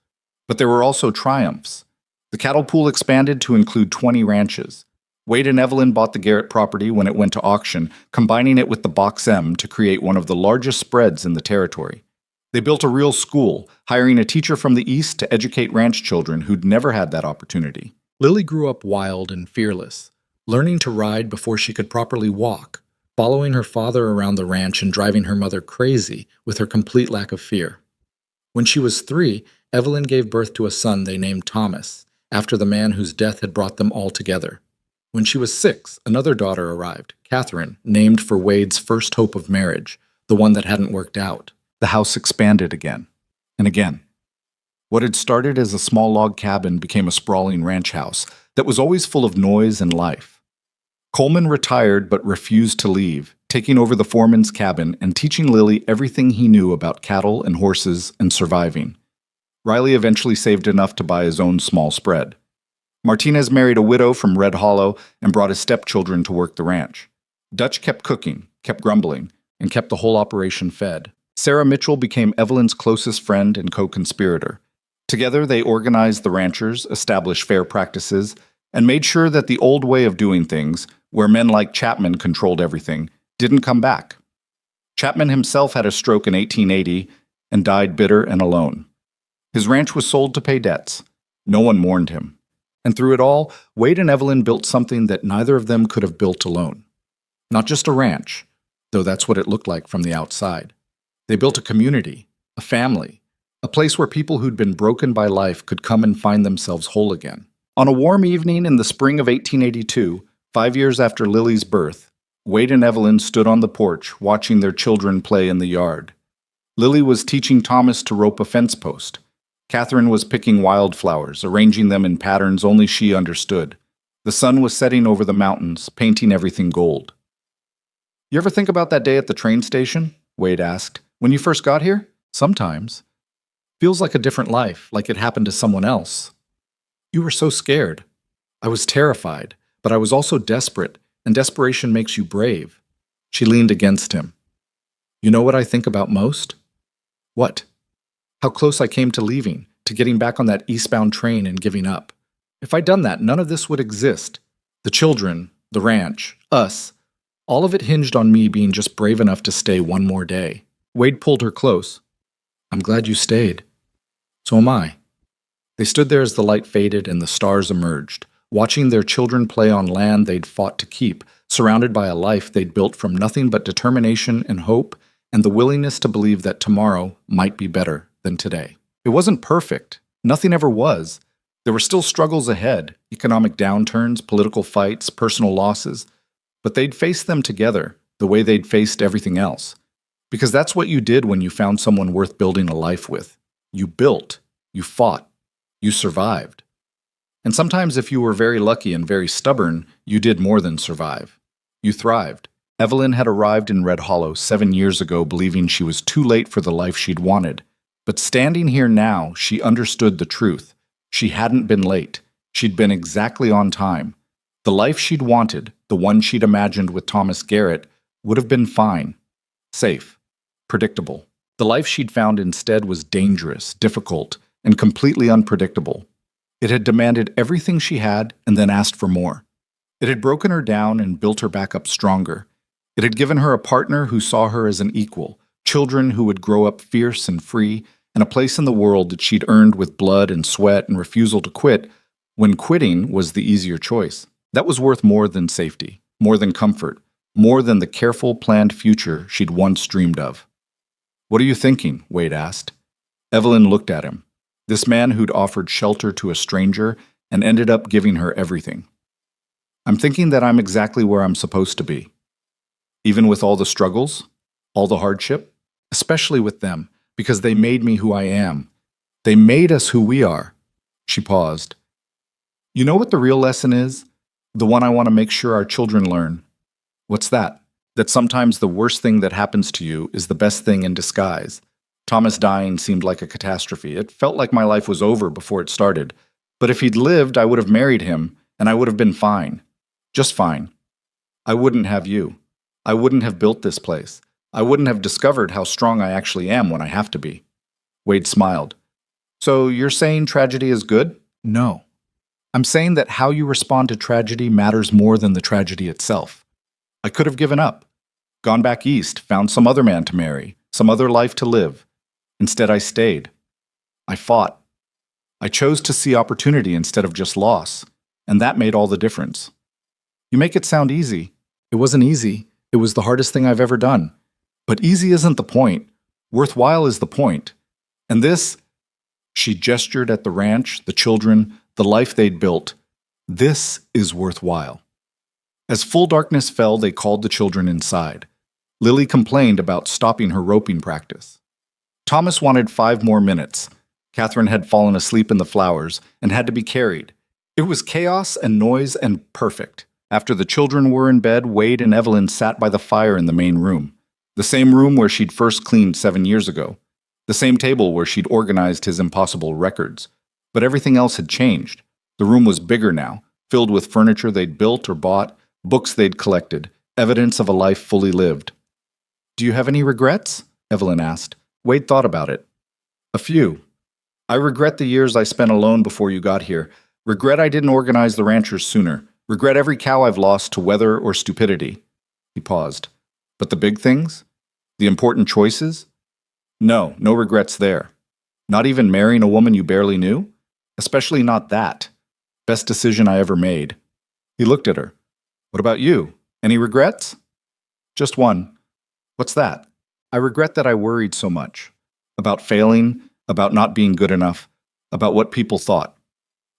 But there were also triumphs. The cattle pool expanded to include 20 ranches. Wade and Evelyn bought the Garrett property when it went to auction, combining it with the Box M to create one of the largest spreads in the territory. They built a real school, hiring a teacher from the East to educate ranch children who'd never had that opportunity. Lily grew up wild and fearless, learning to ride before she could properly walk, following her father around the ranch and driving her mother crazy with her complete lack of fear. When she was 3, Evelyn gave birth to a son they named Thomas, after the man whose death had brought them all together. When she was 6, another daughter arrived, Catherine, named for Wade's first hope of marriage, the one that hadn't worked out. The house expanded again, and again. What had started as a small log cabin became a sprawling ranch house that was always full of noise and life. Coleman retired but refused to leave, taking over the foreman's cabin and teaching Lily everything he knew about cattle and horses and surviving. Riley eventually saved enough to buy his own small spread. Martinez married a widow from Red Hollow and brought his stepchildren to work the ranch. Dutch kept cooking, kept grumbling, and kept the whole operation fed. Sarah Mitchell became Evelyn's closest friend and co-conspirator. Together, they organized the ranchers, established fair practices, and made sure that the old way of doing things, where men like Chapman controlled everything, didn't come back. Chapman himself had a stroke in 1880 and died bitter and alone. His ranch was sold to pay debts. No one mourned him. And through it all, Wade and Evelyn built something that neither of them could have built alone. Not just a ranch, though that's what it looked like from the outside. They built a community, a family, a place where people who'd been broken by life could come and find themselves whole again. On a warm evening in the spring of 1882, 5 years after Lily's birth, Wade and Evelyn stood on the porch watching their children play in the yard. Lily was teaching Thomas to rope a fence post. Catherine was picking wildflowers, arranging them in patterns only she understood. The sun was setting over the mountains, painting everything gold. "You ever think about that day at the train station?" Wade asked. "When you first got here?" "Sometimes. Feels like a different life, like it happened to someone else." "You were so scared." "I was terrified, but I was also desperate, and desperation makes you brave." She leaned against him. "You know what I think about most?" "What?" how close I came to leaving, to getting back on that eastbound train and giving up. If I'd done that, none of this would exist. The children, the ranch, us, all of it hinged on me being just brave enough to stay one more day. Wade pulled her close. I'm glad you stayed. So am I. They stood there as the light faded and the stars emerged, watching their children play on land they'd fought to keep, surrounded by a life they'd built from nothing but determination and hope and the willingness to believe that tomorrow might be better than today. It wasn't perfect. Nothing ever was. There were still struggles ahead, economic downturns, political fights, personal losses, but they'd faced them together, the way they'd faced everything else. Because that's what you did when you found someone worth building a life with. You built, you fought, you survived. And sometimes if you were very lucky and very stubborn, you did more than survive. You thrived. Evelyn had arrived in Red Hollow 7 years ago believing she was too late for the life she'd wanted. But standing here now, she understood the truth. She hadn't been late. She'd been exactly on time. The life she'd wanted, the one she'd imagined with Thomas Garrett, would have been fine, safe, predictable. The life she'd found instead was dangerous, difficult, and completely unpredictable. It had demanded everything she had and then asked for more. It had broken her down and built her back up stronger. It had given her a partner who saw her as an equal, children who would grow up fierce and free, and a place in the world that she'd earned with blood and sweat and refusal to quit when quitting was the easier choice. That was worth more than safety, more than comfort, more than the careful, planned future she'd once dreamed of. What are you thinking? Wade asked. Evelyn looked at him. This man who'd offered shelter to a stranger and ended up giving her everything. I'm thinking that I'm exactly where I'm supposed to be. Even with all the struggles, all the hardship, especially with them, because they made me who I am. They made us who we are. She paused. You know what the real lesson is? The one I want to make sure our children learn. What's that? That sometimes the worst thing that happens to you is the best thing in disguise. Thomas dying seemed like a catastrophe. It felt like my life was over before it started. But if he'd lived, I would have married him, and I would have been fine. Just fine. I wouldn't have you. I wouldn't have built this place. I wouldn't have discovered how strong I actually am when I have to be. Wade smiled. So you're saying tragedy is good? No. I'm saying that how you respond to tragedy matters more than the tragedy itself. I could have given up, gone back east, found some other man to marry, some other life to live. Instead, I stayed. I fought. I chose to see opportunity instead of just loss, and that made all the difference. You make it sound easy. It wasn't easy. It was the hardest thing I've ever done. But easy isn't the point. Worthwhile is the point. And this, she gestured at the ranch, the children, the life they'd built. This is worthwhile. As full darkness fell, they called the children inside. Lily complained about stopping her roping practice. Thomas wanted 5 more minutes. Catherine had fallen asleep in the flowers and had to be carried. It was chaos and noise and perfect. After the children were in bed, Wade and Evelyn sat by the fire in the main room. The same room where she'd first cleaned 7 years ago. The same table where she'd organized his impossible records. But everything else had changed. The room was bigger now, filled with furniture they'd built or bought, books they'd collected, evidence of a life fully lived. Do you have any regrets? Evelyn asked. Wade thought about it. A few. I regret the years I spent alone before you got here. Regret I didn't organize the ranchers sooner. Regret every cow I've lost to weather or stupidity. He paused. But the big things? The important choices? No regrets there. Not even marrying a woman you barely knew? Especially not that. Best decision I ever made. He looked at her. What about you? Any regrets? Just one. What's that? I regret that I worried so much. About failing, about not being good enough, about what people thought.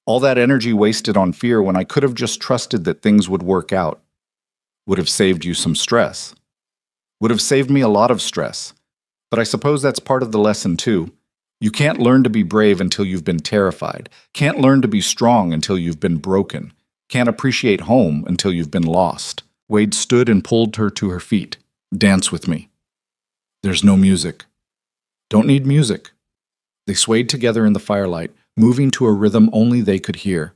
All that energy wasted on fear when I could have just trusted that things would work out. Would have saved you some stress. Would have saved me a lot of stress. But I suppose that's part of the lesson too. You can't learn to be brave until you've been terrified. Can't learn to be strong until you've been broken. Can't appreciate home until you've been lost. Wade stood and pulled her to her feet. Dance with me. There's no music. Don't need music. They swayed together in the firelight, moving to a rhythm only they could hear.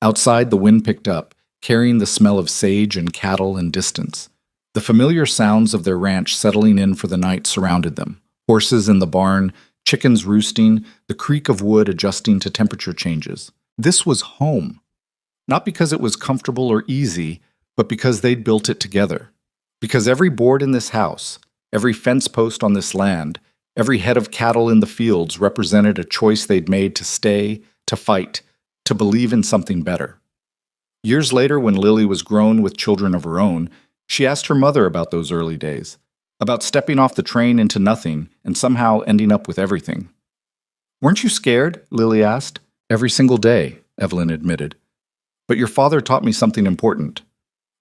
Outside, the wind picked up, carrying the smell of sage and cattle and distance. The familiar sounds of their ranch settling in for the night surrounded them. Horses in the barn, chickens roosting, the creak of wood adjusting to temperature changes. This was home. Not because it was comfortable or easy, but because they'd built it together. Because every board in this house, every fence post on this land, every head of cattle in the fields represented a choice they'd made to stay, to fight, to believe in something better. Years later, when Lily was grown with children of her own, she asked her mother about those early days, about stepping off the train into nothing and somehow ending up with everything. "Weren't you scared?" Lily asked. "Every single day," Evelyn admitted. "But your father taught me something important.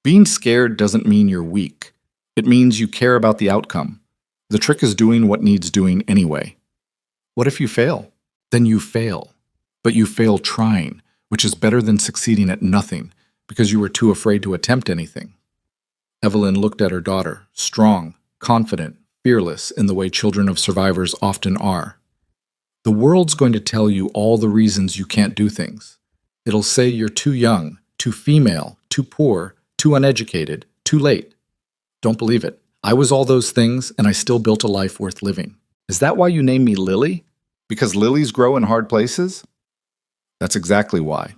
Being scared doesn't mean you're weak. It means you care about the outcome. The trick is doing what needs doing anyway. What if you fail? Then you fail. But you fail trying, which is better than succeeding at nothing because you were too afraid to attempt anything." Evelyn looked at her daughter, strong, confident, fearless in the way children of survivors often are. The world's going to tell you all the reasons you can't do things. It'll say you're too young, too female, too poor, too uneducated, too late. Don't believe it. I was all those things, and I still built a life worth living. Is that why you named me Lily? Because lilies grow in hard places? That's exactly why.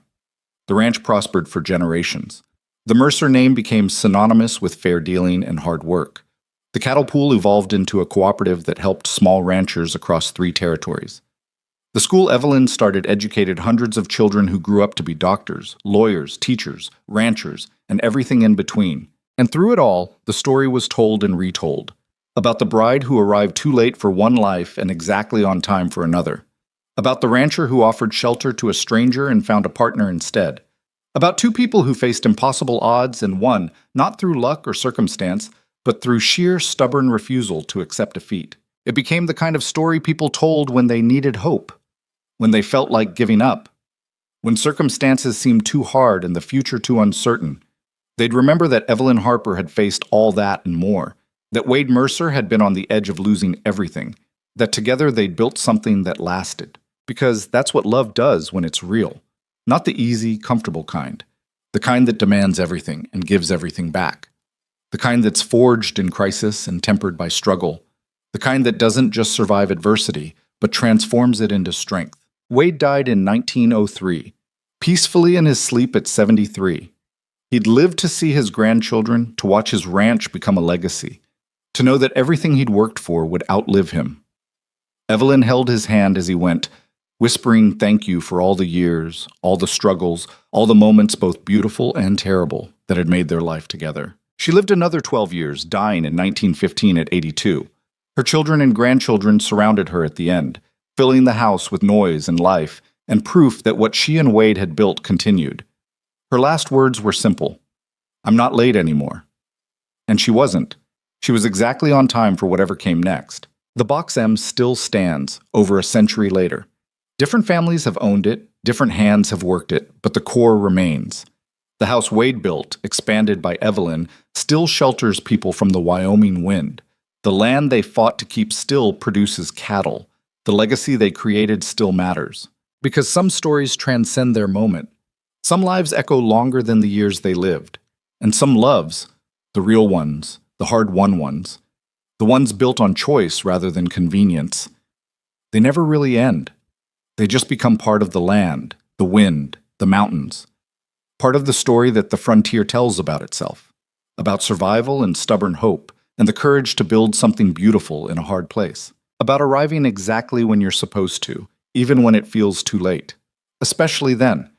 The ranch prospered for generations. The Mercer name became synonymous with fair dealing and hard work. The cattle pool evolved into a cooperative that helped small ranchers across 3 territories. The school Evelyn started educated hundreds of children who grew up to be doctors, lawyers, teachers, ranchers, and everything in between. And through it all, the story was told and retold, about the bride who arrived too late for one life and exactly on time for another, about the rancher who offered shelter to a stranger and found a partner instead, about 2 people who faced impossible odds and won, not through luck or circumstance, but through sheer stubborn refusal to accept defeat. It became the kind of story people told when they needed hope, when they felt like giving up, when circumstances seemed too hard and the future too uncertain. They'd remember that Evelyn Harper had faced all that and more, that Wade Mercer had been on the edge of losing everything, that together they'd built something that lasted. Because that's what love does when it's real. Not the easy, comfortable kind. The kind that demands everything and gives everything back. The kind that's forged in crisis and tempered by struggle. The kind that doesn't just survive adversity, but transforms it into strength. Wade died in 1903, peacefully in his sleep at 73. He'd lived to see his grandchildren, to watch his ranch become a legacy, to know that everything he'd worked for would outlive him. Evelyn held his hand as he went, whispering thank you for all the years, all the struggles, all the moments both beautiful and terrible that had made their life together. She lived another 12 years, dying in 1915 at 82. Her children and grandchildren surrounded her at the end, filling the house with noise and life, and proof that what she and Wade had built continued. Her last words were simple. "I'm not late anymore." And she wasn't. She was exactly on time for whatever came next. The Box M still stands, over a century later. Different families have owned it, different hands have worked it, but the core remains. The house Wade built, expanded by Evelyn, still shelters people from the Wyoming wind. The land they fought to keep still produces cattle. The legacy they created still matters. Because some stories transcend their moment. Some lives echo longer than the years they lived. And some loves, the real ones, the hard-won ones, the ones built on choice rather than convenience, they never really end. They just become part of the land, the wind, the mountains. Part of the story that the frontier tells about itself. About survival and stubborn hope, and the courage to build something beautiful in a hard place. About arriving exactly when you're supposed to, even when it feels too late. Especially then.